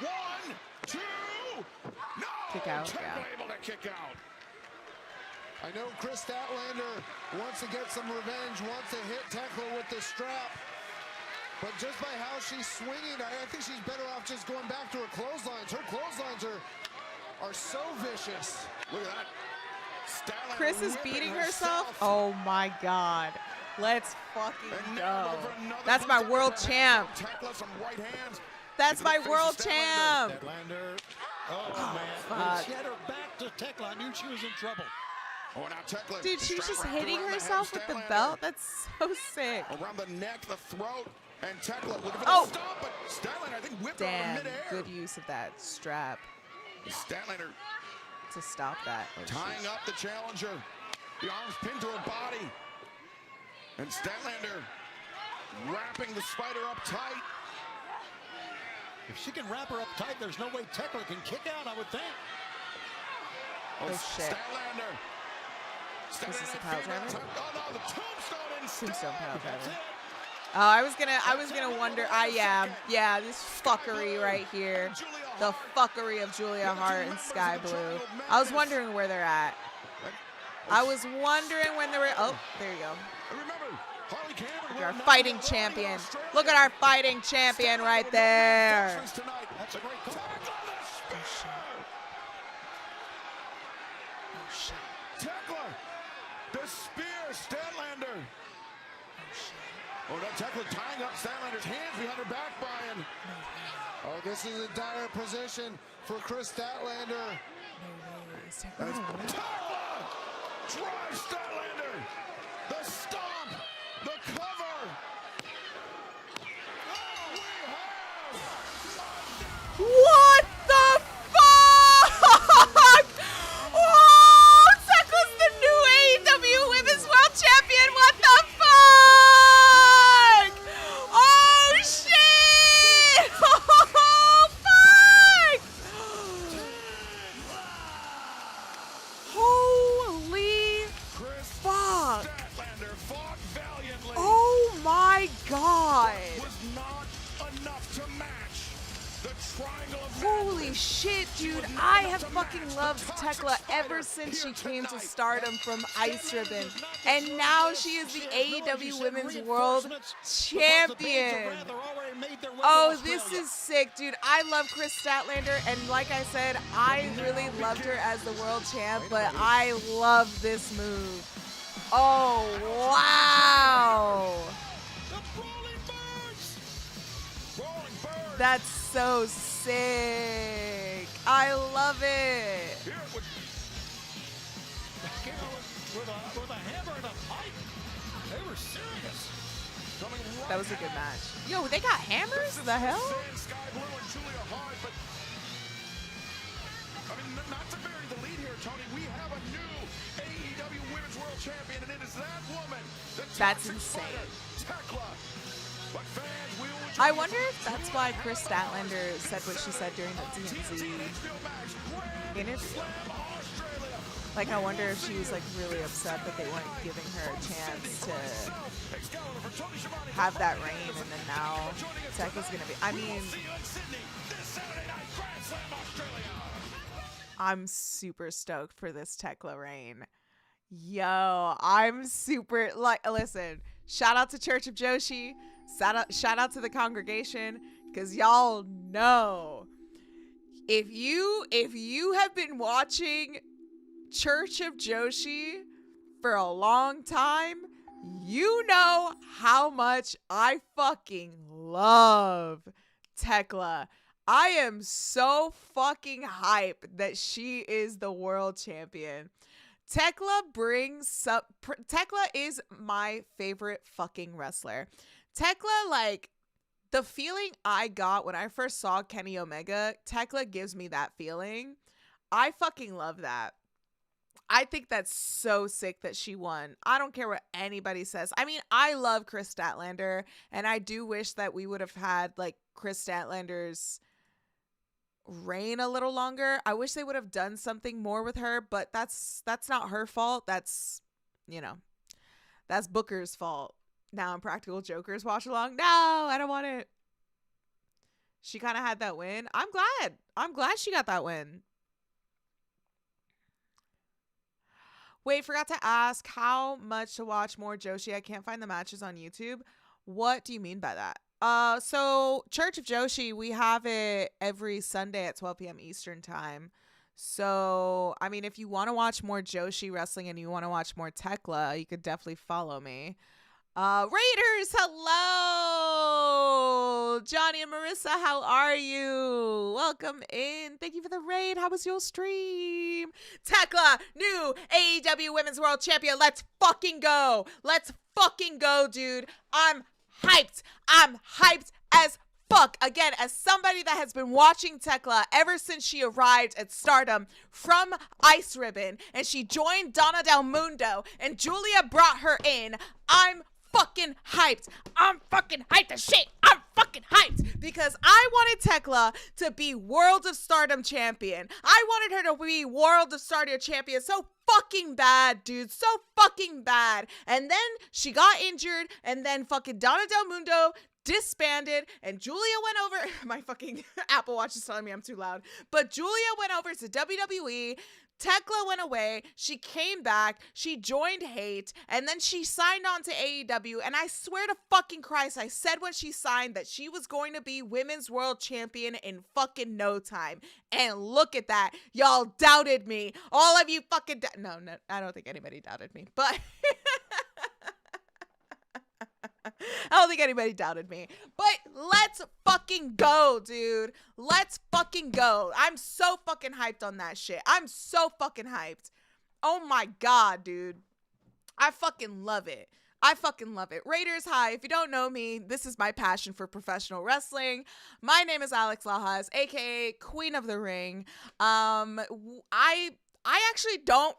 1, 2. No. Kick out. Thekla Yeah. able to kick out. I know Kris Statlander wants to get some revenge, wants to hit Thekla with the strap. But just by how she's swinging, I think she's better off just going back to her clotheslines. Her clotheslines are so vicious. Look at that. Statlander Kris is beating herself? Oh my god. Let's fucking go. That's my world champ. Thekla, some right hands. That's my world champ. Statlander. Oh, man. Fuck. She had her back to Thekla. I knew she was in trouble. Oh, now Thekla. Dude, she's just hitting around the herself head with of the Statlander. belt. That's so sick. Around the neck, the throat, and Thekla looking for Oh. the stop, but Statlander, I think, whipped her Damn, in midair. good use of that strap Statlander to stop that. Oh, tying up the challenger. The arms pinned to her body. And Statlander wrapping the spider up tight. If she can wrap her up tight, there's no way Thekla can kick out, I would think. Oh, shit. Statlander. This is a pile driver? Oh, no, the tombstone instead. Tombstone pile driver. Oh, I was gonna wonder. Yeah, this fuckery right here, the fuckery of Julia Hart and Sky Blue. I was wondering where they're at. I was wondering when they were. Oh, there you go. Look at our fighting champion. Look at our fighting champion right there. That's a great call. Oh shit. Thekla, the spear, Statlander. Oh, no, Thekla tying up Statlander's hands behind her back, Brian. Oh, this is a dire position for Kris Statlander. Thekla drives Statlander. The stomp, the cover. Oh, we have. What the fuck? Oh, Thekla's the new AEW Women's World Champion. What the fuck? Oh shit! Oh fuck! Holy fuck! Statlander fought valiantly. Oh my god! Was not enough to match the triangle of Holy shit, dude. I have fucking loved Thekla ever since she came to Stardom from Ice Ribbon. And now she is the AEW Women's World Champion. Oh, this is sick, dude. I love Kris Statlander, and like I said, I really loved her as the world champ, but I love this move. Oh, wow. That's so sick. I love it. With a hammer and a pipe. They were serious. That was a good match. Yo, they got hammers? The hell? I mean, not to bury the lead here, Tony. We have a new AEW Women's World Champion, and it is that woman, the That's Toxic insane. Spider, Thekla. But fans, we will I wonder if that's why Kris Statlander said what she said during the DMZ interview. Like, I wonder if she was, like, really upset that they weren't giving her a chance to have that reign, and then now Thekla's gonna be. I mean, I'm super stoked for this Thekla reign. Yo, I'm super, like, listen, shout out to Church of Joshi, shout out to the congregation, because y'all know, if you have been watching Church of Joshi for a long time, you know how much I fucking love Thekla. I am so fucking hype that she is the world champion. Thekla is my favorite fucking wrestler. Thekla, like, the feeling I got when I first saw Kenny Omega, Thekla gives me that feeling. I fucking love that. I think that's so sick that she won. I don't care what anybody says. I mean, I love Kris Statlander, and I do wish that we would have had, like, Kris Statlander's reign a little longer. I wish they would have done something more with her, but that's not her fault. That's, you know, that's Booker's fault. Now Impractical Jokers watch along. No, I don't want it. She kind of had that win. I'm glad she got that win. Wait, forgot to ask how much to watch more Joshi. I can't find the matches on YouTube. What do you mean by that? So Church of Joshi, we have it every Sunday at 12 p.m. Eastern time. So, I mean, if you want to watch more Joshi wrestling and you want to watch more Thekla, you could definitely follow me. Raiders, hello! Johnny and Marissa, how are you? Welcome in. Thank you for the raid. How was your stream? Thekla, new AEW Women's World Champion. Let's fucking go. Let's fucking go, dude. I'm hyped. I'm hyped as fuck. Again, as somebody that has been watching Thekla ever since she arrived at Stardom from Ice Ribbon and she joined Donna Del Mundo and Julia brought her in, I'm fucking hyped. I'm fucking hyped as shit. I'm fucking hyped because I wanted Thekla to be World of Stardom champion. I wanted her to be World of Stardom champion so fucking bad, dude. So fucking bad. And then she got injured and then fucking Donna Del Mundo disbanded and Julia went over. My fucking Apple Watch is telling me I'm too loud. But Julia went over to WWE. Thekla went away, she came back, she joined Hate, and then she signed on to AEW, and I swear to fucking Christ, I said when she signed that she was going to be Women's World Champion in fucking no time. And look at that. Y'all doubted me. All of you fucking no, I don't think anybody doubted me, but I don't think anybody doubted me. But let's fucking go, dude. Let's fucking go. I'm so fucking hyped on that shit. I'm so fucking hyped. Oh my God, dude. I fucking love it. I fucking love it. Raiders, hi. If you don't know me, this is my passion for professional wrestling. My name is Alex Lajas, aka Queen of the Ring. I actually don't.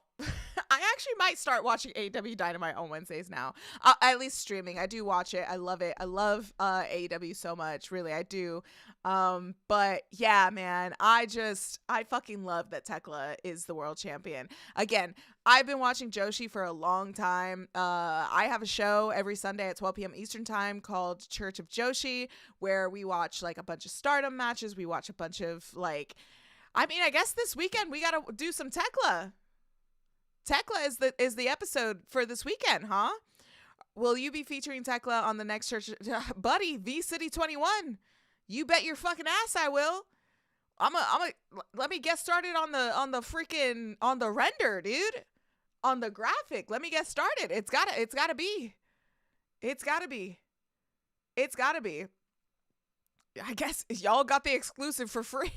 I actually might start watching AEW Dynamite on Wednesdays now. At least streaming. I do watch it. I love it. I love AEW so much. Really, I do. But yeah, man, I fucking love that Thekla is the world champion. Again, I've been watching Joshi for a long time. I have a show every Sunday at 12 p.m. Eastern time called Church of Joshi, where we watch like a bunch of Stardom matches. We watch a bunch of like, I mean, I guess this weekend we got to do some Thekla. Thekla is the episode for this weekend, huh? Will you be featuring Thekla on the next Church? Buddy, V-City 21. You bet your fucking ass I will. Let me get started on the render, dude. On the graphic. Let me get started. It's gotta be. I guess y'all got the exclusive for free.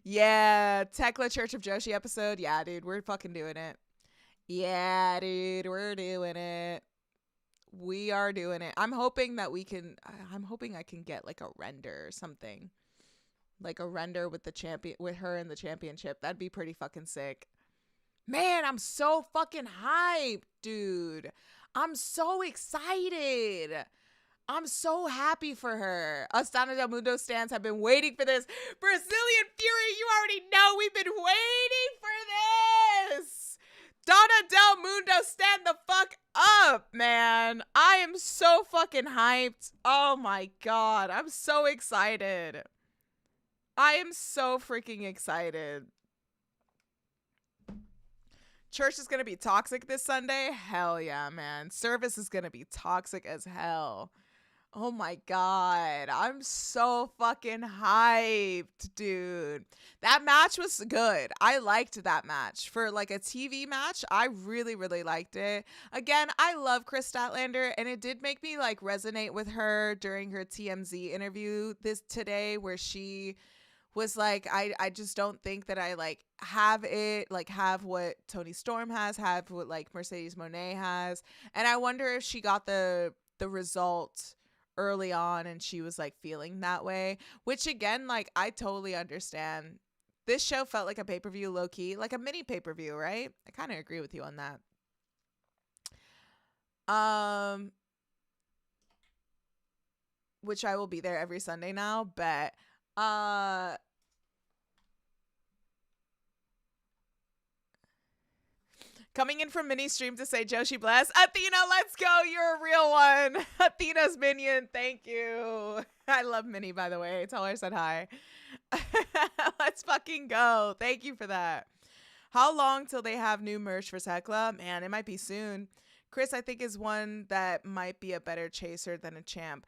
Yeah, Thekla Church of Joshi episode. Yeah, dude, we're fucking doing it. Yeah, dude, we're doing it. We are doing it. I'm hoping I can get like a render or something. like a render with the champion, with her in the championship. That'd be pretty fucking sick. Man, I'm so fucking hyped, dude. I'm so excited. I'm so happy for her. Us Donna Del Mundo stands have been waiting for this. Brazilian Fury, you already know we've been waiting for this. Donna Del Mundo, stand the fuck up, man. I am so fucking hyped. Oh my God. I'm so excited. I am so freaking excited. Church is going to be toxic this Sunday. Hell yeah, man. Service is going to be toxic as hell. Oh my God. I'm so fucking hyped, dude. That match was good. I liked that match. For like a TV match, I really, really liked it. Again, I love Kris Statlander, and it did make me like resonate with her during her TMZ interview today, where she was like, I just don't think that I like have what Toni Storm has, have what like Mercedes Moné has. And I wonder if she got the result early on and she was like feeling that way, which again, like I totally understand. This show felt like a pay-per-view low key, like a mini pay-per-view, right? I kind of agree with you on that. Which I will be there every Sunday now, but coming in from mini stream to say Joshi bless. Athena, let's go. You're a real one. Athena's minion. Thank you. I love Minnie, by the way. Tell her I said hi. Let's fucking go. Thank you for that. How long till they have new merch for Thekla? Man, it might be soon. Kris, I think, is one that might be a better chaser than a champ.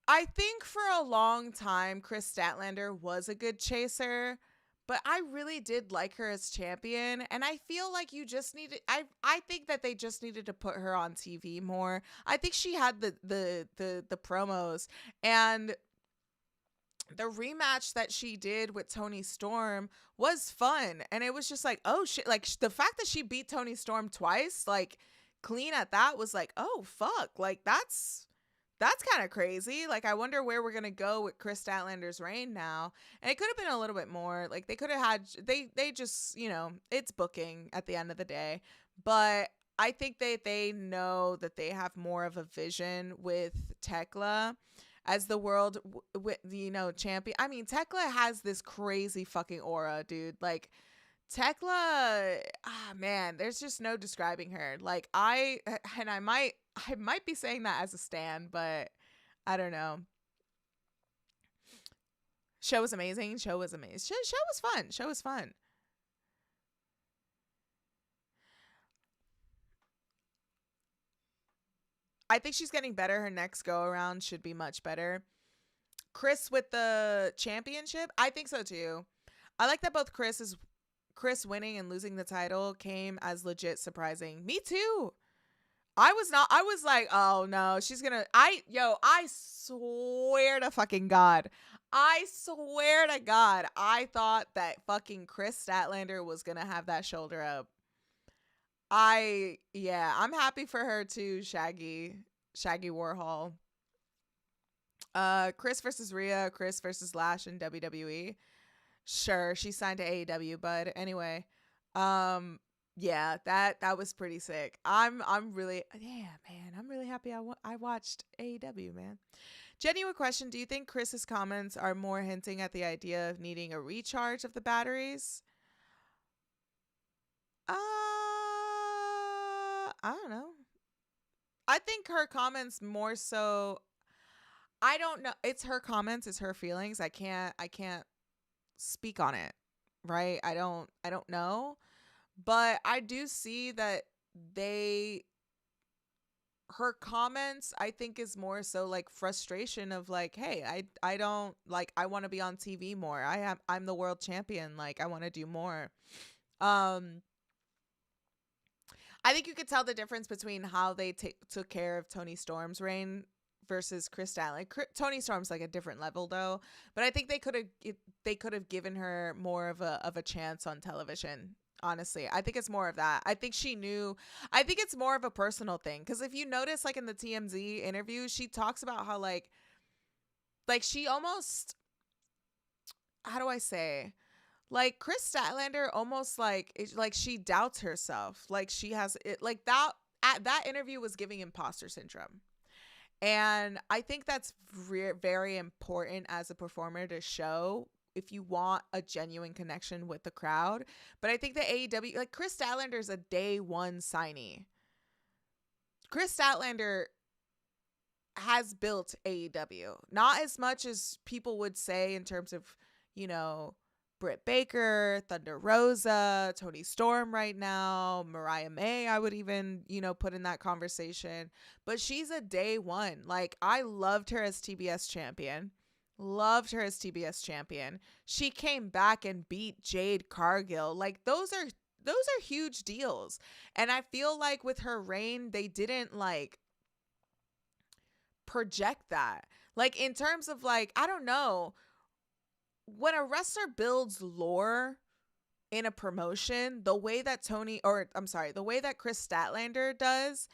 I think for a long time, Kris Statlander was a good chaser, but I really did like her as champion, and I feel like you just needed. I think that they just needed to put her on TV more. I think she had the promos, and the rematch that she did with Toni Storm was fun, and it was just like, oh shit, like the fact that she beat Toni Storm twice, like clean at that, was like, oh fuck, like that's kind of crazy. Like, I wonder where we're gonna go with Kris Statlander's reign now. And it could have been a little bit more. Like, they could have had, they just, you know, it's booking at the end of the day. But I think they know that they have more of a vision with Thekla as the world, you know, champion. I mean, Thekla has this crazy fucking aura, dude. Like, Thekla, man, there's just no describing her. Like, I might be saying that as a stan, but I don't know. Show was amazing. Show was fun. Show was fun. I think she's getting better. Her next go around should be much better. Kris with the championship, I think so too. I like that both Kris winning and losing the title came as legit surprising. Me too. I was like, oh no, she's gonna, I swear to fucking God. I swear to God, I thought that fucking Kris Statlander was gonna have that shoulder up. I'm happy for her too, Shaggy Warhol. Kris versus Rhea, Kris versus Lash in WWE. Sure, she signed to AEW, but anyway, yeah, that was pretty sick. I'm really happy I watched AEW, man. Genuine question, do you think Kris's comments are more hinting at the idea of needing a recharge of the batteries? I don't know. I think her comments more so, I don't know. It's her comments, it's her feelings. I can't speak on it, right? I don't know. But I do see that her comments, I think, is more so like frustration of like, hey, I don't like, I want to be on TV more. I'm the world champion. Like, I want to do more. I think you could tell the difference between how they took care of Toni Storm's reign versus Kris Statlander. Toni Storm's like a different level though, but I think they could have given her more of a chance on television. Honestly, I think it's more of that. I think she knew. I think it's more of a personal thing, because if you notice, like in the TMZ interview, she talks about how like she almost, how do I say? Like Kris Statlander almost like she doubts herself. Like she has it like that interview was giving imposter syndrome. And I think that's very important as a performer to show if you want a genuine connection with the crowd. But I think the AEW, like Kris Statlander is a day one signee. Kris Statlander has built AEW. Not as much as people would say in terms of, you know, Britt Baker, Thunder Rosa, Toni Storm right now, Mariah May, I would even, you know, put in that conversation. But she's a day one. Like, I loved her as TBS champion. Loved her as TBS champion. She came back and beat Jade Cargill. Like, those are huge deals. And I feel like with her reign, they didn't, like, project that. Like, in terms of, like, I don't know, when a wrestler builds lore in a promotion, the way that Kris Statlander does,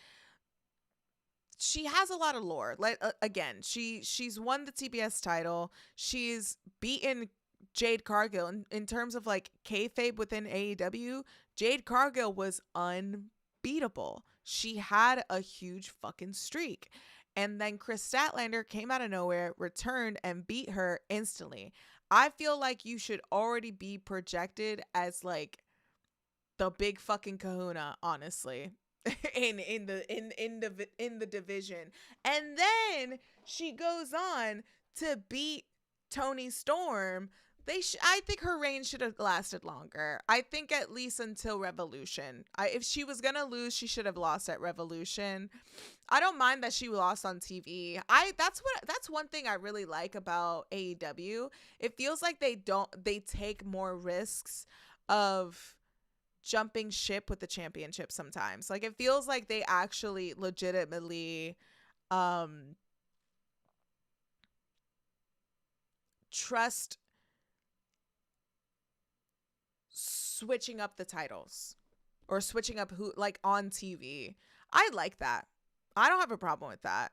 she has a lot of lore. Like, again, she's won the TBS title. She's beaten Jade Cargill. In terms of like kayfabe within AEW, Jade Cargill was unbeatable. She had a huge fucking streak. And then Kris Statlander came out of nowhere, returned, and beat her instantly. I feel like you should already be projected as like the big fucking kahuna, honestly, in the division. And then she goes on to beat Toni Storm. I think her reign should have lasted longer. I think at least until Revolution. If she was gonna lose, she should have lost at Revolution. I don't mind that she lost on TV. That's one thing I really like about AEW. It feels like they take more risks of jumping ship with the championship sometimes. Like, it feels like they actually legitimately trust switching up the titles or switching up who, like, on TV. I like that. I don't have a problem with that.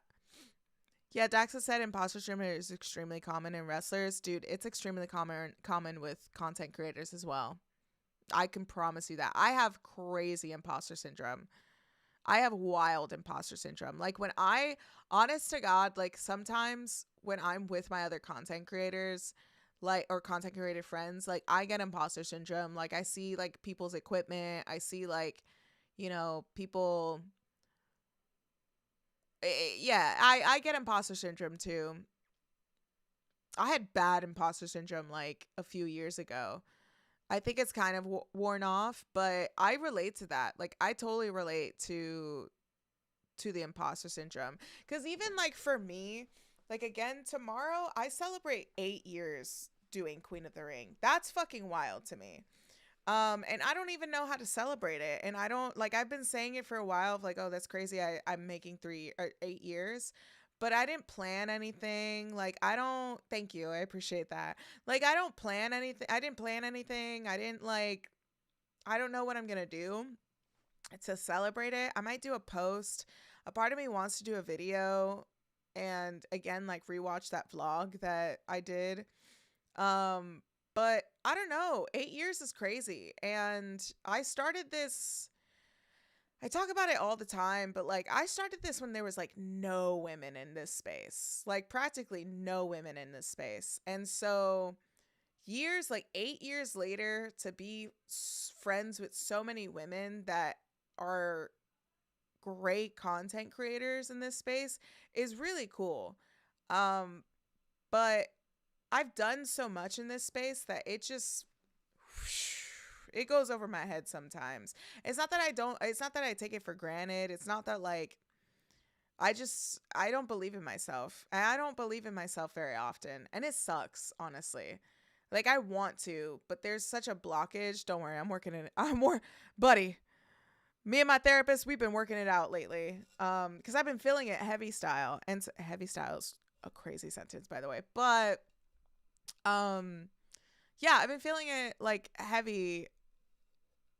Yeah, Daxa said imposter syndrome is extremely common in wrestlers. Dude, it's extremely common with content creators as well. I can promise you that. I have crazy imposter syndrome. I have wild imposter syndrome. Like, when honest to God, like, sometimes when I'm with my other content creators, like, or content creator friends, like, I get imposter syndrome. Like, I see like people's equipment. I see like, you know, people. Yeah, I get imposter syndrome too. I had bad imposter syndrome like a few years ago. I think it's kind of worn off, but I relate to that. Like, I totally relate to the imposter syndrome. Because even like for me, like, again, tomorrow I celebrate 8 years doing Queen of the Ring. That's fucking wild to me. And I don't even know how to celebrate it. And I don't, like, I've been saying it for a while of like, oh, that's crazy. I'm making 8 years, but I didn't plan anything. Like, thank you. I appreciate that. Like, I don't plan anything. I didn't plan anything. I don't know what I'm going to do to celebrate it. I might do a post. A part of me wants to do a video and again, like, rewatch that vlog that I did. But I don't know. 8 years is crazy. And I started this, I talk about it all the time, but like, I started this when there was like no women in this space, like practically no women in this space. And so years, like 8 years later, to be friends with so many women that are great content creators in this space is really cool. But I've done so much in this space that it goes over my head sometimes. It's not that I take it for granted. It's not that like, I don't believe in myself. And I don't believe in myself very often. And it sucks, honestly. Like, I want to, but there's such a blockage. Don't worry, I'm working it. Buddy. Me and my therapist, we've been working it out lately. Because I've been feeling it heavy style. And heavy style is a crazy sentence, by the way. But yeah, I've been feeling it like heavy,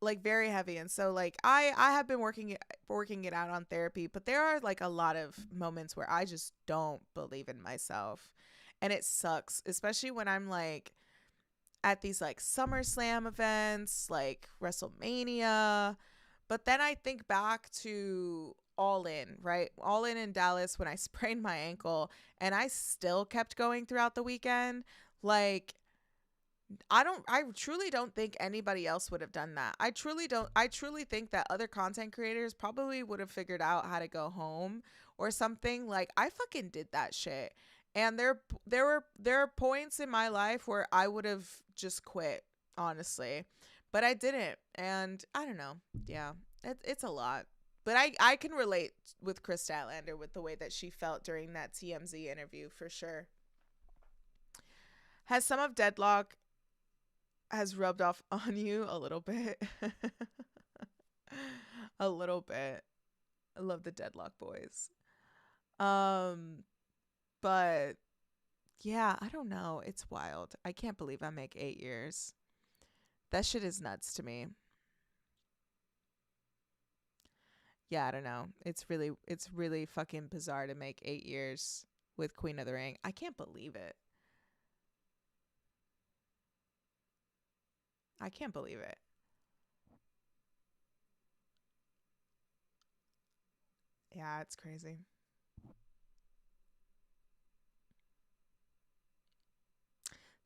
like very heavy. And so like I have been working it out on therapy, but there are like a lot of moments where I just don't believe in myself. And it sucks, especially when I'm like at these like SummerSlam events, like WrestleMania. But then I think back to All In, right? All In Dallas when I sprained my ankle and I still kept going throughout the weekend. Like, I truly don't think anybody else would have done that. I truly think that other content creators probably would have figured out how to go home or something. Like, I fucking did that shit. And there are points in my life where I would have just quit, honestly. But I didn't. And I don't know. Yeah, it's a lot. But I can relate with Kris Statlander with the way that she felt during that TMZ interview for sure. Has some of Deadlock has rubbed off on you a little bit? A little bit. I love the Deadlock boys. But yeah, I don't know. It's wild. I can't believe I make 8 years. That shit is nuts to me. Yeah, I don't know. It's really fucking bizarre to make 8 years with Queen of the Ring. I can't believe it. I can't believe it. Yeah, it's crazy.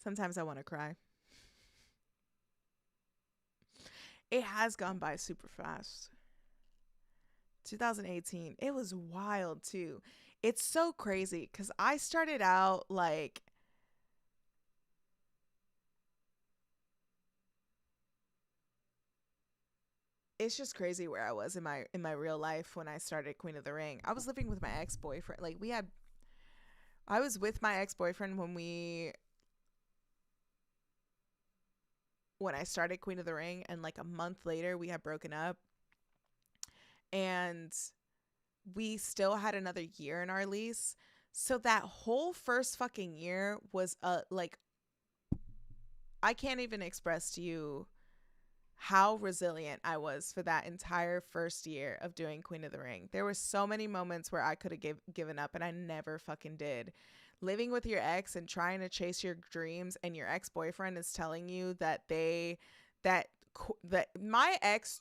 Sometimes I want to cry. It has gone by super fast. 2018, it was wild too. It's so crazy because I started out like it's just crazy where I was in my real life when I started Queen of the Ring. I was living with my ex-boyfriend. Like I was with my ex-boyfriend when I started Queen of the Ring, and like a month later we had broken up. And we still had another year in our lease. So that whole first fucking year was like, I can't even express to you how resilient I was for that entire first year of doing Queen of the Ring. There were so many moments where I could have given up, and I never fucking did. Living with your ex and trying to chase your dreams, and your ex-boyfriend is telling you that my ex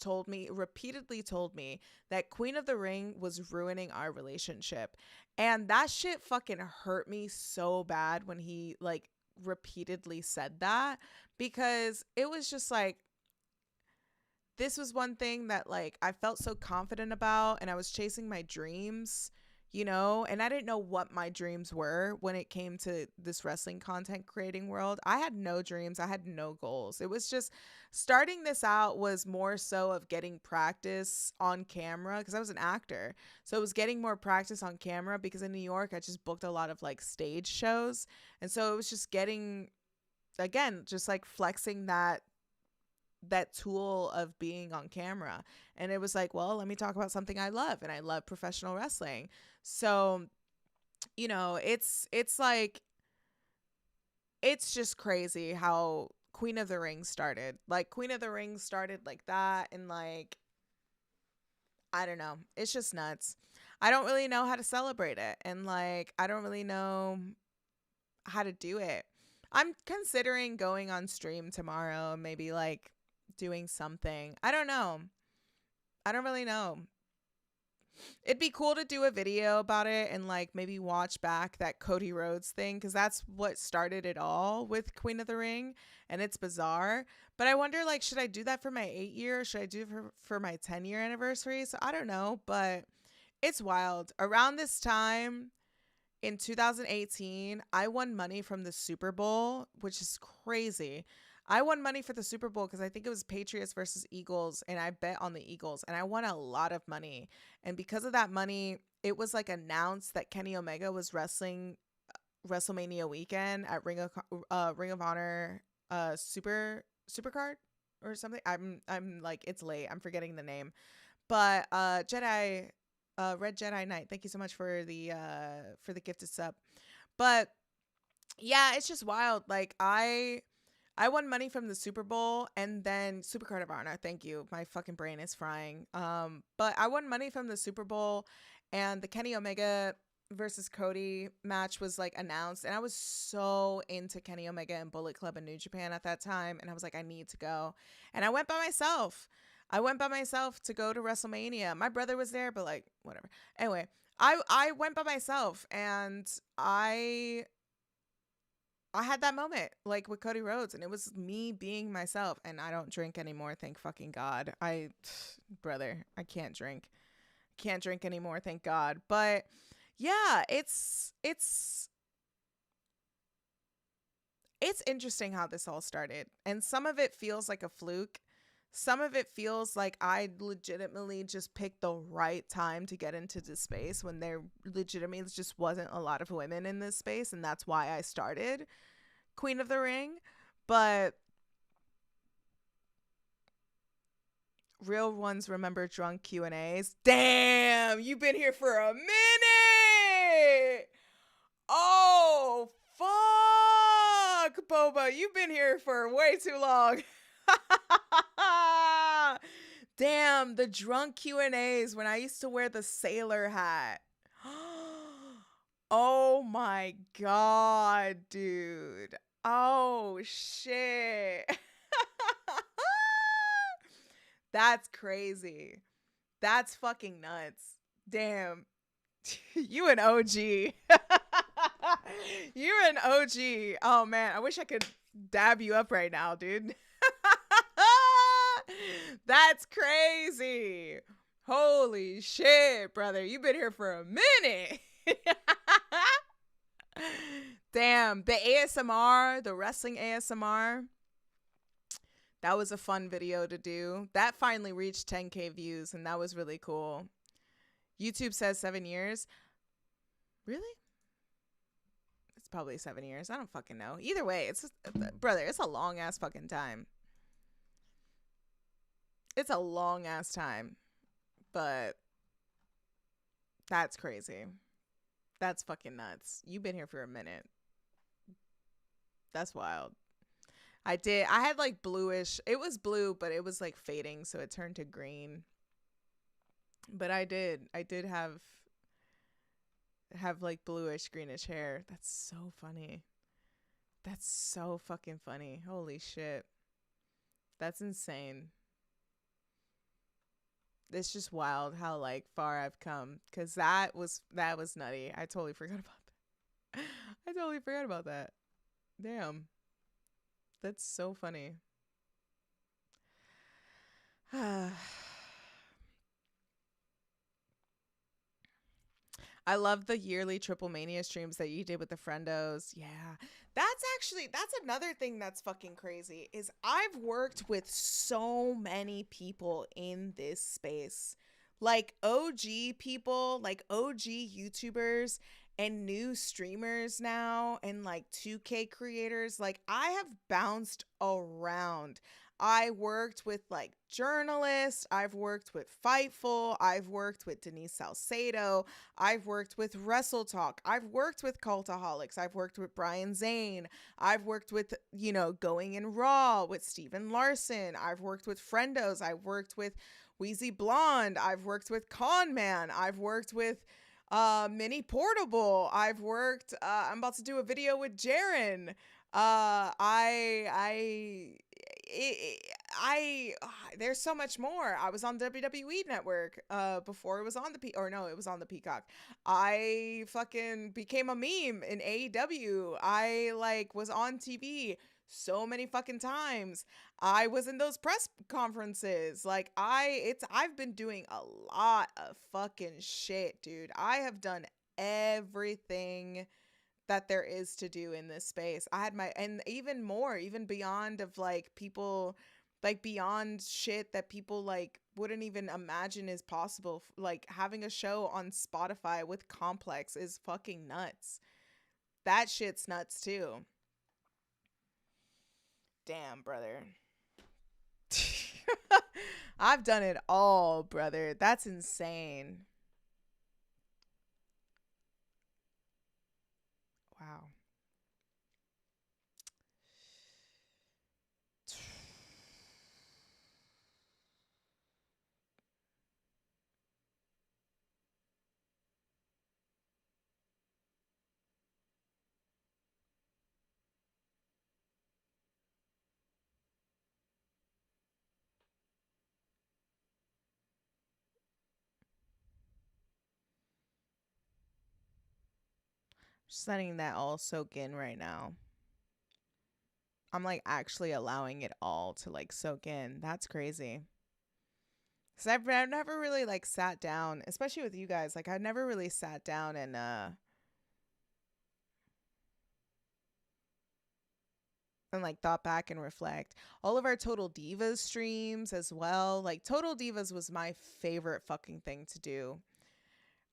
repeatedly told me that Queen of the Ring was ruining our relationship. And that shit fucking hurt me so bad when he like repeatedly said that, because it was just like, this was one thing that like I felt so confident about, and I was chasing my dreams, you know, and I didn't know what my dreams were when it came to this wrestling content creating world. I had no dreams. I had no goals. It was just starting this out was more so of getting practice on camera, because I was an actor. So it was getting more practice on camera, because in New York, I just booked a lot of like stage shows. And so it was just getting, again, just like flexing that tool of being on camera. And it was like, well, let me talk about something I love, and I love professional wrestling. So, you know, it's like, it's just crazy how Queen of the Ring started. Like, Queen of the Ring started like that, and like, I don't know, it's just nuts. I don't really know how to celebrate it, and like, I don't really know how to do it. I'm considering going on stream tomorrow and maybe like doing something. I don't know. I don't really know. It'd be cool to do a video about it and like maybe watch back that Cody Rhodes thing, because that's what started it all with Queen of the Ring, and it's bizarre. But I wonder, like, should I do that for my 8 year, or should I do it for my 10-year anniversary? So I don't know, but it's wild. Around this time in 2018, I won money from the Super Bowl, which is crazy. I won money for the Super Bowl because I think it was Patriots versus Eagles, and I bet on the Eagles, and I won a lot of money. And because of that money, it was like announced that Kenny Omega was wrestling WrestleMania weekend at Ring of Honor Supercard or something. I'm like, it's late. I'm forgetting the name. But Red Jedi Knight, thank you so much for the gifted sub. But yeah, it's just wild. Like, I won money from the Super Bowl, and then Supercard of Honor. Thank you. My fucking brain is frying. But I won money from the Super Bowl and the Kenny Omega versus Cody match was like announced, and I was so into Kenny Omega and Bullet Club in New Japan at that time, and I was like, I need to go. And I went by myself. To go to WrestleMania. My brother was there, but like whatever. Anyway, I went by myself, and I had that moment like with Cody Rhodes, and it was me being myself. And I don't drink anymore, thank fucking God. Brother, I can't drink anymore, thank God. But yeah, it's interesting how this all started, and some of it feels like a fluke. Some of it feels like I legitimately just picked the right time to get into this space when there legitimately just wasn't a lot of women in this space, and that's why I started Queen of the Ring. But real ones remember drunk Q&As. Damn, you've been here for a minute. Oh, fuck, Boba. You've been here for way too long. Damn, the drunk Q&As when I used to wear the sailor hat. Oh my God, dude. Oh, shit. That's crazy. That's fucking nuts. Damn. You an OG. You're an OG. Oh, man. I wish I could dab you up right now, dude. That's crazy. Holy shit, brother. You've been here for a minute. Damn. The ASMR, the wrestling ASMR. That was a fun video to do. That finally reached 10K views, and that was really cool. YouTube says 7 years. Really? It's probably 7 years. I don't fucking know. Either way, it's just, brother, it's a long ass fucking time. It's a long ass time. But that's crazy. That's fucking nuts. You've been here for a minute. That's wild. I had like bluish. It was blue, but it was like fading, so it turned to green. But I did have like bluish greenish hair. That's so funny. That's so fucking funny. Holy shit. That's insane. It's just wild how like far I've come, cuz that was nutty. I totally forgot about that. Damn. That's so funny. I love the yearly Triple Mania streams that you did with the friendos. Yeah. That's another thing that's fucking crazy is I've worked with so many people in this space. Like OG people, like OG YouTubers and new streamers now, and like 2K creators. Like I have bounced around. I worked with like journalists. I've worked with Fightful. I've worked with Denise Salcedo. I've worked with Wrestle Talk. I've worked with Cultaholics. I've worked with Brian Zane. I've worked with, Going in Raw with Steven Larson. I've worked with Friendos. I've worked with Wheezy Blonde. I've worked with Con Man. I've worked with Mini Portable. I've worked, I'm about to do a video with Jaren. There's so much more. I was on WWE Network before it was on it was on the Peacock. I fucking became a meme in AEW. I like was on TV so many fucking times. I was in those press conferences. Like I've been doing a lot of fucking shit, dude. I have done everything that there is to do in this space. I had and even more, even beyond of like people, like beyond shit that people like wouldn't even imagine is possible. Like having a show on Spotify with Complex is fucking nuts. That shit's nuts too. Damn, brother. I've done it all, brother. That's insane. Wow. Just letting that all soak in right now. I'm like actually allowing it all to like soak in. That's crazy. Cause I've never really like sat down, especially with you guys. Like I've never really sat down and like thought back and reflect. All of our Total Divas streams as well. Like Total Divas was my favorite fucking thing to do.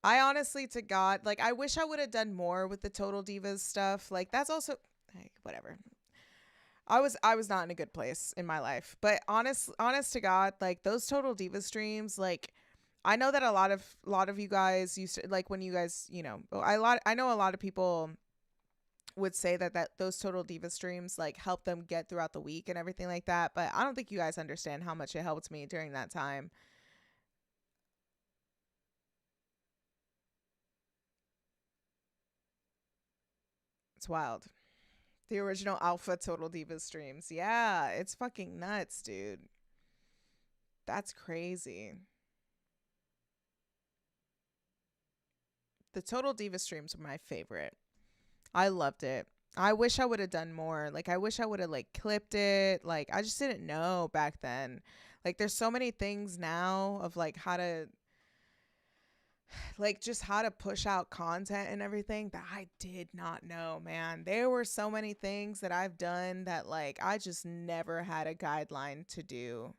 I honestly to God, like I wish I would have done more with the Total Divas stuff. Like that's also like whatever. I was not in a good place in my life. But honest to God, like those Total Divas streams, like I know that a lot of you guys used to like when you guys, you know, I know a lot of people would say that those Total Diva streams like help them get throughout the week and everything like that, but I don't think you guys understand how much it helped me during that time. It's wild. The original Alpha Total Divas streams. Yeah, it's fucking nuts, dude. That's crazy. The Total Diva streams were my favorite. I loved it. I wish I would have done more. Like, I wish I would have, like, clipped it. Like, I just didn't know back then. Like, there's so many things now of, like, how to, like, just how to push out content and everything that I did not know, man. There were so many things that I've done that, like, I just never had a guideline to do.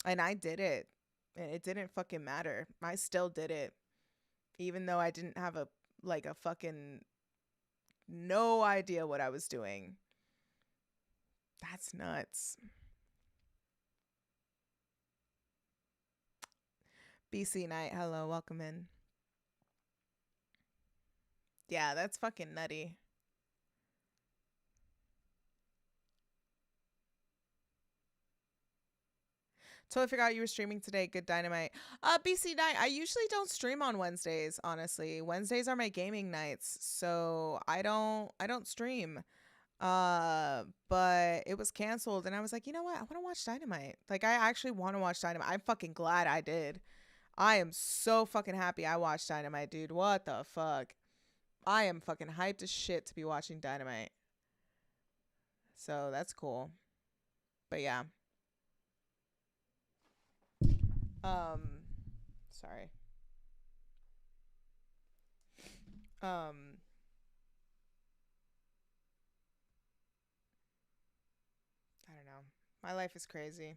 And I did it. And it didn't fucking matter. I still did it. Even though I didn't have a fucking no idea what I was doing. That's nuts. BC Knight, hello, welcome in. Yeah, that's fucking nutty. Totally forgot you were streaming today. Good Dynamite. BC Knight, I usually don't stream on Wednesdays, honestly. Wednesdays are my gaming nights, so I don't stream. But it was canceled and I was like, you know what? I want to watch Dynamite. Like, I actually want to watch Dynamite. I'm fucking glad I did. I am so fucking happy I watched Dynamite, dude. What the fuck? I am fucking hyped as shit to be watching Dynamite. So that's cool. But yeah. Sorry. I don't know. My life is crazy.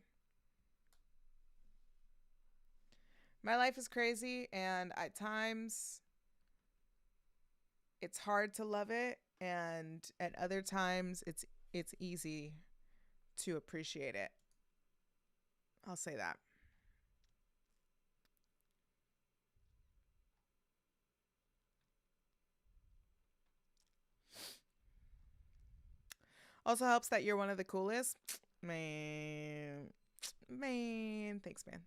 My life is crazy, and at times it's hard to love it, and at other times it's easy to appreciate it. I'll say that. Also helps that you're one of the coolest. Man, thanks, man.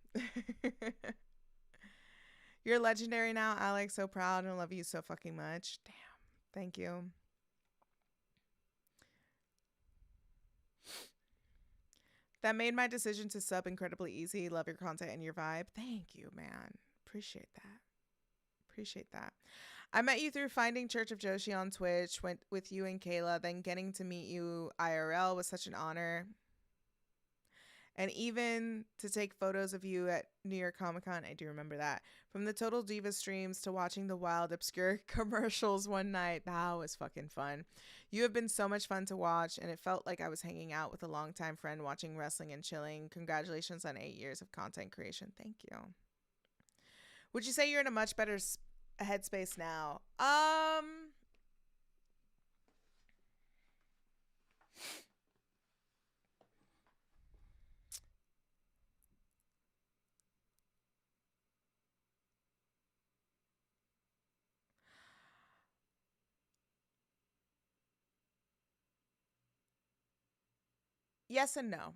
You're legendary now, Alex. So proud and love you so fucking much. Damn. Thank you. That made my decision to sub incredibly easy. Love your content and your vibe. Thank you, man. Appreciate that. Appreciate that. I met you through finding Church of Joshi on Twitch, went with you and Kayla, then getting to meet you IRL was such an honor. And even to take photos of you at New York Comic Con, I do remember that. From the Total Diva streams to watching the wild, obscure commercials one night, that was fucking fun. You have been so much fun to watch, and it felt like I was hanging out with a longtime friend watching wrestling and chilling. Congratulations on 8 years of content creation. Thank you. Would you say you're in a much better headspace now? Yes and no.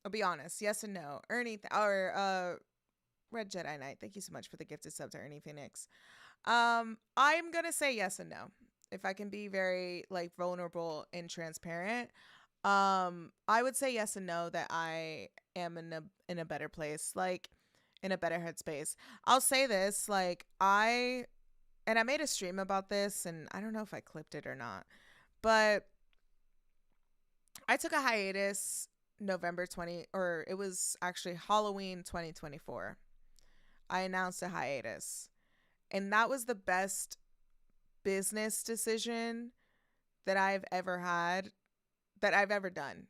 I'll be honest. Yes and no. Red Jedi Knight. Thank you so much for the gifted sub to Ernie Phoenix. I'm gonna say yes and no. If I can be very like vulnerable and transparent. I would say yes and no that I am in a better place, like in a better headspace. I'll say this, like I and I made a stream about this, and I don't know if I clipped it or not, but I took a hiatus November 20, or it was actually Halloween 2024. I announced a hiatus, and that was the best business decision that I've ever done.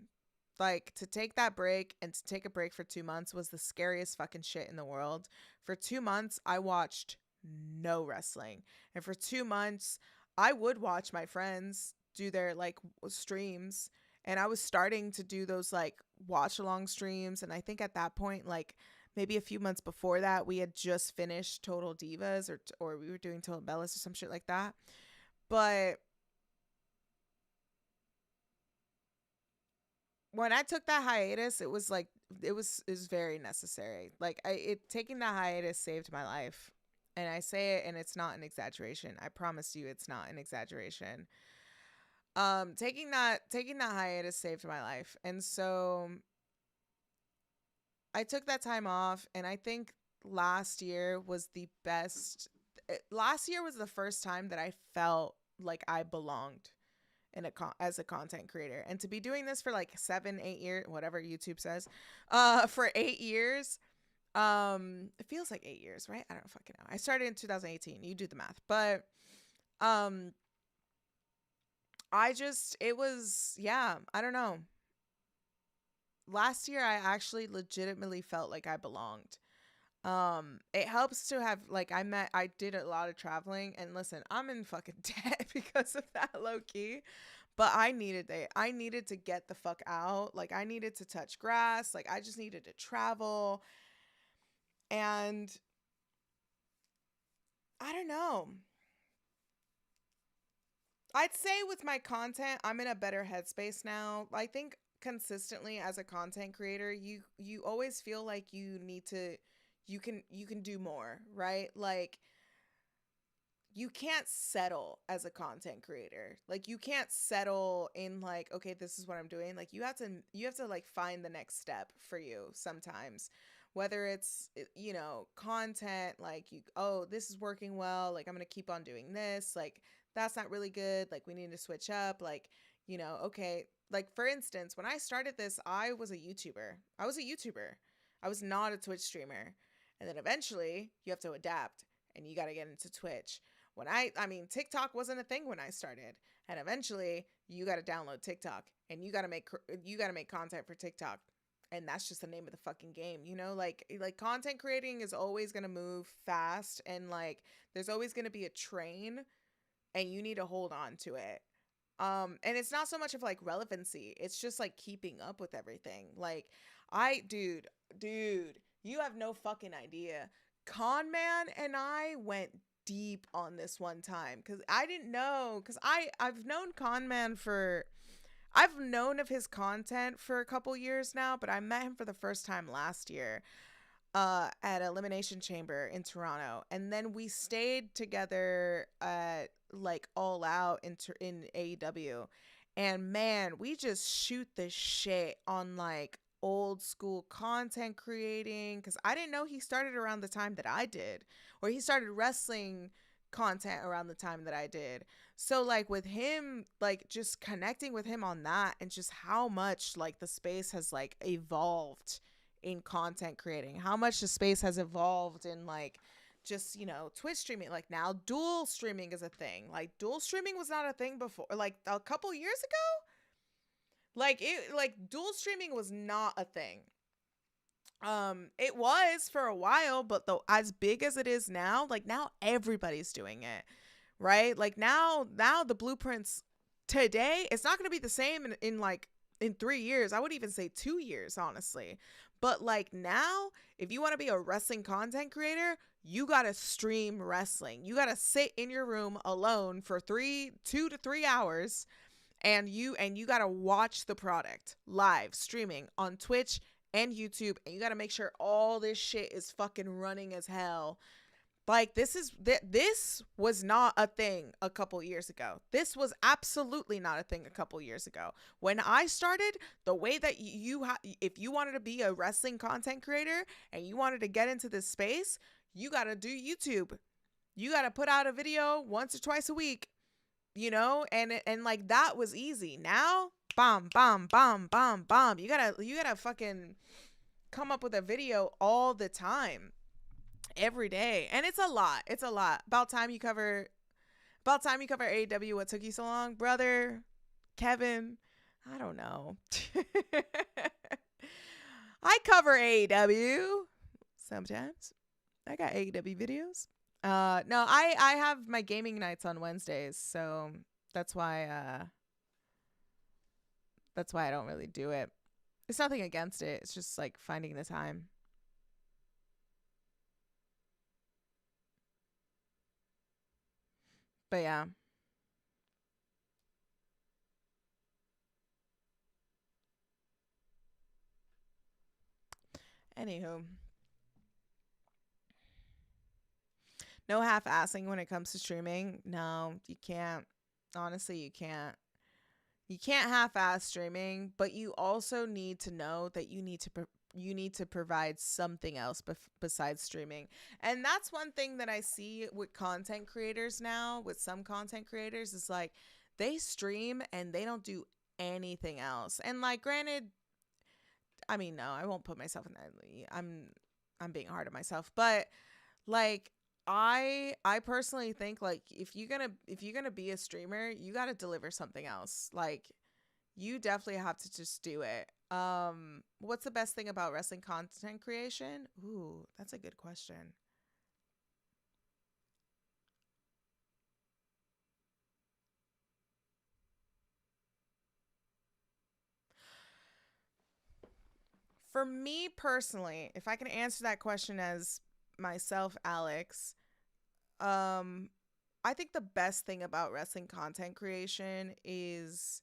Like, to take that break and to take a break for 2 months was the scariest fucking shit in the world. For 2 months, I watched no wrestling. And for 2 months, I would watch my friends do their, like, streams. And I was starting to do those, like, watch-along streams. And I think at that point, like, maybe a few months before that, we had just finished Total Divas, or we were doing Total Bellas or some shit like that. But when I took that hiatus, it was like, it was very necessary. Like, taking that hiatus saved my life. And I say it, and it's not an exaggeration. I promise you, it's not an exaggeration. Taking that hiatus saved my life. And so I took that time off, and I think last year was the best. Last year was the first time that I felt like I belonged as a content creator. And to be doing this for like 7-8 years, whatever YouTube says, for 8 years, it feels like 8 years, right? I don't fucking know. I started in 2018. You do the math. But it was, yeah, I don't know. Last year, I actually legitimately felt like I belonged. It helps to have, like, I did a lot of traveling, and listen, I'm in fucking debt because of that, low key, but I needed it. I needed to get the fuck out. Like, I needed to touch grass. Like, I just needed to travel. And I don't know. I'd say with my content, I'm in a better headspace now. I think consistently as a content creator, you always feel like you need to, you can do more, right? Like, you can't settle as a content creator. Like, you can't settle in like, okay, this is what I'm doing. Like, you have to like find the next step for you sometimes, whether it's, you know, content, like, this is working well, like, I'm going to keep on doing this. Like, that's not really good. Like, we need to switch up. Like, you know, okay. Like, for instance, when I started this, I was a YouTuber. I was not a Twitch streamer. And then eventually you have to adapt, and you got to get into Twitch. I mean, TikTok wasn't a thing when I started. And eventually you got to download TikTok, and you got to make content for TikTok. And that's just the name of the fucking game, you know? Like content creating is always going to move fast, and like there's always going to be a train, and you need to hold on to it. And it's not so much of like relevancy. It's just like keeping up with everything. Like, dude, you have no fucking idea. Con Man and I went deep on this one time, because I didn't know, because I've known Con Man I've known of his content for a couple years now, but I met him for the first time last year at Elimination Chamber in Toronto. And then we stayed together at like All Out in AEW. And man, we just shoot the shit on like old school content creating, because I didn't know he started around the time that I did, or he started wrestling content around the time that I did. So like with him, like just connecting with him on that, and just how much like the space has like evolved in content creating, how much the space has evolved in like just, you know, Twitch streaming. Like, now dual streaming is a thing. Like, dual streaming was not a thing before, like a couple years ago. Like, dual streaming was not a thing. It was for a while, but though as big as it is now, like now everybody's doing it, right? Like now the blueprints today, it's not going to be the same in 3 years. I would even say 2 years, honestly. But like now, if you want to be a wrestling content creator, you got to stream wrestling. You got to sit in your room alone for 2 to 3 hours. And you got to watch the product live streaming on Twitch and YouTube. And you got to make sure all this shit is fucking running as hell. Like, this was not a thing a couple years ago. This was absolutely not a thing a couple years ago. When I started, the way that if you wanted to be a wrestling content creator and you wanted to get into this space, you got to do YouTube. You got to put out a video once or twice a week, you know, and like that was easy. Now, bomb, bomb, bomb, bomb, bomb. You gotta fucking come up with a video all the time, every day, and it's a lot. It's a lot. About time you cover AEW. What took you so long, brother? Kevin, I don't know. I cover AEW sometimes. I got AEW videos. No, I have my gaming nights on Wednesdays, so that's why I don't really do it. It's nothing against it. It's just like finding the time. But yeah. Anywho. No half-assing when it comes to streaming. No, you can't. Honestly, you can't. You can't half-ass streaming, but you also need to know that you need to provide something else besides streaming. And that's one thing that I see with content creators now, with some content creators, is like they stream and they don't do anything else. And like, granted, I mean, no, I won't put myself in that. I'm being hard on myself, but like, I personally think like if you're gonna be a streamer, you got to deliver something else. Like, you definitely have to just do it. What's the best thing about wrestling content creation? Ooh, that's a good question. For me personally, if I can answer that question as myself, Alex, I think the best thing about wrestling content creation is,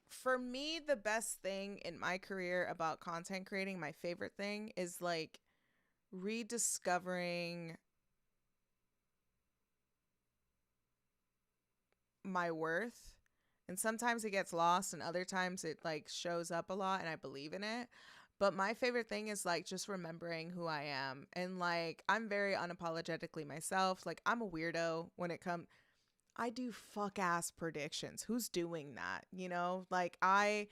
for me, the best thing in my career about content creating, my favorite thing, is like rediscovering my worth. And sometimes it gets lost and other times it like shows up a lot and I believe in it. But my favorite thing is like just remembering who I am. And like, I'm very unapologetically myself. Like, I'm a weirdo when it comes. I do fuck ass predictions. Who's doing that? You know, like I'm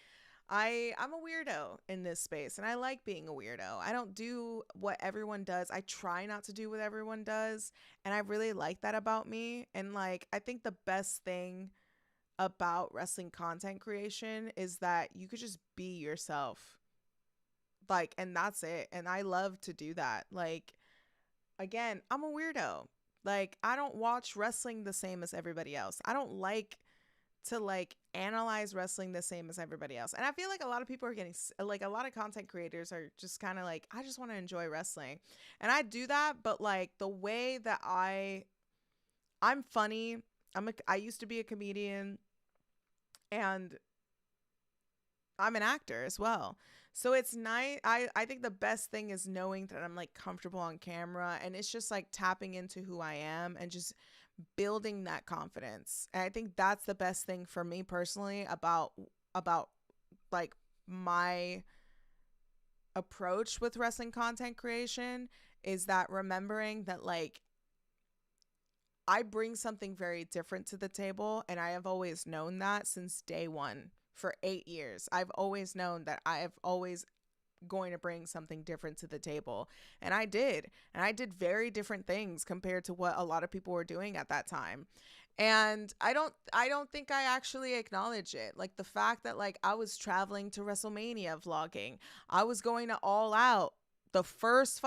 a weirdo in this space and I like being a weirdo. I don't do what everyone does. I try not to do what everyone does. And I really like that about me. And like, I think the best thing about wrestling content creation is that you could just be yourself. Like, and that's it. And I love to do that. Like, again, I'm a weirdo. Like, I don't watch wrestling the same as everybody else. I don't like to like analyze wrestling the same as everybody else. And I feel like a lot of people are getting, like, a lot of content creators are just kind of like, I just want to enjoy wrestling. And I do that, but like the way that I'm funny. I used to be a comedian and I'm an actor as well. So it's nice. I think the best thing is knowing that I'm like comfortable on camera, and it's just like tapping into who I am and just building that confidence. And I think that's the best thing for me personally about like my approach with wrestling content creation, is that remembering that like I bring something very different to the table, and I have always known that since day one. For 8 years, I've always known that I've always going to bring something different to the table. And I did very different things compared to what a lot of people were doing at that time. And I don't think I actually acknowledge it. Like the fact that like I was traveling to WrestleMania vlogging, I was going to All Out. The first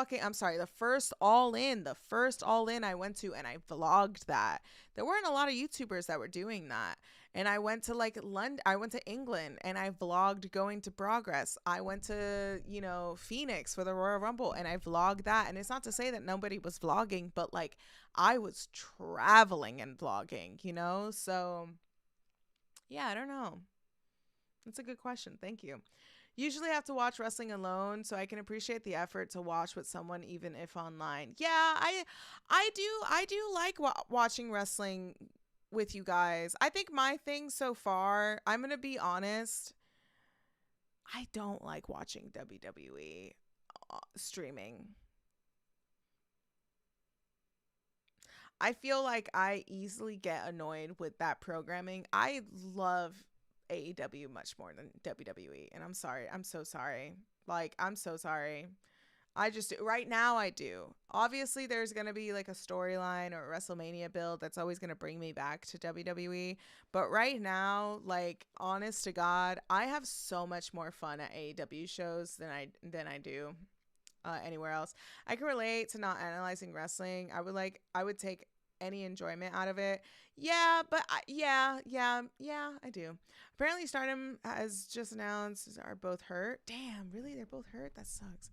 All In I went to, and I vlogged that. There weren't a lot of YouTubers that were doing that. And I went to like London, I went to England, and I vlogged going to Progress. I went to, Phoenix for the Royal Rumble, and I vlogged that. And it's not to say that nobody was vlogging, but like I was traveling and vlogging, So yeah, I don't know. That's a good question. Thank you. Usually have to watch wrestling alone, so I can appreciate the effort to watch with someone, even if online. Yeah, I do like watching wrestling with you guys. I think my thing so far, I'm gonna be honest, I don't like watching WWE streaming. I feel like I easily get annoyed with that programming. I love AEW much more than WWE, and I'm sorry. I'm so sorry. Like, I'm so sorry. I just, right now I do. Obviously, there's going to be like a storyline or a WrestleMania build that's always going to bring me back to WWE. But right now, like, honest to God, I have so much more fun at AEW shows than I do anywhere else. I can relate to not analyzing wrestling. I would take any enjoyment out of it. Yeah, but yeah, I do. Apparently, Stardom has just announced are both hurt. Damn, really? They're both hurt? That sucks.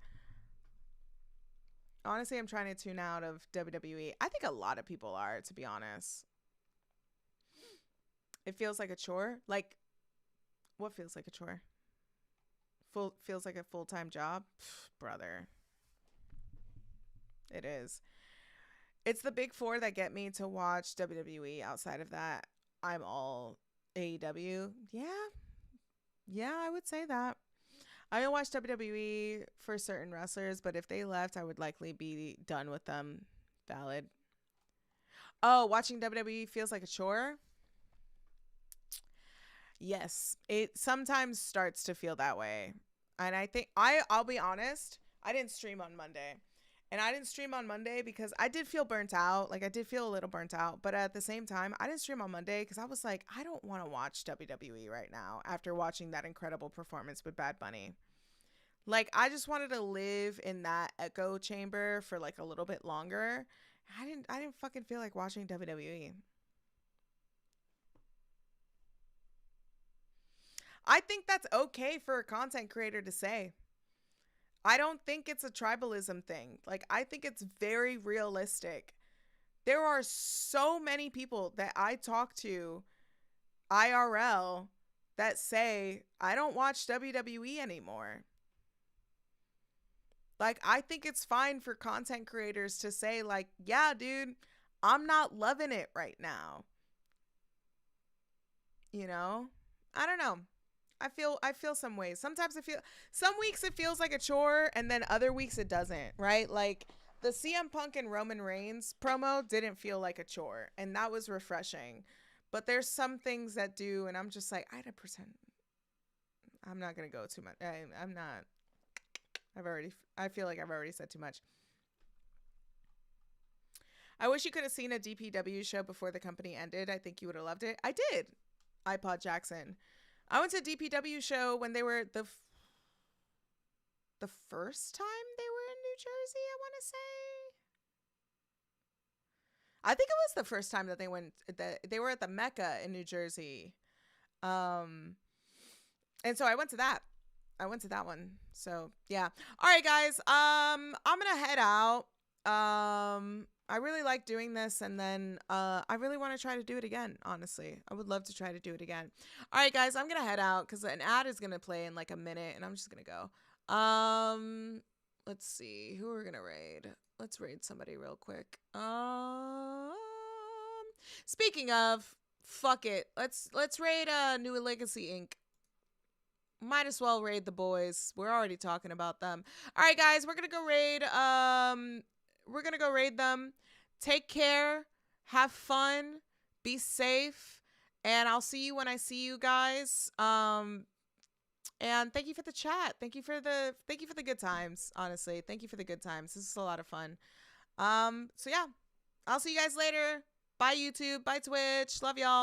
Honestly, I'm trying to tune out of WWE. I think a lot of people are, to be honest. It feels like a chore. Like, what feels like a chore? Feels like a full-time job? Pfft, brother. It is. It's the big four that get me to watch WWE. Outside of that, I'm all AEW. Yeah, I would say that. I don't watch WWE for certain wrestlers, but if they left, I would likely be done with them. Valid. Oh, watching WWE feels like a chore? Yes, it sometimes starts to feel that way. And I think, I'll be honest, I didn't stream on Monday. And I didn't stream on Monday because I did feel burnt out. Like, I did feel a little burnt out. But at the same time, I didn't stream on Monday because I was like, I don't want to watch WWE right now after watching that incredible performance with Bad Bunny. Like, I just wanted to live in that echo chamber for like a little bit longer. I didn't fucking feel like watching WWE. I think that's okay for a content creator to say. I don't think it's a tribalism thing. Like, I think it's very realistic. There are so many people that I talk to IRL that say, I don't watch WWE anymore. Like, I think it's fine for content creators to say, like, yeah, dude, I'm not loving it right now. You know? I don't know. I feel some ways. Sometimes some weeks it feels like a chore, and then other weeks it doesn't, right? Like, the CM Punk and Roman Reigns promo didn't feel like a chore, and that was refreshing. But there's some things that do, and I'm just like, I'm not going to go too much. I'm not. I feel like I've already said too much. I wish you could have seen a DPW show before the company ended. I think you would have loved it. I did. iPod Jackson. I went to a DPW show when they were the first time they were in New Jersey, I want to say. I think it was the first time that they were at the Mecca in New Jersey. And so I went to that. I went to that one. So, yeah. All right, guys. I'm going to head out. I really like doing this, and then I really want to try to do it again, honestly. I would love to try to do it again. All right, guys, I'm going to head out because an ad is going to play in like a minute, and I'm just going to go. Let's see. Who we're going to raid? Let's raid somebody real quick. Speaking of, fuck it. Let's raid New Legacy Inc. Might as well raid the boys. We're already talking about them. All right, guys, we're going to go raid. We're going to go raid them. Take care. Have fun. Be safe. And I'll see you when I see you guys. And thank you for the chat. Thank you for the good times, honestly. Thank you for the good times. This is a lot of fun. So yeah. I'll see you guys later. Bye YouTube. Bye Twitch. Love y'all.